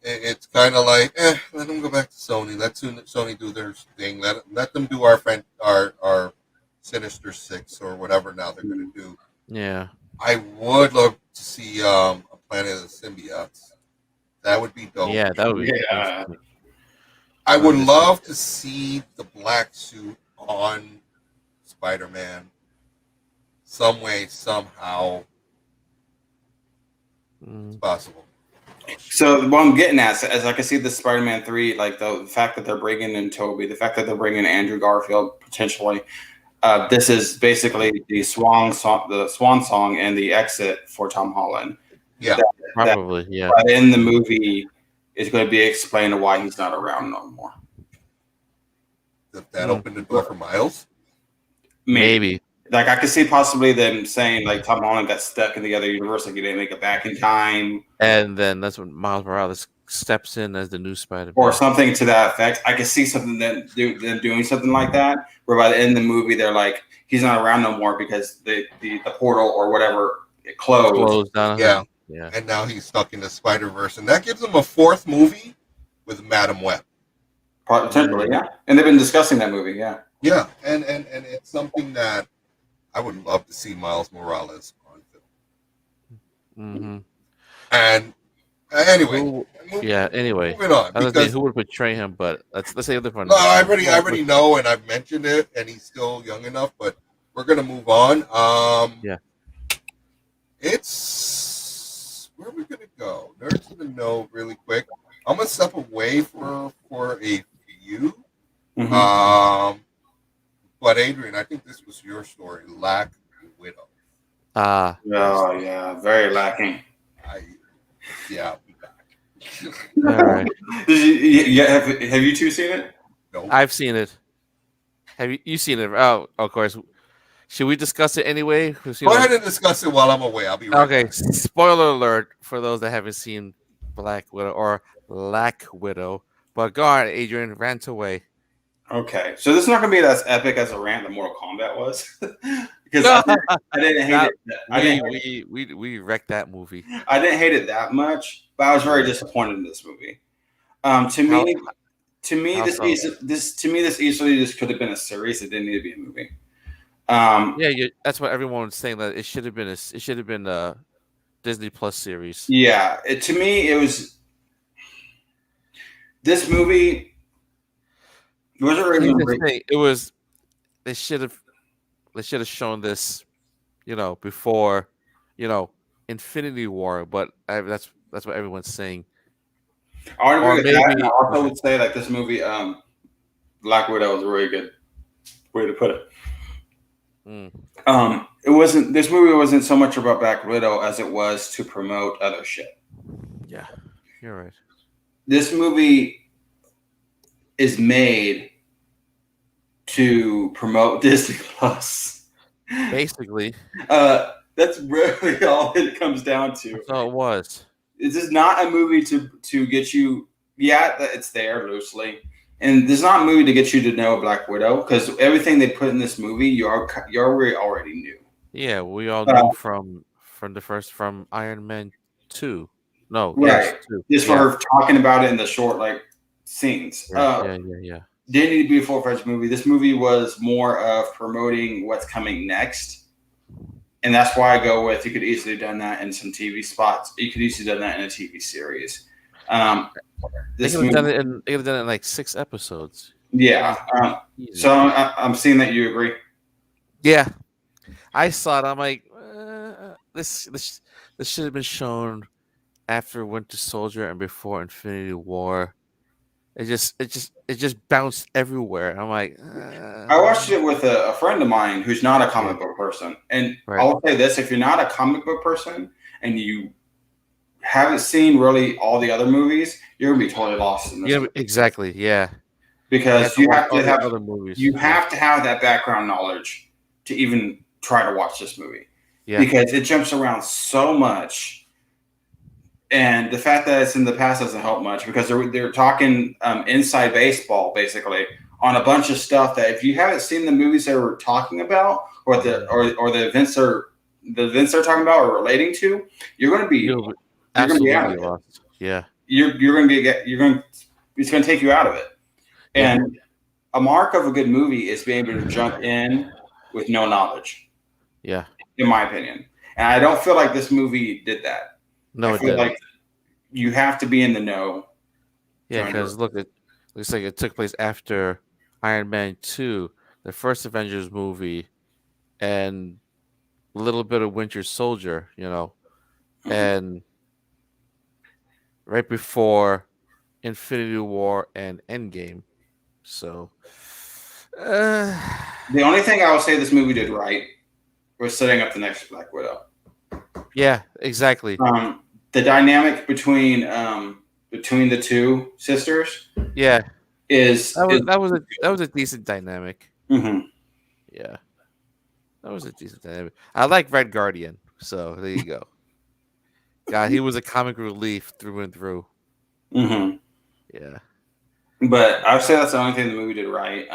[SPEAKER 2] It's kind of like, let them go back to Sony. Let Sony do their thing. Let them do our Sinister Six or whatever now they're going to do.
[SPEAKER 3] Yeah.
[SPEAKER 2] I would love to see a Planet of the Symbiotes. That would be dope.
[SPEAKER 3] Yeah, that would be.
[SPEAKER 4] Yeah.
[SPEAKER 2] I would love to see the black suit on Spider-Man some way, somehow. It's possible.
[SPEAKER 4] So what I'm getting at is I can see the Spider-Man 3, like the fact that they're bringing in Toby, the fact that they're bringing in Andrew Garfield potentially. This is basically the swan song and the exit for Tom Holland.
[SPEAKER 2] Yeah,
[SPEAKER 3] probably. Yeah.
[SPEAKER 4] But in the movie, it's going to be explained why he's not around no more.
[SPEAKER 2] Does that open the door for Miles?
[SPEAKER 3] Maybe.
[SPEAKER 4] Like I could see possibly them saying like Tom Holland got stuck in the other universe, like he didn't make it back in time,
[SPEAKER 3] and then that's when Miles Morales steps in as the new Spider-Man,
[SPEAKER 4] or something to that effect. I could see something them doing something like that, where by the end of the movie they're like he's not around no more because the portal or whatever it closed
[SPEAKER 3] down.
[SPEAKER 2] Yeah, and now he's stuck in the Spider-Verse, and that gives him a fourth movie with Madam Web.
[SPEAKER 4] Potentially, yeah, and they've been discussing that movie, yeah,
[SPEAKER 2] and it's something that I would love to see Miles Morales on film. And anyway,
[SPEAKER 3] anyway,
[SPEAKER 2] moving on.
[SPEAKER 3] Because who would portray him? But let's say the other one.
[SPEAKER 2] No, I already know, and I've mentioned it, and he's still young enough. But we're gonna move on. It's where are we gonna go? Nerds gonna know really quick. I'm gonna step away for a few. But Adrian, I think this was your story, Black Widow.
[SPEAKER 4] Oh yeah, very lacking.
[SPEAKER 2] I'll be back.
[SPEAKER 3] All right.
[SPEAKER 4] Have you two seen it?
[SPEAKER 2] No.
[SPEAKER 3] I've seen it. Have you seen it? Oh, of course. Should we discuss it anyway?
[SPEAKER 2] Go ahead and discuss it while I'm away. I'll be right back.
[SPEAKER 3] Spoiler alert for those that haven't seen Black Widow or Black Widow. But go on, Adrian, rant away.
[SPEAKER 4] Okay, so this is not going to be as epic as a rant that Mortal Kombat was, because I didn't hate it.
[SPEAKER 3] We wrecked that movie.
[SPEAKER 4] I didn't hate it that much, but I was very disappointed in this movie. To me, this easily just could have been a series. It didn't need to be a movie.
[SPEAKER 3] That's what everyone was saying, that it should have been a Disney Plus series.
[SPEAKER 4] Yeah, to me, it was this movie. It wasn't really
[SPEAKER 3] it was. They should have shown this, before, Infinity War. But that's what everyone's saying.
[SPEAKER 4] I would agree with that. I also would say like this movie, Black Widow, was a really good way to put it. This movie wasn't so much about Black Widow as it was to promote other shit.
[SPEAKER 3] Yeah, you're right.
[SPEAKER 4] This movie is made to promote Disney Plus.
[SPEAKER 3] Basically.
[SPEAKER 4] That's really all it comes down to.
[SPEAKER 3] So it was.
[SPEAKER 4] This is not a movie to get you. Yeah, it's there loosely, and this is not a movie to get you to know Black Widow, because everything they put in this movie, you already knew.
[SPEAKER 3] Yeah, we all knew from Iron Man 2. No,
[SPEAKER 4] Right.
[SPEAKER 3] Two.
[SPEAKER 4] Just for her talking about it in the short scenes.
[SPEAKER 3] Yeah.
[SPEAKER 4] Didn't need to be a full-fledged movie. This movie was more of promoting what's coming next. And that's why I go with, you could easily have done that in some TV spots. You could easily have done that in a TV series.
[SPEAKER 3] They could have done it in like 6 episodes.
[SPEAKER 4] Yeah. So I'm seeing that you agree.
[SPEAKER 3] Yeah. I saw it. I'm like, this should have been shown after Winter Soldier and before Infinity War. It just bounced everywhere. I'm like,
[SPEAKER 4] I watched it with a friend of mine who's not a comic book person, and I'll say this: if you're not a comic book person and you haven't seen really all the other movies, you're gonna be totally lost in this.
[SPEAKER 3] Yeah, exactly. Yeah,
[SPEAKER 4] because you have to have
[SPEAKER 3] other movies.
[SPEAKER 4] You have to have that background knowledge to even try to watch this movie.
[SPEAKER 3] Yeah,
[SPEAKER 4] because it jumps around so much. And the fact that it's in the past doesn't help much because they're talking inside baseball basically on a bunch of stuff that if you haven't seen the movies they were talking about or the events they're talking about or relating to, you're going to be out of it.
[SPEAKER 3] Yeah,
[SPEAKER 4] it's going to take you out of it. And a mark of a good movie is being able to jump in with no knowledge.
[SPEAKER 3] Yeah,
[SPEAKER 4] in my opinion, and I don't feel like this movie did that.
[SPEAKER 3] No,
[SPEAKER 4] I feel like you have to be in the know.
[SPEAKER 3] Yeah, because look, it looks like it took place after Iron Man 2, the first Avengers movie, and a little bit of Winter Soldier, and right before Infinity War and Endgame. So,
[SPEAKER 4] the only thing I would say this movie did right was setting up the next Black Widow.
[SPEAKER 3] Yeah, exactly.
[SPEAKER 4] The dynamic between the two sisters,
[SPEAKER 3] that was a decent dynamic.
[SPEAKER 4] Mm-hmm.
[SPEAKER 3] Yeah, that was a decent dynamic. I like Red Guardian, so there you go. God, he was a comic relief through and through.
[SPEAKER 4] Mm-hmm.
[SPEAKER 3] Yeah,
[SPEAKER 4] but I'd say that's the only thing the movie did right.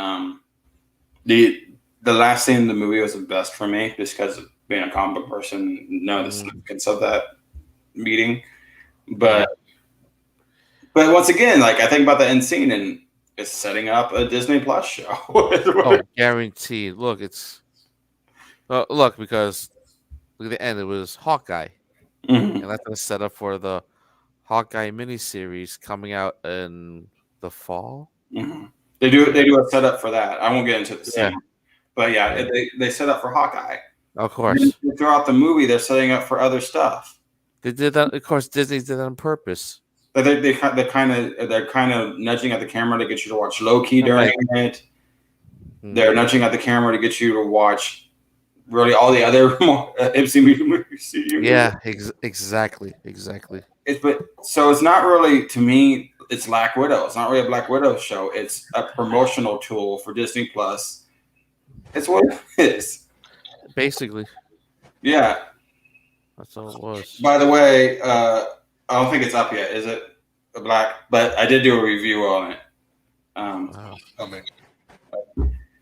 [SPEAKER 4] The last scene in the movie was the best for me, just because of being a comic book person, know the significance of that meeting. But once again, I think about the end scene and it's setting up a Disney Plus show.
[SPEAKER 3] Guaranteed. Look, because look at the end, it was Hawkeye.
[SPEAKER 4] Mm-hmm.
[SPEAKER 3] And that's a setup for the Hawkeye miniseries coming out in the fall.
[SPEAKER 4] Mm-hmm. They do a setup for that. I won't get into the scene. But they set up for Hawkeye.
[SPEAKER 3] Of course.
[SPEAKER 4] Throughout the movie, they're setting up for other stuff.
[SPEAKER 3] They did that. Of course, Disney did that on purpose.
[SPEAKER 4] But they're kind of nudging at the camera to get you to watch Loki during it. Mm-hmm. They're nudging at the camera to get you to watch really all the other MCU movies.
[SPEAKER 3] Yeah, exactly.
[SPEAKER 4] So it's not really, to me, it's Black Widow. It's not really a Black Widow show. It's a promotional tool for Disney Plus. It's what it is.
[SPEAKER 3] Basically.
[SPEAKER 4] Yeah.
[SPEAKER 3] That's all it was.
[SPEAKER 4] By the way, I don't think it's up yet, is it? But I did do a review on it.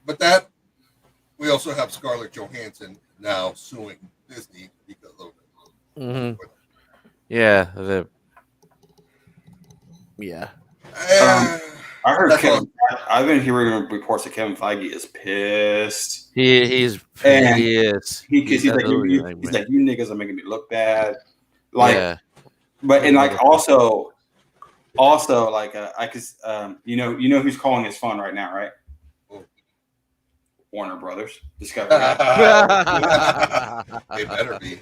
[SPEAKER 2] But that, we also have Scarlett Johansson now suing Disney because of it.
[SPEAKER 3] Mm-hmm. Yeah.
[SPEAKER 4] I heard I've been hearing reports that Kevin Feige is pissed.
[SPEAKER 3] He is.
[SPEAKER 4] He's like, you niggas are making me look bad. But also I could, you know who's calling his phone right now, right? Warner Brothers Discovery.
[SPEAKER 2] They better be.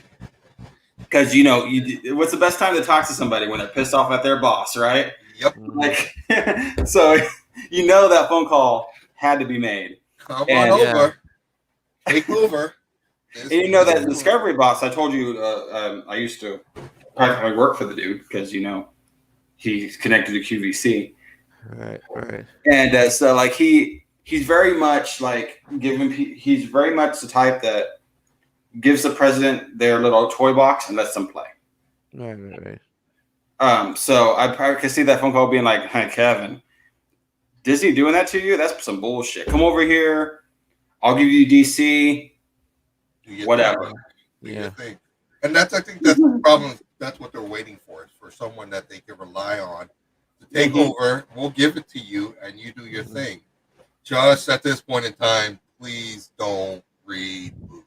[SPEAKER 4] Because what's the best time to talk to somebody when they're pissed off at their boss, right?
[SPEAKER 2] Yep.
[SPEAKER 4] So that phone call had to be made.
[SPEAKER 2] Come on over. Take over.
[SPEAKER 4] And that Discovery boss, I told you, I used to practically work for the dude because he's connected to QVC.
[SPEAKER 3] Right.
[SPEAKER 4] And so he's very much he's very much the type that gives the president their little toy box and lets them play.
[SPEAKER 3] Right.
[SPEAKER 4] So I probably could see that phone call being like, "Hey, Kevin, Disney doing that to you? That's some bullshit. Come over here. I'll give you DC. Whatever."
[SPEAKER 2] Yeah. And I think that's the problem with that's what they're waiting for, is for someone that they can rely on to take over. We'll give it to you, and you do your thing. Just at this point in time, please don't reboot.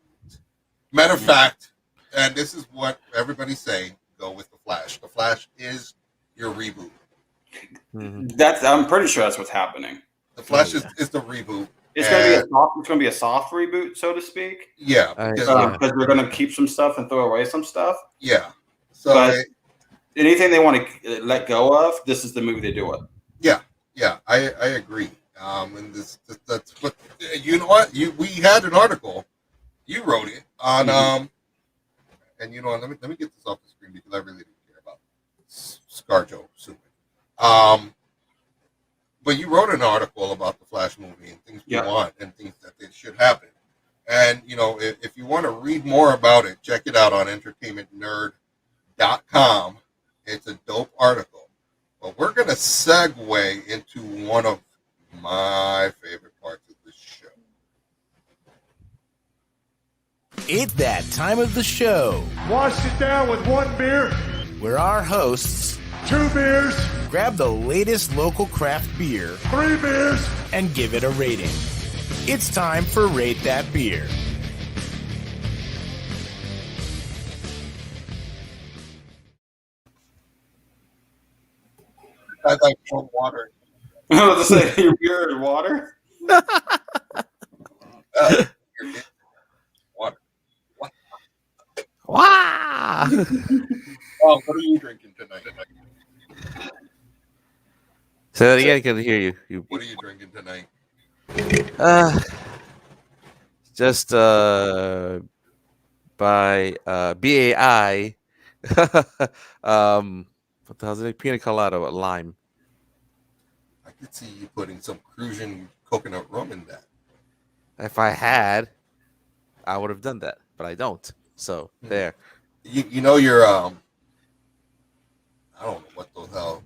[SPEAKER 2] Matter of fact, and this is what everybody's saying, go with the Flash. The Flash is your reboot.
[SPEAKER 4] I'm pretty sure that's what's happening.
[SPEAKER 2] The Flash is the reboot.
[SPEAKER 4] It's going to be a soft reboot, so to speak.
[SPEAKER 2] Yeah,
[SPEAKER 4] because they're going to keep some stuff and throw away some stuff.
[SPEAKER 2] Yeah. So
[SPEAKER 4] but anything they want to let go of, this is the movie they do it.
[SPEAKER 2] Yeah, I agree. And that's what, you know what, we had an article, you wrote it on and you know what, let me get this off the screen because I really didn't care about ScarJo soon. But you wrote an article about the Flash movie and things we want and things that they should happen. And you know, if you want to read more about it, check it out on entertainmentnerd.com. It's a dope article. But we're going to segue into one of my favorite parts of the show.
[SPEAKER 1] It's that time of the show.
[SPEAKER 8] Wash it down with 1 beer,
[SPEAKER 1] where our hosts
[SPEAKER 8] 2 beers,
[SPEAKER 1] grab the latest local craft beer
[SPEAKER 8] 3 beers,
[SPEAKER 1] and give it a rating. It's time for Rate That Beer.
[SPEAKER 2] I like water.
[SPEAKER 4] I was to say your beer and water.
[SPEAKER 2] Water. What?
[SPEAKER 3] Wow.
[SPEAKER 2] Oh, what are you drinking tonight?
[SPEAKER 3] Say that again. I can hear you.
[SPEAKER 2] What are you drinking tonight?
[SPEAKER 3] Just by BAI. What the hell is it? Pina colada with lime.
[SPEAKER 2] I could see you putting some Crucian coconut rum in that.
[SPEAKER 3] If I had, I would have done that, but I don't. So there.
[SPEAKER 2] You know your I don't know what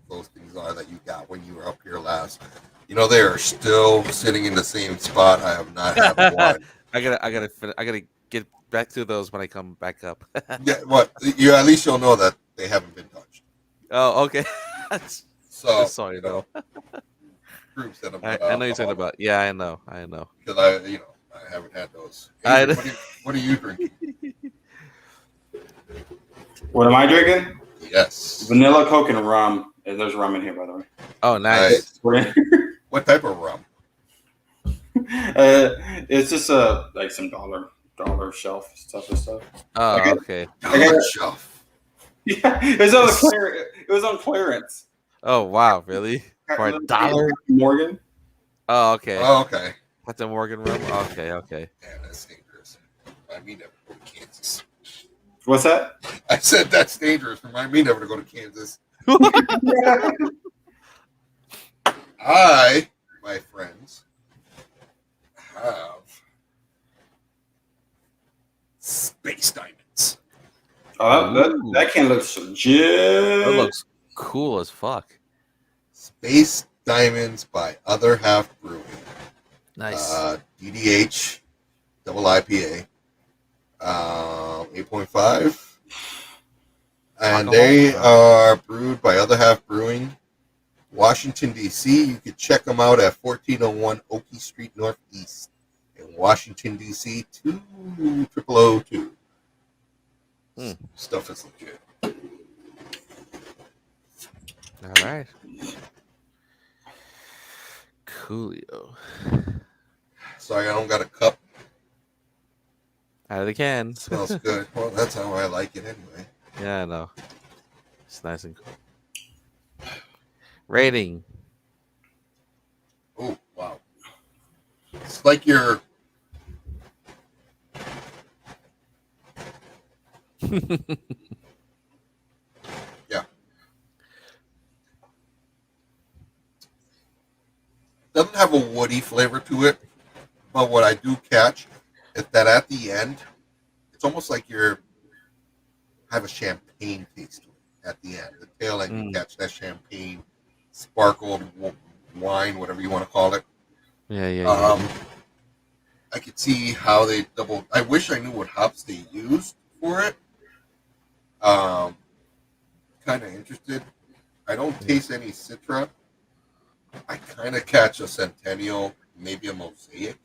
[SPEAKER 2] those things are that you got when you were up here last. You know, they are still sitting in the same spot. I have not had one.
[SPEAKER 3] I gotta get back to those when I come back up.
[SPEAKER 2] Yeah, what? You at least you'll know that they haven't been touched.
[SPEAKER 3] Oh, okay.
[SPEAKER 2] So
[SPEAKER 3] sorry, though.
[SPEAKER 2] Proves that
[SPEAKER 3] I know you're talking about. Yeah, I know.
[SPEAKER 2] Because I haven't had those. Hey, what are you drinking?
[SPEAKER 4] What am I drinking?
[SPEAKER 2] Yes.
[SPEAKER 4] Vanilla Coke and rum. There's rum in here, by the way.
[SPEAKER 3] Oh, nice.
[SPEAKER 2] What type of rum?
[SPEAKER 4] It's just like some dollar shelf stuff and stuff.
[SPEAKER 3] Oh, okay.
[SPEAKER 2] Dollar shelf.
[SPEAKER 4] Yeah, it was on clearance.
[SPEAKER 3] Oh, wow, really? For $1?
[SPEAKER 4] Morgan.
[SPEAKER 3] Oh, okay.
[SPEAKER 2] Oh, okay.
[SPEAKER 3] What's the Morgan rum? Okay.
[SPEAKER 2] Yeah, that's dangerous. Remind me never to go to Kansas.
[SPEAKER 4] What's that?
[SPEAKER 2] I said that's dangerous. Remind me never to go to Kansas. I, my friends, have space diamonds.
[SPEAKER 4] Oh, that can look legit.
[SPEAKER 3] That looks cool as fuck.
[SPEAKER 2] Space diamonds by Other Half Brewing.
[SPEAKER 3] Nice.
[SPEAKER 2] DDH, double IPA, 8.5. And they are brewed by Other Half Brewing, Washington, D.C. You can check them out at 1401 Oakey Street Northeast in Washington, D.C. 20002. Stuff is legit.
[SPEAKER 3] All right. Coolio.
[SPEAKER 2] Sorry, I don't got a cup.
[SPEAKER 3] Out of the can.
[SPEAKER 2] Smells good. Well, that's how I like it anyway.
[SPEAKER 3] Yeah, I know. It's nice and cool. Rating.
[SPEAKER 2] Oh, wow. It's like you're... Yeah. Doesn't have a woody flavor to it, but what I do catch is that at the end, it's almost like you're have a champagne taste to it at the end. The tail end, you catch that champagne, sparkled wine, whatever you want to call it.
[SPEAKER 3] Yeah.
[SPEAKER 2] I could see how they double. I wish I knew what hops they used for it. kind of interested. I don't taste any Citra. I kind of catch a Centennial, maybe a Mosaic.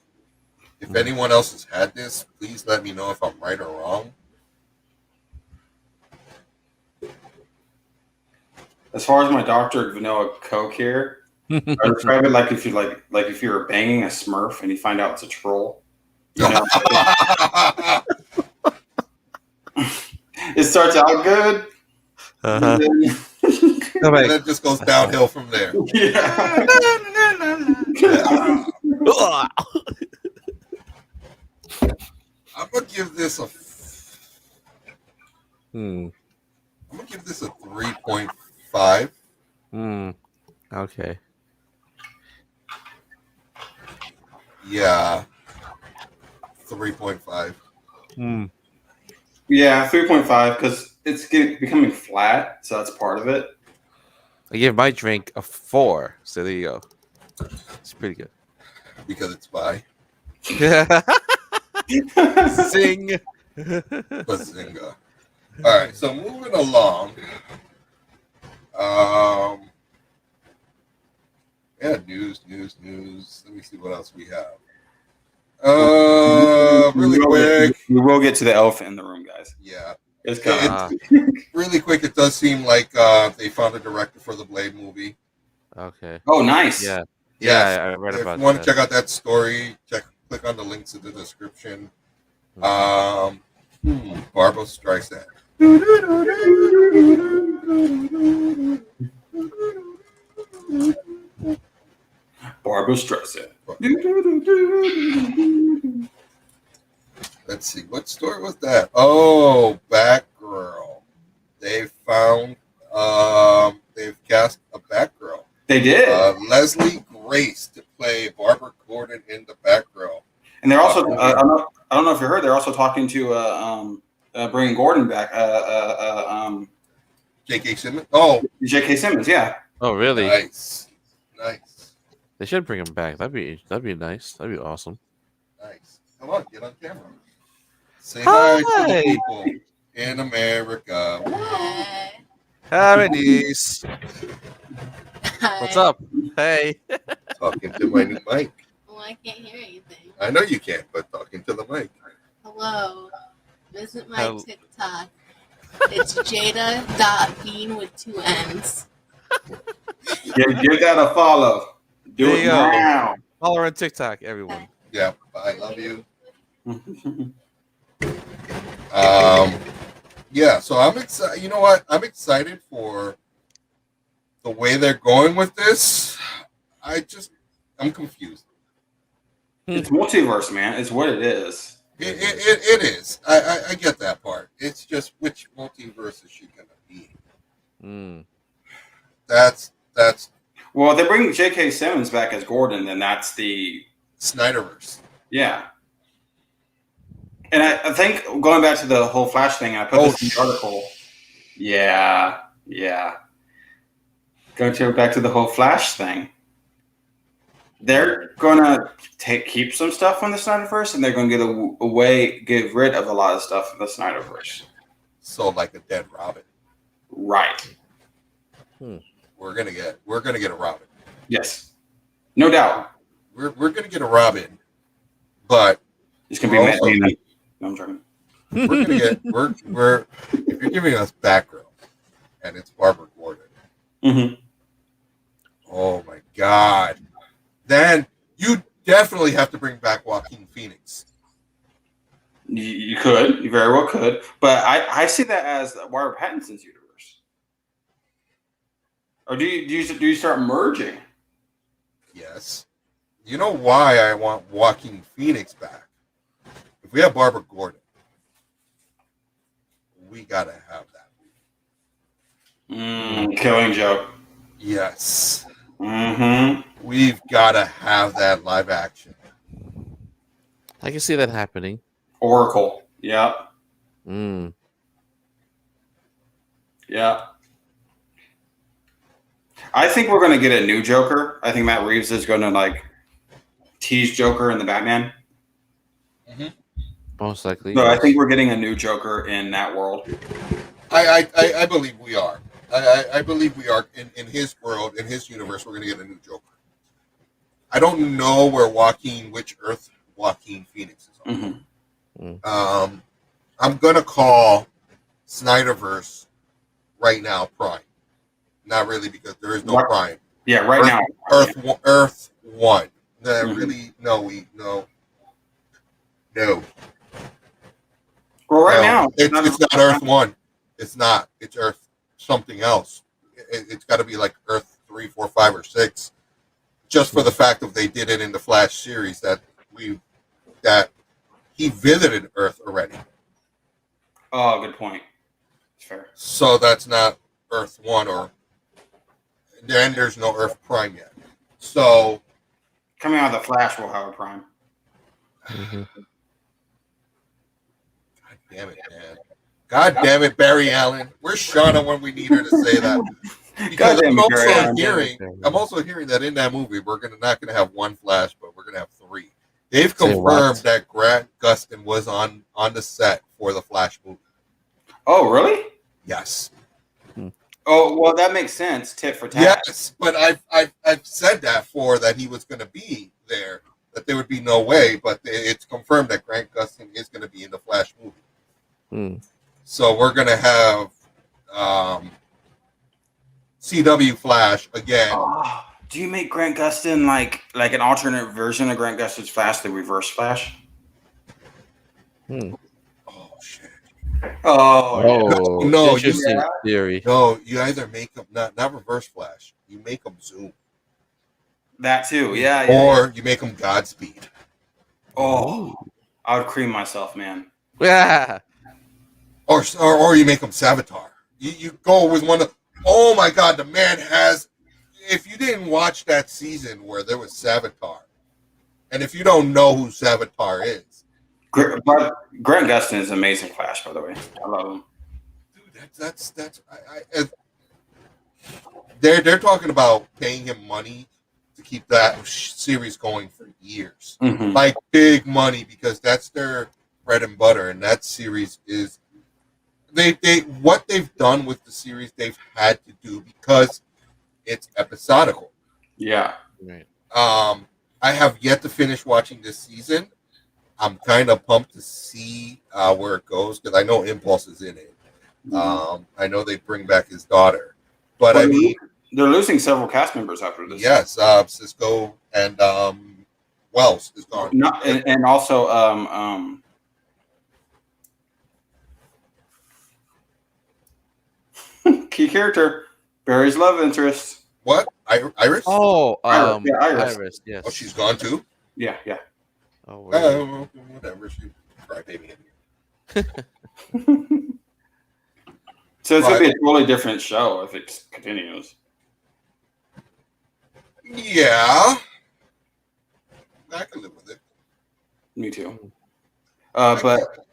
[SPEAKER 2] If anyone else has had this, please let me know if I'm right or wrong.
[SPEAKER 4] As far as my Dr. Vanilla Coke here, I describe it like if you were banging a Smurf and you find out it's a troll. You know? It starts out good.
[SPEAKER 3] Uh-huh.
[SPEAKER 2] And then it just goes downhill from there.
[SPEAKER 4] Yeah.
[SPEAKER 2] I'm gonna give this a.
[SPEAKER 3] Hmm.
[SPEAKER 2] I'm gonna give this a 3.5.
[SPEAKER 3] Okay.
[SPEAKER 2] Yeah. 3.5.
[SPEAKER 4] Yeah, 3.5 because it's becoming flat, so that's part of it.
[SPEAKER 3] I give my drink a 4. So there you go. It's pretty good.
[SPEAKER 2] Because it's by
[SPEAKER 3] Sing.
[SPEAKER 2] Bazinga. All right, so moving along. Yeah, news. Let me see what else we have. Really quick.
[SPEAKER 4] We will get to the elephant in the room, guys.
[SPEAKER 2] Yeah.
[SPEAKER 4] It's coming.
[SPEAKER 2] Really quick, it does seem like they found a director for the Blade movie.
[SPEAKER 3] Okay.
[SPEAKER 4] Oh, nice.
[SPEAKER 3] Yeah.
[SPEAKER 2] Yes.
[SPEAKER 3] I read
[SPEAKER 2] If
[SPEAKER 3] about
[SPEAKER 2] you want
[SPEAKER 3] that.
[SPEAKER 2] to check out that story, click on the links in the description. Barbara Streisand.
[SPEAKER 4] Barbara Streisand.
[SPEAKER 2] Let's see, what story was that? Oh, Batgirl. They found, they've cast a Batgirl.
[SPEAKER 4] They did.
[SPEAKER 2] Leslie Grace to play Barbara Gordon in the Batgirl.
[SPEAKER 4] And they're also, I don't know if you heard, they're also talking to bringing Gordon back.
[SPEAKER 2] J.K. Simmons? Oh.
[SPEAKER 4] J.K. Simmons, yeah.
[SPEAKER 3] Oh, really?
[SPEAKER 2] Nice.
[SPEAKER 3] They should bring him back. That'd be nice. That'd be awesome.
[SPEAKER 2] Nice. Come on, get on camera. Say hi to the
[SPEAKER 3] Hi.
[SPEAKER 2] people in America.
[SPEAKER 3] Hi, niece.
[SPEAKER 7] Hi.
[SPEAKER 3] What's up? Hey.
[SPEAKER 2] Talking to my new mic.
[SPEAKER 7] Well, I can't hear anything.
[SPEAKER 2] I know you can't, but talking to the mic.
[SPEAKER 7] Hello. Visit my
[SPEAKER 3] Hello.
[SPEAKER 7] TikTok. It's Jada.Bean with 2 N's.
[SPEAKER 4] Give that a follow. Do
[SPEAKER 3] There
[SPEAKER 4] it
[SPEAKER 3] you go.
[SPEAKER 4] now.
[SPEAKER 3] Follow her on TikTok, everyone.
[SPEAKER 2] Yeah, I love you. Yeah, so I'm excited. You know what? I'm excited for the way they're going with this. I'm confused.
[SPEAKER 4] It's multiverse, man. It's what it is.
[SPEAKER 2] It is. I get that part. It's just which multiverse is she gonna be? That's
[SPEAKER 4] Well, if they bring J.K. Simmons back as Gordon, then that's the
[SPEAKER 2] Snyderverse.
[SPEAKER 4] Yeah. And I think going back to the whole Flash thing, I put this in the article. Yeah. Going back to the whole Flash thing. They're gonna keep some stuff from the Snyderverse, and they're gonna get rid of a lot of stuff from the Snyderverse.
[SPEAKER 2] So like a dead Robin.
[SPEAKER 4] Right.
[SPEAKER 2] We're gonna get a Robin.
[SPEAKER 4] Yes. No doubt.
[SPEAKER 2] We're gonna get a Robin, but
[SPEAKER 4] It's gonna be Matt Damon. No, I'm joking.
[SPEAKER 2] we're gonna get we're if you're giving us Batgirl and it's Barbara Gordon.
[SPEAKER 4] Mm-hmm.
[SPEAKER 2] Oh my God. Then you definitely have to bring back Joaquin Phoenix.
[SPEAKER 4] You could. You very well could. But I see that as Robert Pattinson's universe. Or do you start merging?
[SPEAKER 2] Yes. You know why I want Joaquin Phoenix back? If we have Barbara Gordon, we gotta have that.
[SPEAKER 4] Killing Joke.
[SPEAKER 2] Yes.
[SPEAKER 4] Mm-hmm.
[SPEAKER 2] We've gotta have that live action.
[SPEAKER 3] I can see that happening.
[SPEAKER 4] Oracle. Yeah. Yeah. I think we're gonna get a new Joker. I think Matt Reeves is gonna tease Joker in the Batman.
[SPEAKER 3] Most likely.
[SPEAKER 4] So I think we're getting a new Joker in that world.
[SPEAKER 2] I believe we are. I believe we are in his world, in his universe. We're going to get a new Joker. I don't know which Earth Joaquin Phoenix is on.
[SPEAKER 4] Mm-hmm.
[SPEAKER 2] I'm going to call Snyderverse right now Prime. Not really, because there is no Prime.
[SPEAKER 4] Yeah, right now.
[SPEAKER 2] Earth 1. Really, no.
[SPEAKER 4] Well, right now.
[SPEAKER 2] It's not Earth 1. It's not. It's Earth something else. It's got to be like Earth 3, 4, 5, or 6. Just for the fact that they did it in the Flash series that he visited Earth already.
[SPEAKER 4] Oh, good point. Fair.
[SPEAKER 2] So that's not Earth 1 or then there's no Earth Prime yet. So
[SPEAKER 4] coming out of the Flash will have a Prime.
[SPEAKER 3] Mm-hmm.
[SPEAKER 2] God damn it, man. God damn it, Barry Allen. Where's Shauna when we need her to say that? Because I'm also hearing that in that movie we're not gonna have one Flash, but we're gonna have 3. They've confirmed that Grant Gustin was on the set for the Flash movie.
[SPEAKER 4] Oh, really?
[SPEAKER 2] Yes.
[SPEAKER 4] Oh, well, that makes sense. Tit for tat.
[SPEAKER 2] Yes, but I've said that that he was going to be there, that there would be no way, but it's confirmed that Grant Gustin is going to be in the Flash movie. So we're going to have CW Flash again.
[SPEAKER 4] Oh, do you make Grant Gustin like an alternate version of Grant Gustin's Flash, the Reverse Flash?
[SPEAKER 2] Oh shit!
[SPEAKER 4] Oh
[SPEAKER 2] no!
[SPEAKER 3] Interesting theory.
[SPEAKER 2] No, you either make them not Reverse Flash. You make them Zoom.
[SPEAKER 4] That too, yeah.
[SPEAKER 2] Or you make them Godspeed.
[SPEAKER 4] Oh, I would cream myself, man.
[SPEAKER 3] Yeah.
[SPEAKER 2] Or you make them Savitar. You go with one of. Oh my God, the man has. If you didn't watch that season where there was Savitar, and if you don't know who Savitar is,
[SPEAKER 4] Grant Gustin is an amazing Flash, by the way. I love him.
[SPEAKER 2] Dude, they're talking about paying him money to keep that series going for years, like big money, because that's their bread and butter, and that series is they what they've done with the series they've had to do because it's episodical.
[SPEAKER 3] Yeah. Right.
[SPEAKER 2] I have yet to finish watching this season. I'm kind of pumped to see where it goes because I know Impulse is in it. I know they bring back his daughter, but I mean,
[SPEAKER 4] they're losing several cast members after this.
[SPEAKER 2] Yes, Cisco and Wells is gone.
[SPEAKER 4] And also key character, Barry's love interest.
[SPEAKER 2] What? Iris?
[SPEAKER 3] Oh,
[SPEAKER 4] Iris.
[SPEAKER 3] Iris. Yes.
[SPEAKER 2] Oh, she's gone too.
[SPEAKER 4] Yeah.
[SPEAKER 3] Oh,
[SPEAKER 2] whatever. She cry baby
[SPEAKER 4] in here. So it's gonna be a totally different show if it continues.
[SPEAKER 2] Yeah, I can live with it.
[SPEAKER 4] Me too. But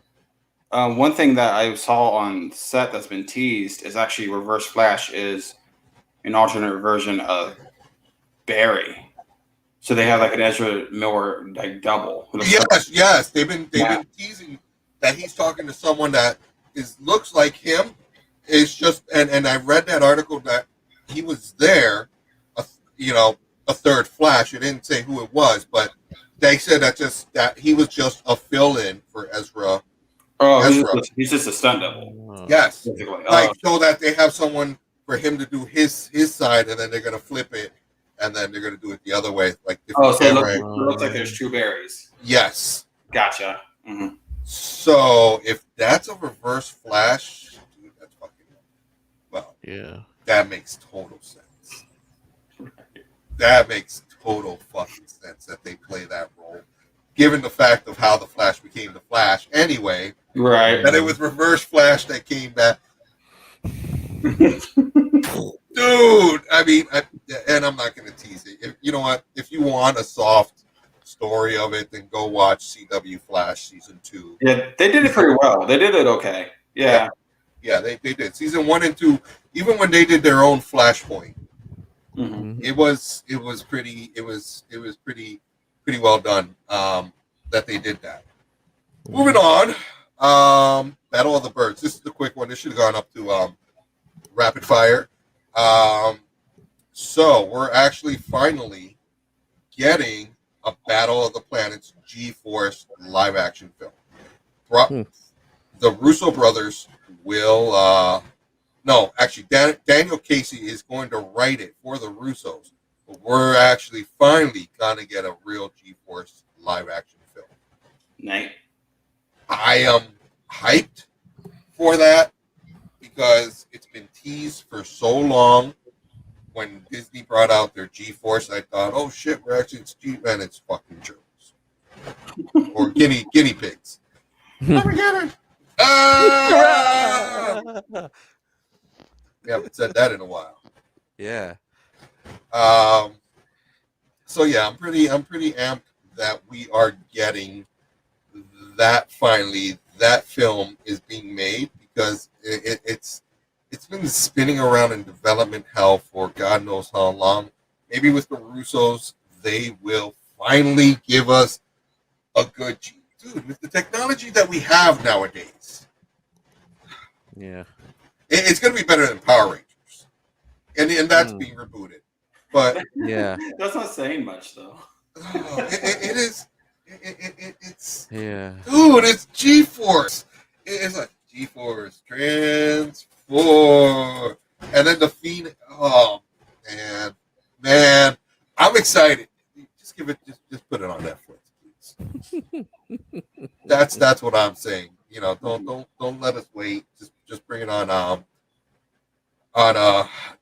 [SPEAKER 4] one thing that I saw on set that's been teased is actually Reverse Flash is an alternate version of Barry. So they have like an Ezra Miller like double.
[SPEAKER 2] Yes. They've been teasing that he's talking to someone that looks like him. It's just and I read that article that he was there, a third Flash. It didn't say who it was, but they said that he was just a fill-in for Ezra.
[SPEAKER 4] Oh, he's just a stunt double.
[SPEAKER 2] Yes, so that they have someone for him to do his side, and then they're gonna flip it, and then they're gonna do it the other way, like
[SPEAKER 4] so it looks like there's two Barrys.
[SPEAKER 2] Yes,
[SPEAKER 4] gotcha. Mm-hmm.
[SPEAKER 2] So if that's a Reverse Flash, dude, that's fucking
[SPEAKER 3] yeah.
[SPEAKER 2] That makes total sense. That makes total fucking sense that they play that role, given the fact of how the Flash became the Flash. Anyway,
[SPEAKER 4] right?
[SPEAKER 2] That it was Reverse Flash that came back. Dude, I mean, and I'm not going to tease it. You know what? If you want a soft story of it, then go watch CW Flash season 2.
[SPEAKER 4] Yeah, they did it pretty well. They did it okay. Yeah,
[SPEAKER 2] they did. Season 1 and 2, even when they did their own Flashpoint, it was pretty well done. That they did that. Moving on, Battle of the Birds. This is the quick one. This should have gone up to rapid fire. So we're actually finally getting a Battle of the Planets G-Force live action film. The Russo brothers will no, actually Daniel Casey is going to write it for the Russos. But we're actually finally gonna get a real G-Force live action film.
[SPEAKER 4] Nice.
[SPEAKER 2] I am hyped for that because it's been teased for so long. When Disney brought out their G-Force, I thought, oh shit, we're actually it's G and it's fucking gerbils. Or guinea pigs. Never get it. We haven't said that in a while.
[SPEAKER 3] Yeah.
[SPEAKER 2] So yeah, I'm pretty amped that we are getting that finally. That film is being made because it's been spinning around in development hell for God knows how long. Maybe with the Russos, they will finally give us a good dude with the technology that we have nowadays.
[SPEAKER 3] Yeah.
[SPEAKER 2] It's going to be better than Power Rangers, and that's being rebooted. But
[SPEAKER 3] yeah,
[SPEAKER 4] that's not saying much though.
[SPEAKER 2] It is. It's
[SPEAKER 3] dude,
[SPEAKER 2] it's G-Force. It's like G-Force Transform, and then the Fiend. Oh man, I'm excited. Just give it. Just put it on Netflix, please. That's what I'm saying. You know, don't let us wait. Just bring it on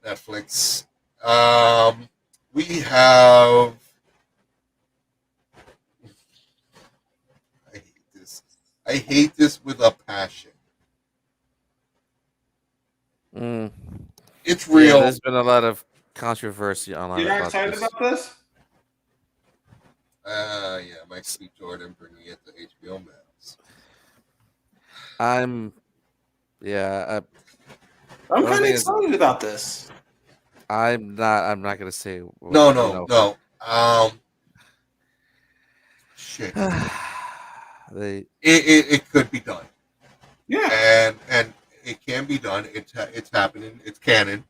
[SPEAKER 2] Netflix. We have. I hate this with a passion. It's real.
[SPEAKER 3] Yeah, there's been a lot of controversy online.
[SPEAKER 4] You're not excited about this?
[SPEAKER 2] Yeah, Mike C. Jordan bringing it to HBO Max.
[SPEAKER 3] I'm
[SPEAKER 4] kind of excited about this.
[SPEAKER 3] I'm not gonna say.
[SPEAKER 2] No. Shit. It could be done.
[SPEAKER 4] Yeah.
[SPEAKER 2] And it can be done. It's happening. It's canon.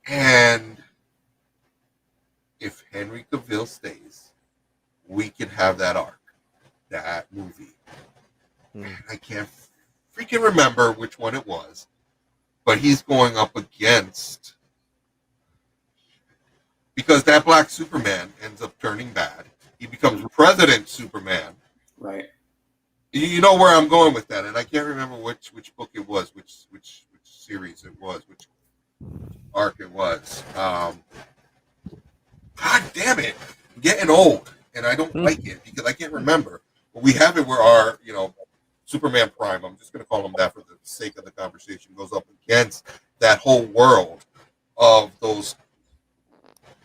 [SPEAKER 2] And if Henry Cavill stays, we can have that arc, that movie. I can't freaking remember which one it was, but he's going up against, because that black Superman ends up turning bad. He becomes President Superman.
[SPEAKER 4] Right.
[SPEAKER 2] You know where I'm going with that, and I can't remember which book it was, which series it was, which arc it was. God damn it! I'm getting old, and I don't like it because I can't remember. But we have it where our, Superman Prime, I'm just going to call him that for the sake of the conversation, goes up against that whole world of those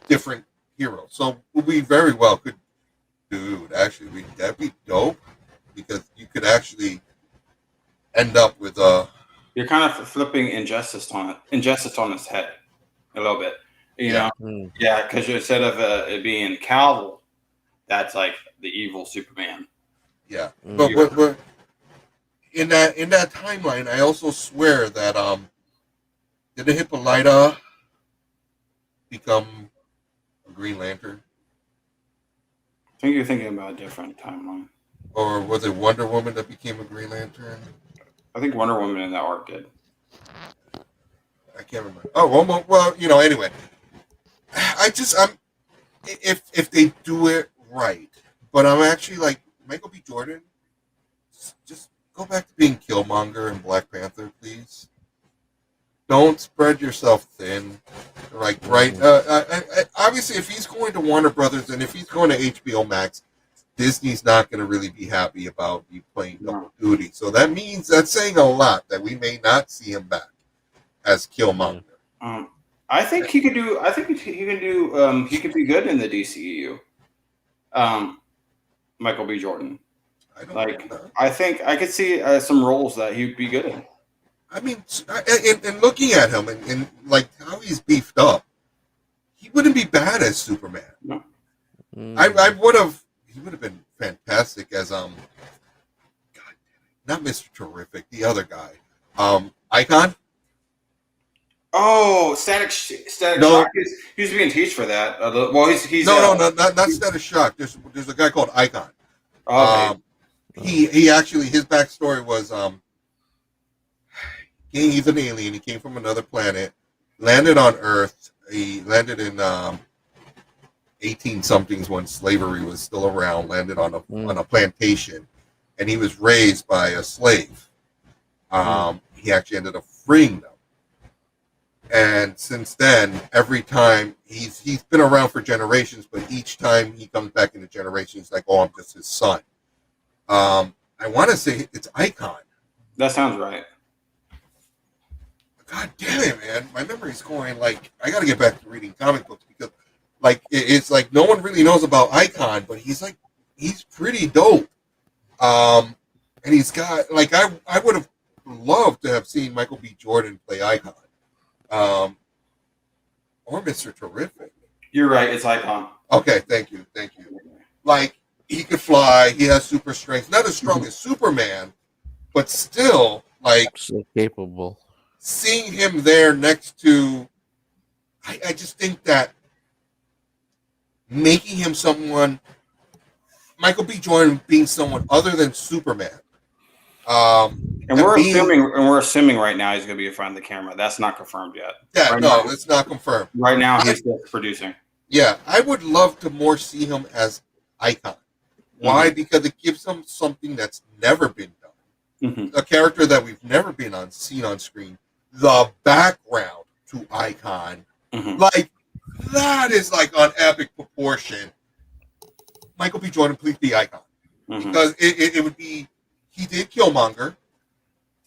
[SPEAKER 2] different heroes. So we very well could, actually, that'd be dope, because you could actually end up with
[SPEAKER 4] You're kind of flipping Injustice on its head a little bit, you know? Yeah, because instead of it being Cavill, that's like the evil Superman.
[SPEAKER 2] Yeah, but in that timeline, I also swear that did Hippolyta become a Green Lantern?
[SPEAKER 4] I think you're thinking about a different timeline.
[SPEAKER 2] Or was it Wonder Woman that became a Green Lantern?
[SPEAKER 4] I think Wonder Woman in that arc did.
[SPEAKER 2] I can't remember. Oh, well, anyway. If they do it right, but I'm actually like, Michael B. Jordan, just go back to being Killmonger in Black Panther, please. Don't spread yourself thin. Right. Obviously, if he's going to Warner Brothers and if he's going to HBO Max, Disney's not going to really be happy about you playing double duty. So that's saying a lot that we may not see him back as Killmonger.
[SPEAKER 4] I think he could do. He could be good in the DCEU. Michael B. Jordan. I think I could see some roles that he'd be good in.
[SPEAKER 2] I mean, and looking at him and like how he's beefed up, he wouldn't be bad as Superman.
[SPEAKER 4] No.
[SPEAKER 2] He would have been fantastic as not Mr. Terrific, the other guy. Icon?
[SPEAKER 4] Oh, Static
[SPEAKER 2] No.
[SPEAKER 4] Shock. He's being teased for that. Well, he's
[SPEAKER 2] no, not Static Shock. There's a guy called Icon.
[SPEAKER 4] Okay.
[SPEAKER 2] He actually, his backstory was he's an alien. He came from another planet, landed on Earth. He landed in 18 somethings when slavery was still around. Landed on a plantation, and he was raised by a slave. He actually ended up freeing them, and since then, every time he's been around for generations, but each time he comes back into generations, he's like, "Oh, I'm just his son." I want to say it's Icon.
[SPEAKER 4] That sounds right.
[SPEAKER 2] God damn it, man! My memory's going like I got to get back to reading comic books because, like, it's like no one really knows about Icon, but he's pretty dope. And he's got like I would have loved to have seen Michael B. Jordan play Icon, or Mr. Terrific.
[SPEAKER 4] You're right. It's Icon.
[SPEAKER 2] Okay, thank you. Like he could fly, he has super strength, not as strong as Superman, but still like
[SPEAKER 3] so capable.
[SPEAKER 2] Seeing him there next to, I just think that making him someone, Michael B. Jordan being someone other than Superman.
[SPEAKER 4] And we're assuming right now he's going to be in front of the camera. That's not confirmed yet.
[SPEAKER 2] Yeah,
[SPEAKER 4] right
[SPEAKER 2] no,
[SPEAKER 4] now,
[SPEAKER 2] it's not confirmed.
[SPEAKER 4] Right now, he's just producing.
[SPEAKER 2] Yeah, I would love to more see him as Icon. Why?
[SPEAKER 4] Mm-hmm.
[SPEAKER 2] Because it gives him something that's never been done.
[SPEAKER 4] Mm-hmm.
[SPEAKER 2] A character that we've never seen on screen. The background to Icon, like that is like on epic proportion. Michael B. Jordan, please be Icon, because it would be. He did Killmonger.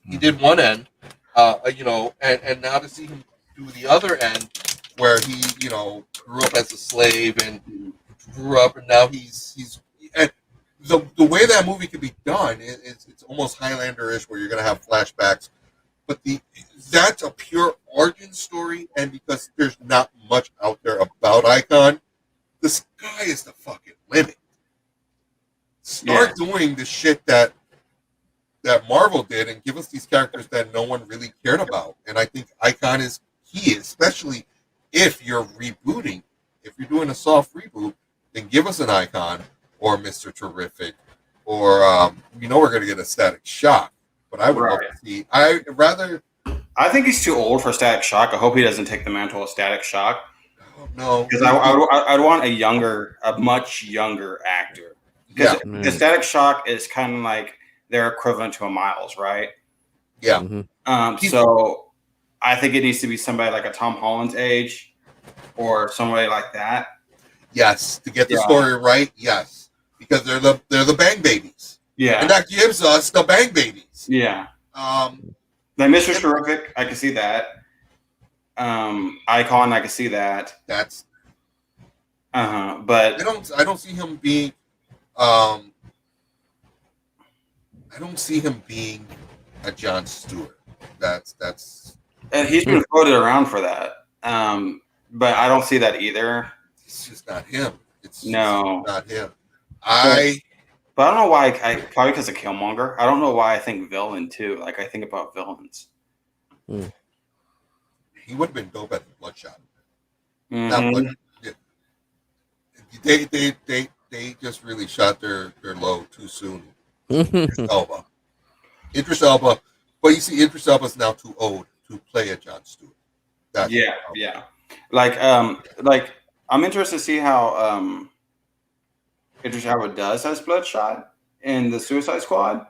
[SPEAKER 2] He did one end, and now to see him do the other end, where he, grew up as a slave and grew up, and now he's and the way that movie could be done is it's almost Highlander-ish, where you're gonna have flashbacks. But that's a pure origin story, and because there's not much out there about Icon, the sky is the fucking limit. Start doing the shit that Marvel did and give us these characters that no one really cared about. And I think Icon is key, especially if you're rebooting. If you're doing a soft reboot, then give us an Icon or Mr. Terrific, or we're going to get a Static Shock. But I would love to see. I
[SPEAKER 4] think he's too old for Static Shock. I hope he doesn't take the mantle of Static Shock.
[SPEAKER 2] No,
[SPEAKER 4] because I'd want a much younger actor. Because the Static Shock is kind of like their equivalent to a Miles, right?
[SPEAKER 2] Yeah.
[SPEAKER 4] So I think it needs to be somebody like a Tom Holland's age, or somebody like that.
[SPEAKER 2] Yes, to get the story right. Yes, because they're the Bang Babies.
[SPEAKER 4] Yeah,
[SPEAKER 2] and that gives us the Bang Babies.
[SPEAKER 4] Yeah. Like Mr. Terrific, I can see that. Icon, I can see that.
[SPEAKER 2] That's.
[SPEAKER 4] But
[SPEAKER 2] I don't see him being. I don't see him being a Jon Stewart. That's.
[SPEAKER 4] And he's been floated around for that. But I don't see that either.
[SPEAKER 2] It's just not him. It's
[SPEAKER 4] not
[SPEAKER 2] him.
[SPEAKER 4] But I don't know why. Probably because of Killmonger. I don't know why I think villain too. Like I think about villains.
[SPEAKER 2] He would have been dope at the Bloodshot.
[SPEAKER 4] Mm-hmm.
[SPEAKER 2] They just really shot their load too soon. Idris Elba. But you see, Idris Elba's now too old to play a Jon Stewart.
[SPEAKER 4] Yeah. Like I'm interested to see how Idris Elba does as Bloodshot in the Suicide Squad,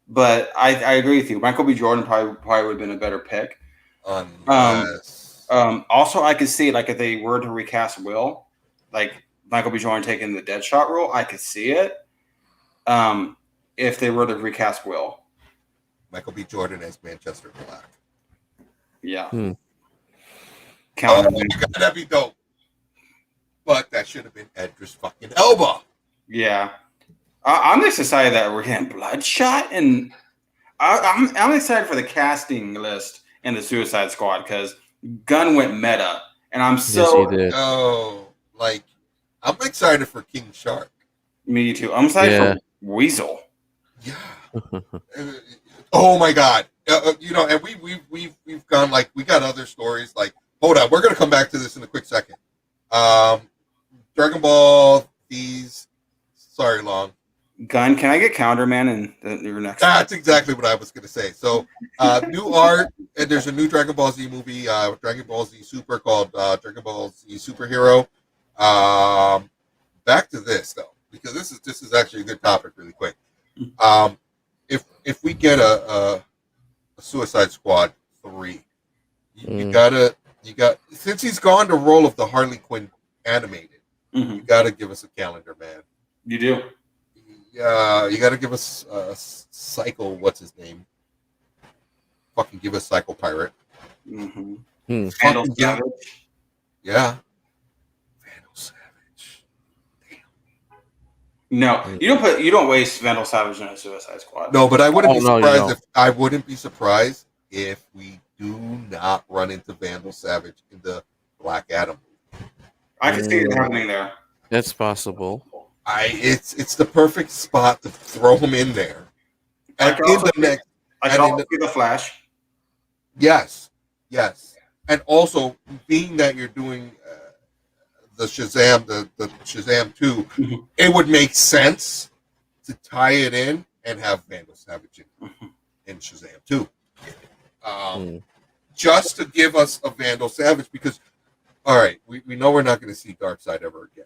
[SPEAKER 4] but I agree with you. Michael B. Jordan probably would have been a better pick. Also, I could see like if they were to recast Will, like Michael B. Jordan taking the Deadshot role, I could see it. If they were to recast Will,
[SPEAKER 2] Michael B. Jordan as Manchester Black.
[SPEAKER 4] Yeah.
[SPEAKER 2] Oh my God, that'd be dope. But that should have been Idris fucking Elba.
[SPEAKER 4] Yeah, I'm just excited that we're getting Bloodshot, and I'm excited for the casting list in the Suicide Squad because Gunn went meta, and I'm
[SPEAKER 2] I'm excited for King Shark.
[SPEAKER 4] Me too. I'm excited for Weasel.
[SPEAKER 2] Yeah. Oh my God. And we've gone like we got other stories. Like, hold on, we're gonna come back to this in a quick second. Dragon Ball. These. Sorry, Long.
[SPEAKER 4] Gun, can I get Counterman and your next?
[SPEAKER 2] That's exactly what I was going to say. So, new art, and there's a new Dragon Ball Z movie, Dragon Ball Z Super, called Dragon Ball Z Superhero. Back to this though, because this is actually a good topic, really quick. If we get a Suicide Squad 3, you got since he's gone the role of the Harley Quinn animated, you got to give us a calendar, man.
[SPEAKER 4] You do.
[SPEAKER 2] Yeah, you got to give us Psycho. What's his name? Fucking give us Psycho Pirate.
[SPEAKER 4] Vandal Savage.
[SPEAKER 2] Yeah. Vandal Savage. Damn.
[SPEAKER 4] No, you don't waste Vandal Savage in a Suicide Squad.
[SPEAKER 2] No, but I wouldn't be surprised if we do not run into Vandal Savage in the Black Adam.
[SPEAKER 4] I can see it happening there.
[SPEAKER 3] That's possible.
[SPEAKER 2] It's the perfect spot to throw him in there. And
[SPEAKER 4] I can also see the Flash.
[SPEAKER 2] Yes, and also being that you're doing the Shazam, the Shazam 2, it would make sense to tie it in and have Vandal Savage in Shazam 2, just to give us a Vandal Savage. Because all right, we know we're not going to see Darkseid ever again.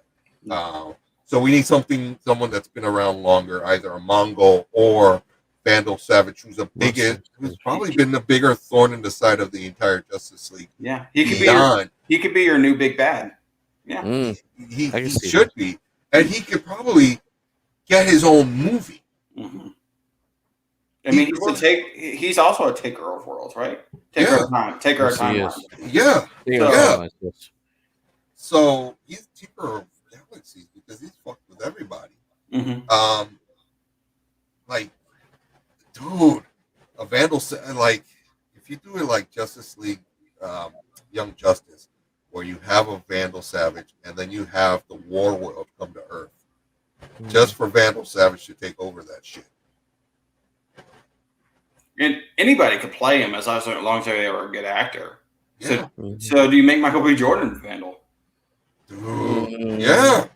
[SPEAKER 2] So we need someone that's been around longer, either a Mongol or Vandal Savage, who's probably been the bigger thorn in the side of the entire Justice League.
[SPEAKER 4] Yeah, he could be your new big bad. Yeah,
[SPEAKER 2] he should be, and he could probably get his own movie.
[SPEAKER 4] I mean, he's also a taker of worlds, right? Taker of time.
[SPEAKER 2] Yeah. So he's taker of galaxies because he's fucked with everybody. Like, dude, a Vandal, like, if you do it like Justice League, Young Justice, where you have a Vandal Savage and then you have the War World come to Earth, just for Vandal Savage to take over that shit.
[SPEAKER 4] And anybody could play him as long as they are a good actor.
[SPEAKER 2] Yeah.
[SPEAKER 4] So do you make Michael B. Jordan Vandal?
[SPEAKER 2] Dude, yeah.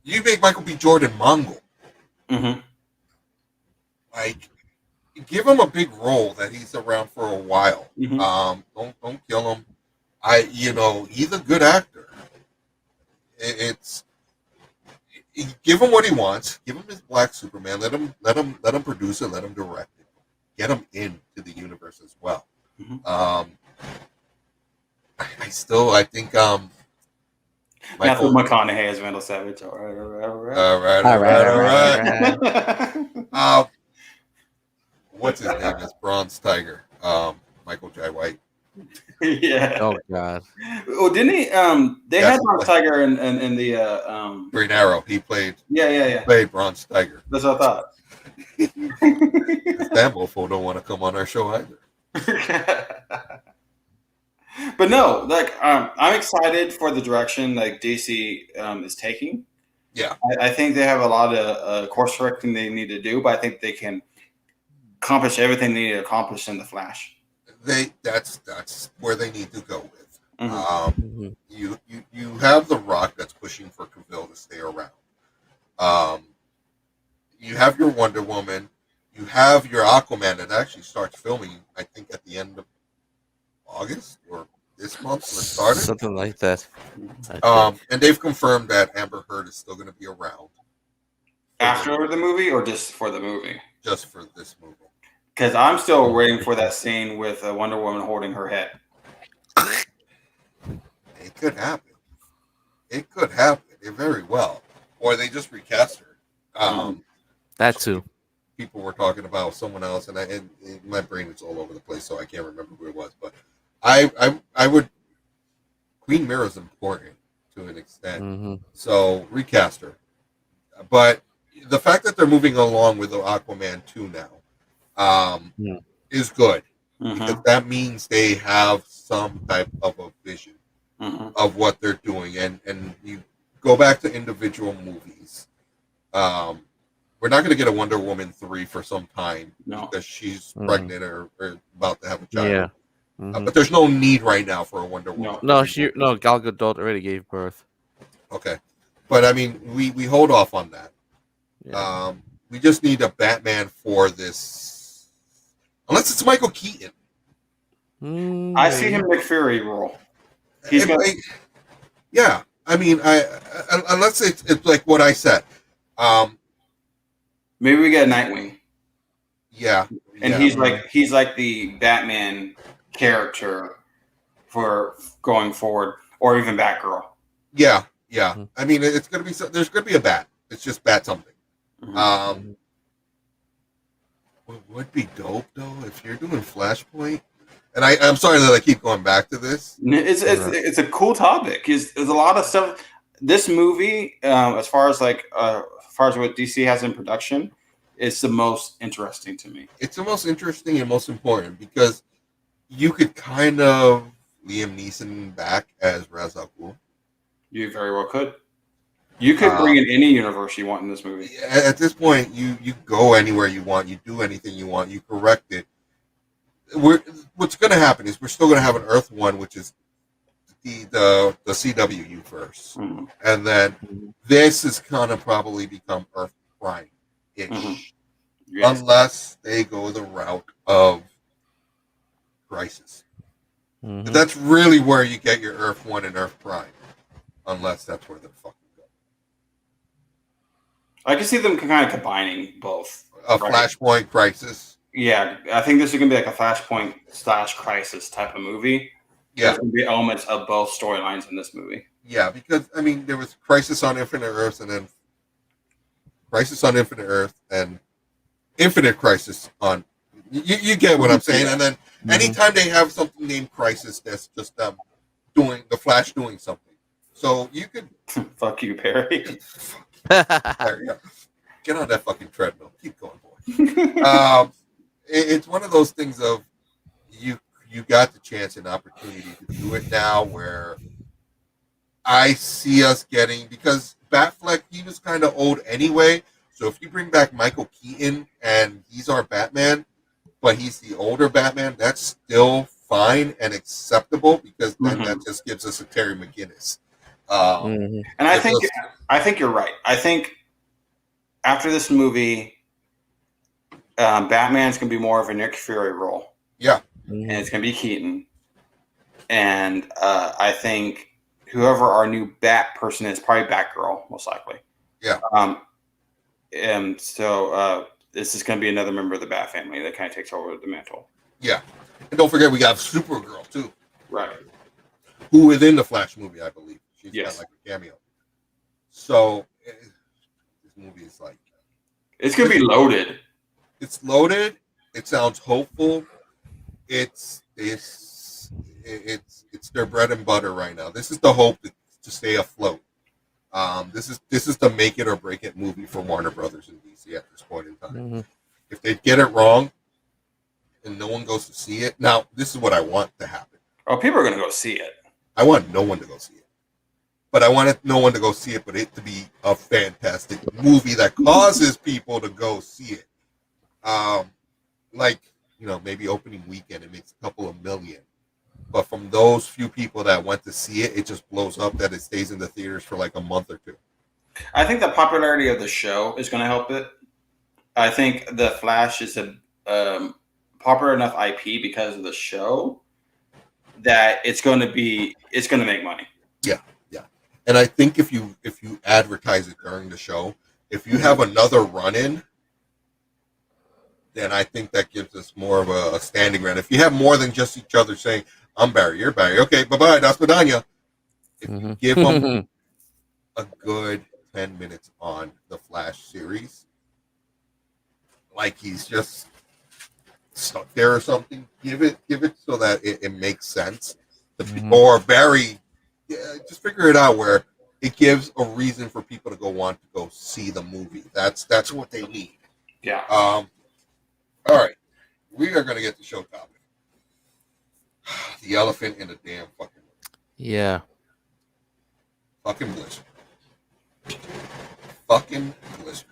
[SPEAKER 2] You make Michael B. Jordan Mongol. Like, give him a big role that he's around for a while. Don't kill him. He's a good actor. Give him what he wants. Give him his Black Superman. Let him produce it. Let him direct it. Get him into the universe as well. I think
[SPEAKER 4] Matthew McConaughey as Vandal Savage. All right.
[SPEAKER 2] What's his name? It's Bronze Tiger. Michael J. White.
[SPEAKER 4] Yeah.
[SPEAKER 3] Oh God.
[SPEAKER 4] Well, didn't he? They had Bronze Tiger in the
[SPEAKER 2] Green Arrow. He played.
[SPEAKER 4] Yeah.
[SPEAKER 2] He played Bronze Tiger.
[SPEAKER 4] That's what I thought.
[SPEAKER 2] That mofo don't want to come on our show either.
[SPEAKER 4] But no, like I'm excited for the direction like DC is taking.
[SPEAKER 2] Yeah,
[SPEAKER 4] I think they have a lot of course correcting they need to do, but I think they can accomplish everything they need to accomplish in the Flash.
[SPEAKER 2] That's where they need to go with. You have The Rock that's pushing for Cavill to stay around. You have your Wonder Woman. You have your Aquaman that actually starts filming, I think, at the end of August or this month.
[SPEAKER 3] Something like that.
[SPEAKER 2] And they've confirmed that Amber Heard is still going to be around.
[SPEAKER 4] After the movie or just for the movie?
[SPEAKER 2] Just for this movie.
[SPEAKER 4] Because I'm still waiting for that scene with Wonder Woman holding her head.
[SPEAKER 2] It could happen. It very well. Or they just recast her.
[SPEAKER 3] That too.
[SPEAKER 2] People were talking about someone else, and my brain is all over the place, so I can't remember who it was. But I would. Queen Mira is important to an extent, so recast her. But the fact that they're moving along with the Aquaman 2 now is good because that means they have some type of a vision of what they're doing, and you go back to individual movies. We're not going to get a Wonder Woman 3 for some time because she's pregnant or about to have a child. But there's no need right now for a Wonder Woman.
[SPEAKER 3] No, Gal Gadot already gave birth.
[SPEAKER 2] Okay, but I mean, we hold off on that.
[SPEAKER 3] Yeah.
[SPEAKER 2] We just need a Batman for this, unless it's Michael Keaton.
[SPEAKER 4] I see him Nick Fury role. He's got.
[SPEAKER 2] Yeah, I mean, unless it's like what I said.
[SPEAKER 4] Maybe we get a Nightwing.
[SPEAKER 2] Yeah,
[SPEAKER 4] and he's like the Batman character for going forward, or even Batgirl.
[SPEAKER 2] Yeah. I mean, it's gonna be there's gonna be a Bat. It's just Bat something. What would be dope though if you're doing Flashpoint. And I'm sorry that I keep going back to this.
[SPEAKER 4] It's a cool topic. There's a lot of stuff. This movie, as far as what DC has in production, is the most interesting to me.
[SPEAKER 2] It's the most interesting and most important because you could kind of Liam Neeson back as Ra's al Ghul.
[SPEAKER 4] You very well could. You could bring in any universe you want in this movie.
[SPEAKER 2] At this point, you go anywhere you want. You do anything you want. You correct it. What's going to happen is we're still going to have an Earth 1, which is the CW universe. And then this is going to probably become Earth Prime-ish. Yes. Unless they go the route of Crisis. That's really where you get your Earth 1 and Earth Prime. Unless that's where they're fucking go.
[SPEAKER 4] I can see them kind of combining both.
[SPEAKER 2] Flashpoint Crisis.
[SPEAKER 4] Yeah, I think this is going to be like a Flashpoint / Crisis type of movie. Yeah. There's going to be elements of both storylines in this movie.
[SPEAKER 2] Yeah, because, I mean, there was Crisis on Infinite Earths and then Crisis on Infinite Earth and Infinite Crisis on... You get what I'm saying? And then anytime they have something named Crisis, that's just doing the Flash doing something. So you could...
[SPEAKER 4] Fuck you, Perry.
[SPEAKER 2] There you go. Get on that fucking treadmill. Keep going, boy. It's one of those things of you got the chance and opportunity to do it now where I see us getting, because Batfleck, he was kind of old anyway. So if you bring back Michael Keaton and he's our Batman, but he's the older Batman, that's still fine and acceptable because then that just gives us a Terry McGinnis.
[SPEAKER 4] And I think you're right. I think after this movie, Batman's going to be more of a Nick Fury role.
[SPEAKER 2] Yeah.
[SPEAKER 4] And it's going to be Keaton. And I think whoever our new Bat person is, probably Batgirl, most likely.
[SPEAKER 2] Yeah.
[SPEAKER 4] And so this is going to be another member of the Bat family that kind of takes over the mantle.
[SPEAKER 2] Yeah. And don't forget, we got Supergirl, too.
[SPEAKER 4] Right.
[SPEAKER 2] Who is in the Flash movie, I believe. She's got like a cameo. So this movie is like...
[SPEAKER 4] It's going to be loaded.
[SPEAKER 2] It's loaded. It sounds hopeful. It's their bread and butter right now. This is the hope to stay afloat. This is the make it or break it movie for Warner Brothers and DC at this point in time. If they get it wrong and no one goes to see it, now this is what I want to happen.
[SPEAKER 4] Oh, people are going to go see it.
[SPEAKER 2] I want no one to go see it. But I wanted no one to go see it, but it to be a fantastic movie that causes people to go see it. Like, you know, maybe opening weekend, it makes a couple of million. But from those few people that went to see it, it just blows up that it stays in the theaters for like a month or two.
[SPEAKER 4] I think the popularity of the show is going to help it. I think The Flash is a popular enough IP because of the show that it's going to make money.
[SPEAKER 2] Yeah. And I think if you advertise it during the show, if you have another run-in, then I think that gives us more of a standing ground. If you have more than just each other saying, I'm Barry, you're Barry, okay, bye-bye, das vidanya. If you give them a good 10 minutes on the Flash series, like he's just stuck there or something, give it so that it makes sense. Or Barry, just figure it out where it gives a reason for people to want to go see the movie. That's what they need.
[SPEAKER 4] Yeah.
[SPEAKER 2] All right. We are going to get the show topic. The elephant in the damn fucking room.
[SPEAKER 3] Yeah.
[SPEAKER 2] Fucking Blizzard. Fucking Blizzard.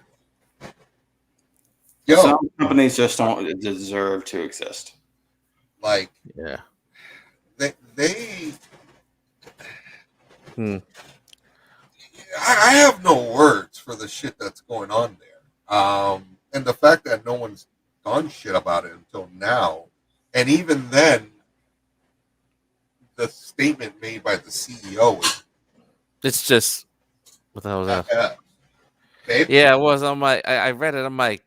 [SPEAKER 2] Yo.
[SPEAKER 4] Some companies just don't deserve to exist.
[SPEAKER 2] Like,
[SPEAKER 3] yeah.
[SPEAKER 2] I have no words for the shit that's going on there. And the fact that no one's done shit about it until now, and even then, the statement made by the CEO is,
[SPEAKER 3] it's just what the hell was that?
[SPEAKER 2] Babe?
[SPEAKER 3] Yeah, it was. I'm like, I read it. I'm like,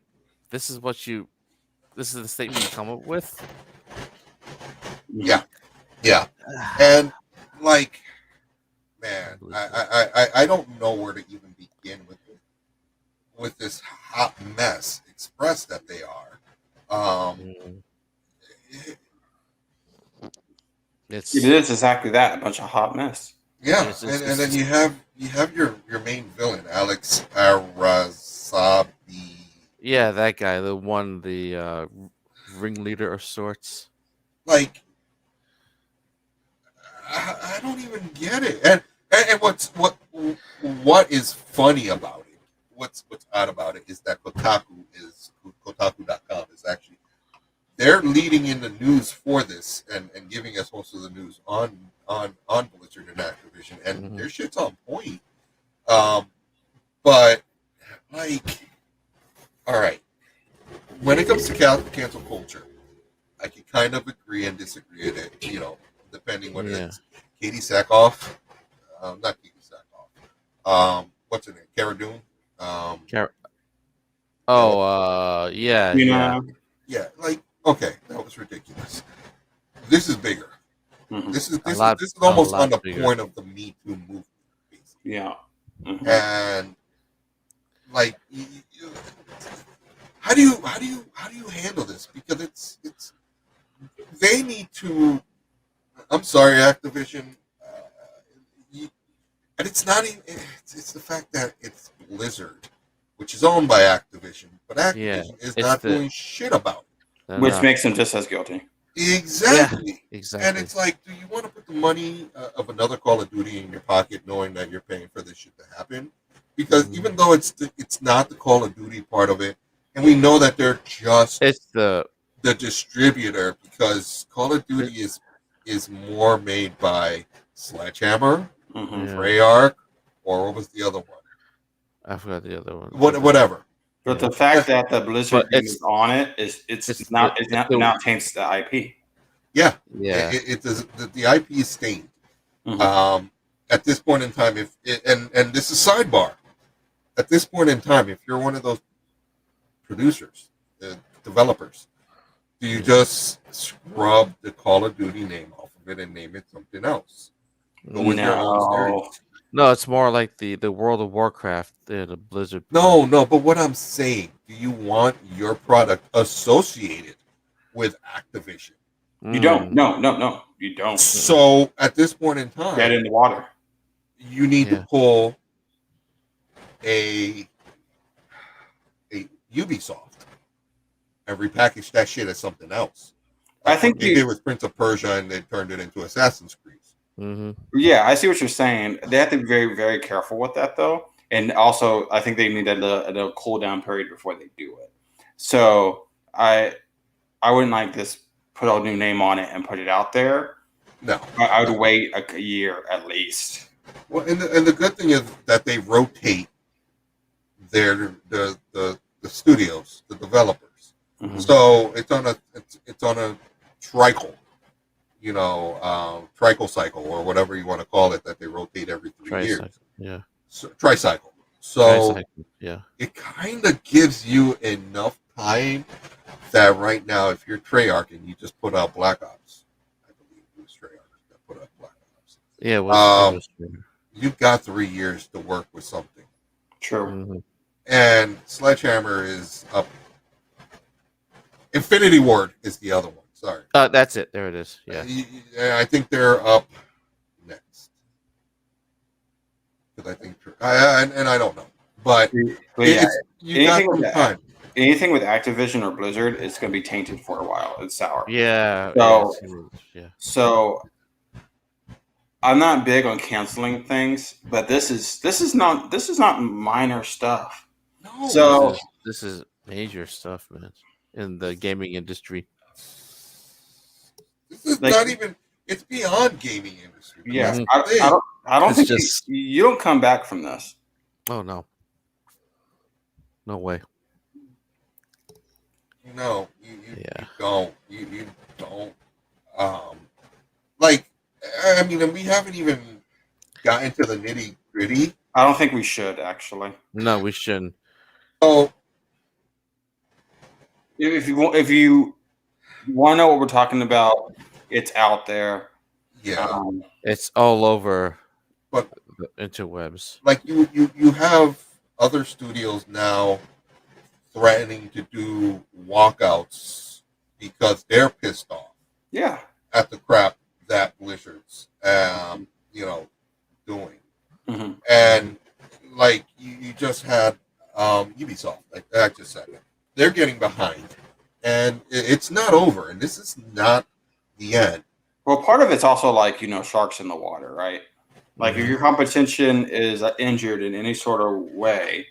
[SPEAKER 3] this is the statement you come up with.
[SPEAKER 2] Yeah, and like, man, I don't know where to even begin with this hot mess express that they are.
[SPEAKER 3] It
[SPEAKER 4] is exactly that, a bunch of hot mess.
[SPEAKER 2] Yeah, and then you have your main villain, Alex Arasabi.
[SPEAKER 3] Yeah, that guy, the ringleader of sorts.
[SPEAKER 2] Like, I don't even get it. And what is funny about it? What's odd about it is that Kotaku.com is actually, they're leading in the news for this and giving us most of the news on Blizzard and Activision, and their shit's on point. But like, all right, when it comes to cancel culture, I can kind of agree and disagree with it, depending what it is. Katie Sackhoff, not Katie Sackhoff. What's her name? Cara Dune. Yeah. Like, okay, that was ridiculous. This is bigger. This is almost on the point of the Me Too movement, basically.
[SPEAKER 4] Yeah.
[SPEAKER 2] And like, how do you handle this? Because it's they need to. I'm sorry, Activision, and it's not even. It's the fact that it's Blizzard, which is owned by Activision, but Activision is not doing shit about it,
[SPEAKER 4] which makes them just as guilty.
[SPEAKER 2] Exactly.
[SPEAKER 3] Yeah, exactly.
[SPEAKER 2] And it's like, do you want to put the money of another Call of Duty in your pocket, knowing that you're paying for this shit to happen? Because even though it's not the Call of Duty part of it, and we know that they're just the distributor, because Call of Duty is more made by Sledgehammer, Treyarch, or what was the other one?
[SPEAKER 3] I forgot the other one.
[SPEAKER 2] Whatever.
[SPEAKER 4] But the fact that the Blizzard is on it it's now taints the IP.
[SPEAKER 2] Yeah. The IP is stained. At this point in time, and this is sidebar. At this point in time, if you're one of those producers, the developers, do you just scrub the Call of Duty name off of it and name it something else?
[SPEAKER 3] No, it's more like the World of Warcraft, the Blizzard.
[SPEAKER 2] No, but what I'm saying, do you want your product associated with Activision?
[SPEAKER 4] You don't. No, you don't.
[SPEAKER 2] So at this point in time,
[SPEAKER 4] get in the water.
[SPEAKER 2] You need to pull a Ubisoft and repackage that shit as something else.
[SPEAKER 4] I think
[SPEAKER 2] they did with Prince of Persia, and they turned it into Assassin's Creed.
[SPEAKER 4] Yeah, I see what you're saying. They have to be very, very careful with that, though. And also, I think they need a cool down period before they do it. So I wouldn't like this put a new name on it and put it out there.
[SPEAKER 2] No,
[SPEAKER 4] I would wait a year at least.
[SPEAKER 2] Well, and the good thing is that they rotate the studios, the developers. So it's on a tricycle. Tricycle cycle, or whatever you want to call it, that they rotate every 3 years.
[SPEAKER 3] Yeah.
[SPEAKER 2] So, tricycle. So it kind of gives you enough time that right now, if you're Treyarch and you just put out Black Ops, I believe it was Treyarch that put out Black Ops.
[SPEAKER 3] Yeah,
[SPEAKER 2] you've got 3 years to work with something.
[SPEAKER 4] True.
[SPEAKER 2] And Sledgehammer is up. Infinity Ward is the other one. Sorry.
[SPEAKER 3] That's it. There it is. Yeah.
[SPEAKER 2] I think they're up next. Because I think, and I don't know, but you got some time.
[SPEAKER 4] Anything with Activision or Blizzard is going to be tainted for a while. It's sour.
[SPEAKER 3] Yeah.
[SPEAKER 4] So I'm not big on canceling things, but this is not minor stuff.
[SPEAKER 2] No.
[SPEAKER 4] So
[SPEAKER 3] this is major stuff, man, in the gaming industry.
[SPEAKER 2] This is not even. It's beyond gaming industry.
[SPEAKER 4] Yeah,
[SPEAKER 3] Mhm.
[SPEAKER 4] I don't
[SPEAKER 3] It's
[SPEAKER 4] think
[SPEAKER 3] just-
[SPEAKER 4] you don't come back from this.
[SPEAKER 3] Oh no. No way.
[SPEAKER 2] No, you
[SPEAKER 3] Yeah.
[SPEAKER 2] don't. You don't. Like, I mean, and we haven't even gotten to the nitty gritty.
[SPEAKER 4] I don't think we should actually.
[SPEAKER 3] No, we shouldn't.
[SPEAKER 2] So,
[SPEAKER 4] If you want to know what we're talking about, it's out there.
[SPEAKER 2] yeah,
[SPEAKER 3] It's all over
[SPEAKER 2] but
[SPEAKER 3] the interwebs.
[SPEAKER 2] like you have other studios now threatening to do walkouts because they're pissed off
[SPEAKER 4] Yeah.
[SPEAKER 2] at the crap that Blizzard's, doing.
[SPEAKER 4] Mm-hmm.
[SPEAKER 2] And like you just had Ubisoft, like I just said, they're getting behind, and it's not over, and this is not the end.
[SPEAKER 4] Well, part of it's also like sharks in the water, right? Like if your competition is injured in any sort of way,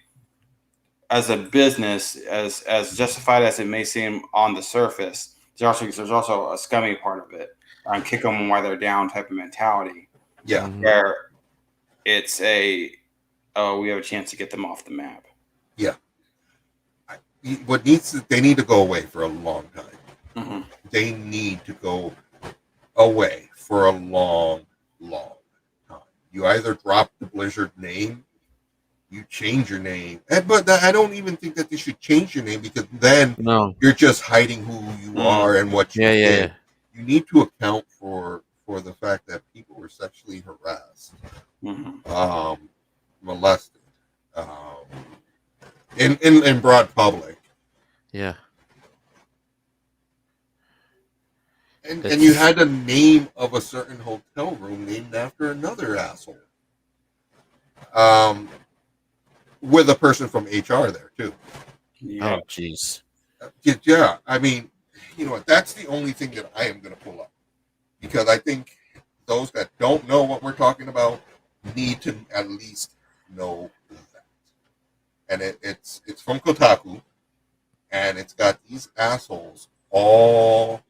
[SPEAKER 4] as a business, as justified as it may seem on the surface, there's also a scummy part of it. Kick them while they're down type of mentality.
[SPEAKER 2] Yeah,
[SPEAKER 4] Where it's we have a chance to get them off the map.
[SPEAKER 2] yeah. They need to go away for a long time.
[SPEAKER 4] Mm-hmm.
[SPEAKER 2] They need to go away for a long, long time. You either drop the Blizzard name, you change your name, but I don't even think that they should change your name, because then you're just hiding who you are and what you did.
[SPEAKER 3] Yeah.
[SPEAKER 2] You need to account for the fact that people were sexually harassed, molested, in broad public.
[SPEAKER 3] Yeah.
[SPEAKER 2] And you had a name of a certain hotel room named after another asshole. With a person from HR there too.
[SPEAKER 4] Yeah.
[SPEAKER 3] Oh jeez.
[SPEAKER 2] Yeah, I mean, you know what? That's the only thing that I am going to pull up, because I think those that don't know what we're talking about need to at least know that. And it's from Kotaku, and it's got these assholes all.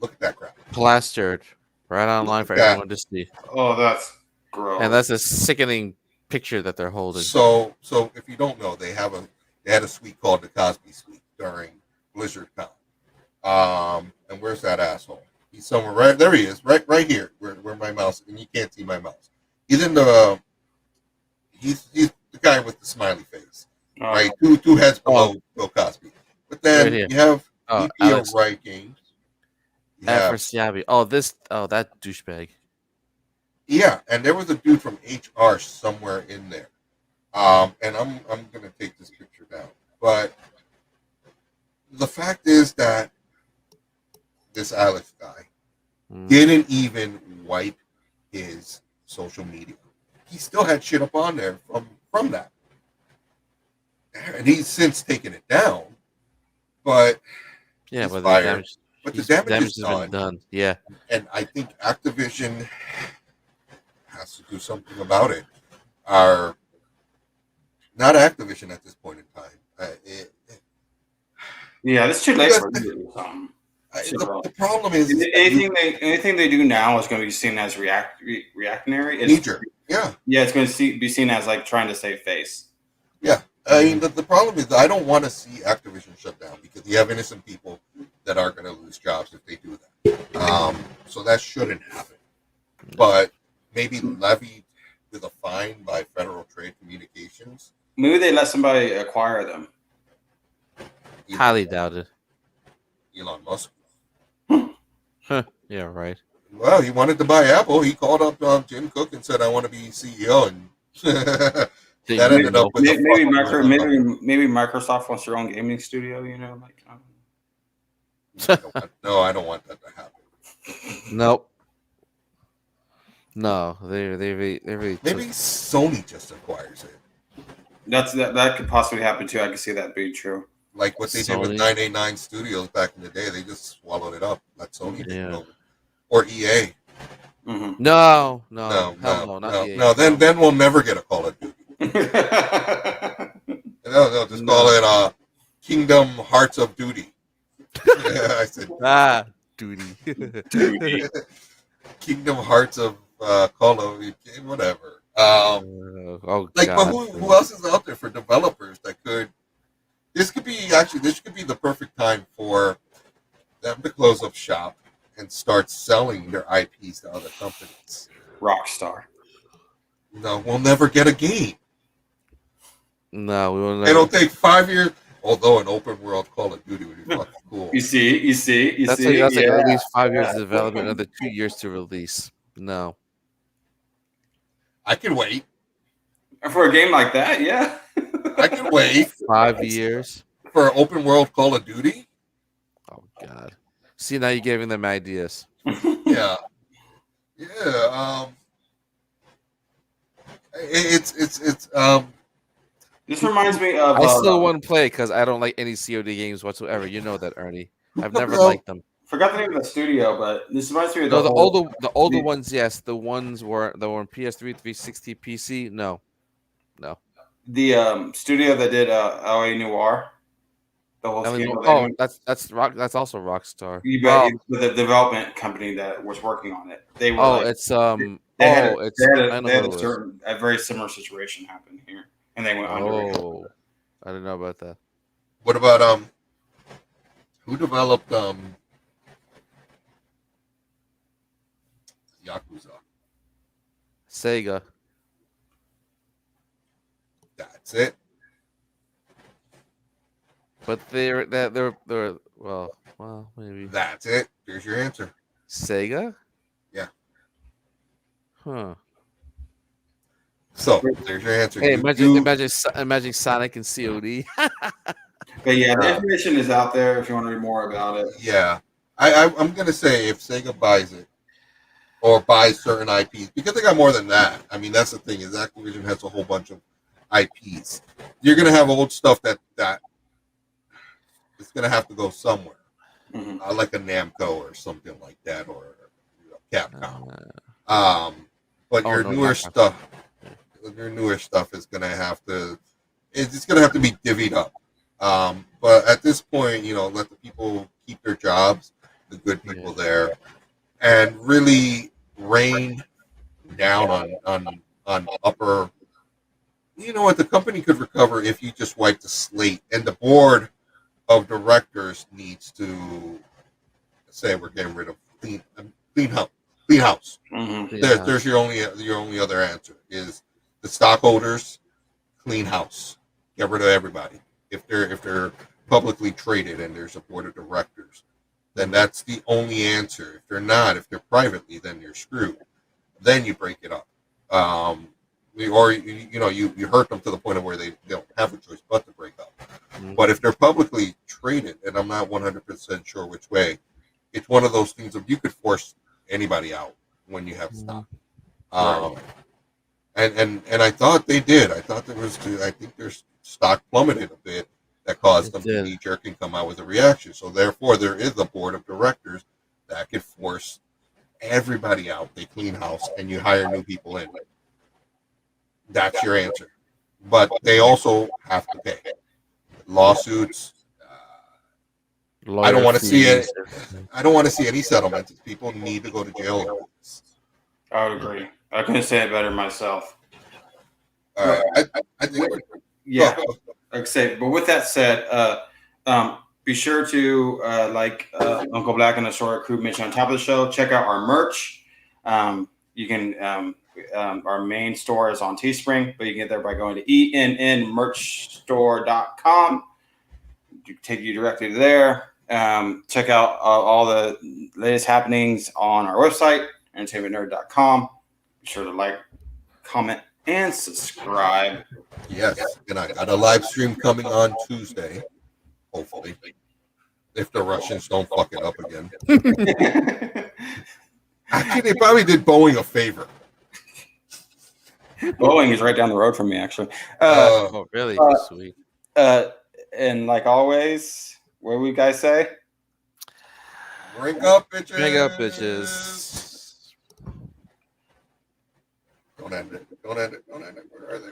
[SPEAKER 2] Look at that crap.
[SPEAKER 3] Plastered right online for everyone to see.
[SPEAKER 4] Oh, that's gross.
[SPEAKER 3] And that's a sickening picture that they're holding.
[SPEAKER 2] So if you don't know, they had a suite called the Cosby Suite during BlizzardCon. And where's that asshole? He's somewhere right there. He is right here, where my mouse, and you can't see my mouse. He's in the. He's the guy with the smiley face, right? Two heads below Bill Cosby. But then you have VP of Riot Games.
[SPEAKER 3] Afrasiabi. That douchebag.
[SPEAKER 2] Yeah, and there was a dude from HR somewhere in there. And I'm gonna take this picture down. But the fact is that this Alex guy didn't even wipe his social media. He still had shit up on there from that. And he's since taken it down. But
[SPEAKER 3] yeah,
[SPEAKER 2] but the damage is
[SPEAKER 3] has been done. Yeah.
[SPEAKER 2] And I think Activision has to do something about it. Not Activision at this point in time.
[SPEAKER 4] It's too late for them to do something.
[SPEAKER 2] The problem is
[SPEAKER 4] anything they do now is going to be seen as reactionary.
[SPEAKER 2] Yeah,
[SPEAKER 4] it's going to be seen as like trying to save face.
[SPEAKER 2] Yeah, I mean the problem is I don't want to see Activision shut down, because you have innocent people that are going to lose jobs if they do that. So that shouldn't happen. But maybe levied with a fine by Federal Trade Communications.
[SPEAKER 4] Maybe they let somebody acquire them.
[SPEAKER 3] Highly doubted.
[SPEAKER 2] Elon Musk.
[SPEAKER 3] Yeah, right.
[SPEAKER 2] Well, he wanted to buy Apple. He called up Jim Cook and said, "I want to be CEO." And that ended up with
[SPEAKER 4] maybe Microsoft wants their own gaming studio.
[SPEAKER 2] No, I don't want that to happen.
[SPEAKER 3] Nope. No, they really
[SPEAKER 2] maybe Sony just acquires it.
[SPEAKER 4] That could possibly happen too. I can see that being true.
[SPEAKER 2] Like what they did with 989 Studios back in the day, they just swallowed it up. Let Sony take it over, or EA.
[SPEAKER 3] Mm-hmm. No, not EA.
[SPEAKER 2] No. Then we'll never get a Call of Duty. They'll just call it Kingdom Hearts of Duty. I said
[SPEAKER 3] duty.
[SPEAKER 2] Kingdom Hearts of Call of Duty, whatever.
[SPEAKER 3] Oh
[SPEAKER 2] Like,
[SPEAKER 3] God.
[SPEAKER 2] but who else is out there for developers that could? This could be the perfect time for them to close up shop and start selling their IPs to other companies.
[SPEAKER 4] Rockstar.
[SPEAKER 2] No, we'll never get a game.
[SPEAKER 3] No, we will never.
[SPEAKER 2] It'll take 5 years. Although an open world Call of Duty would be fucking cool.
[SPEAKER 4] You see.
[SPEAKER 3] That's like at least 5 years of development, another 2 years to release. No.
[SPEAKER 2] I can wait.
[SPEAKER 4] For a game like that, yeah.
[SPEAKER 2] I can wait.
[SPEAKER 3] 5 years
[SPEAKER 2] for an open world Call of Duty.
[SPEAKER 3] Oh God! See, now you're giving them ideas.
[SPEAKER 2] Yeah. It's
[SPEAKER 4] This reminds me of.
[SPEAKER 3] I still want to play because I don't like any COD games whatsoever. You know that, Ernie. I've never liked them.
[SPEAKER 4] Forgot the name of the studio, but this reminds me of
[SPEAKER 3] the older ones. Yes, the ones that were on PS3, 360, PC. No.
[SPEAKER 4] The studio that did LA Noire. The whole scheme.
[SPEAKER 3] That's also Rockstar.
[SPEAKER 4] You bet the development company that was working on it. They were. They had a very similar situation happen here, and they went under.
[SPEAKER 3] Oh, I didn't know about that.
[SPEAKER 2] What about who developed Yakuza?
[SPEAKER 3] Sega.
[SPEAKER 2] That's it.
[SPEAKER 3] But they're well maybe.
[SPEAKER 2] That's it. There's your answer.
[SPEAKER 3] Sega?
[SPEAKER 2] Yeah.
[SPEAKER 3] Huh.
[SPEAKER 2] So there's your answer.
[SPEAKER 3] Hey, imagine Sonic and COD.
[SPEAKER 4] But yeah, the information is out there if you want to read more about it.
[SPEAKER 2] Yeah. I'm gonna say if Sega buys it or buys certain IPs, because they got more than that. I mean, that's the thing, is Activision has a whole bunch of IPs. You're gonna have old stuff that it's gonna have to go somewhere, like a Namco or something like that, or Capcom. But your newer stuff is gonna have to. It's gonna have to be divvied up. But at this point, let the people keep their jobs, the good people there, and really rain down on upper. You know what? The company could recover if you just wipe the slate, and the board of directors needs to say we're getting rid of clean house.
[SPEAKER 4] Mm-hmm.
[SPEAKER 2] There's your only other answer is the stockholders, clean house, get rid of everybody. If they're publicly traded and there's a board of directors, then that's the only answer. If they're not, if they're privately, then you're screwed. Then you break it up. Or you hurt them to the point of where they don't have a choice but to break up. Mm-hmm. But if they're publicly traded, and I'm not 100% sure which way, it's one of those things of you could force anybody out when you have stock. And I thought they did. I think their stock plummeted a bit. That caused them to knee-jerk and come out with a reaction. So therefore, there is a board of directors that could force everybody out. They clean house, and you hire new people in. That's your answer. But they also have to pay. Lawsuits. I don't want to see it. I don't want to see any settlements. People need to go to jail.
[SPEAKER 4] I would agree. I couldn't say it better myself.
[SPEAKER 2] All right. I think.
[SPEAKER 4] Yeah. Like I say, but with that said, be sure to like Uncle Black and the Short Crew mentioned on top of the show. Check out our merch. You can our main store is on Teespring, but you can get there by going to ennmerchstore.com. Take you directly to there. Check out all the latest happenings on our website, entertainmentnerd.com. Be sure to like, comment, and subscribe.
[SPEAKER 2] Yes, and I got a live stream coming on Tuesday, hopefully, if the Russians don't fuck it up again. Actually, they probably did Boeing a favor.
[SPEAKER 4] Boeing is right down the road from me, actually.
[SPEAKER 3] Oh, really? Sweet.
[SPEAKER 4] And like always, what do you guys say?
[SPEAKER 2] Drink up, bitches.
[SPEAKER 3] Drink up, bitches.
[SPEAKER 2] Don't end it. Where are they?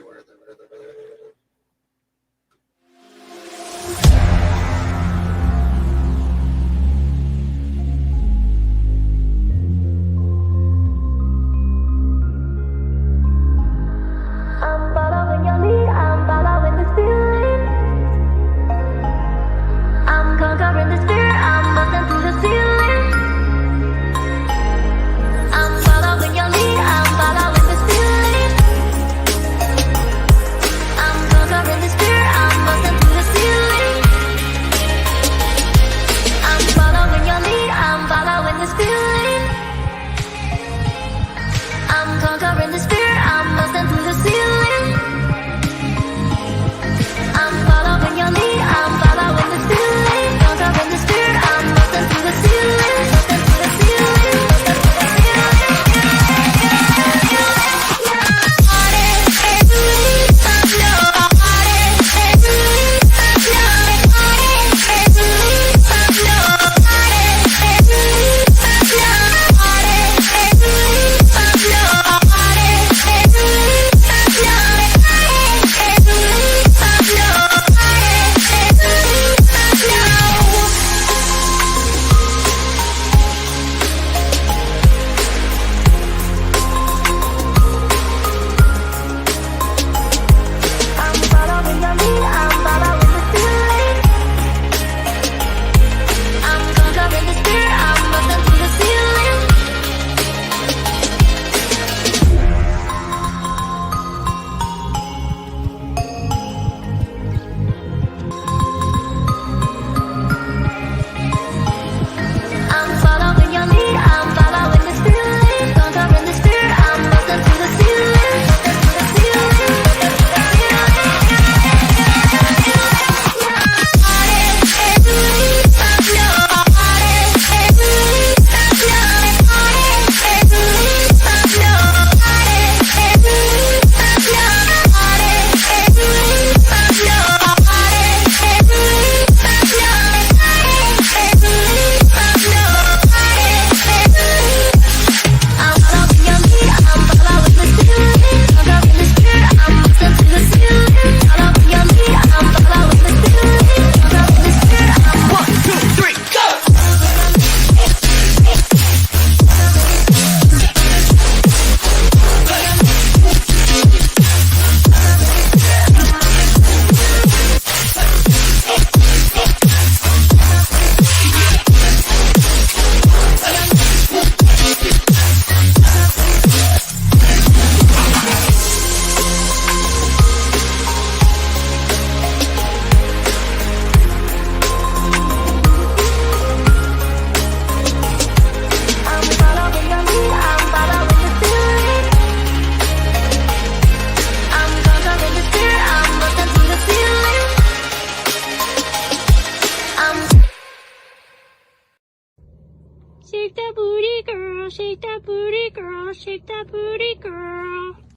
[SPEAKER 9] Shake that booty, girl. Shake that booty, girl. Shake that booty, girl.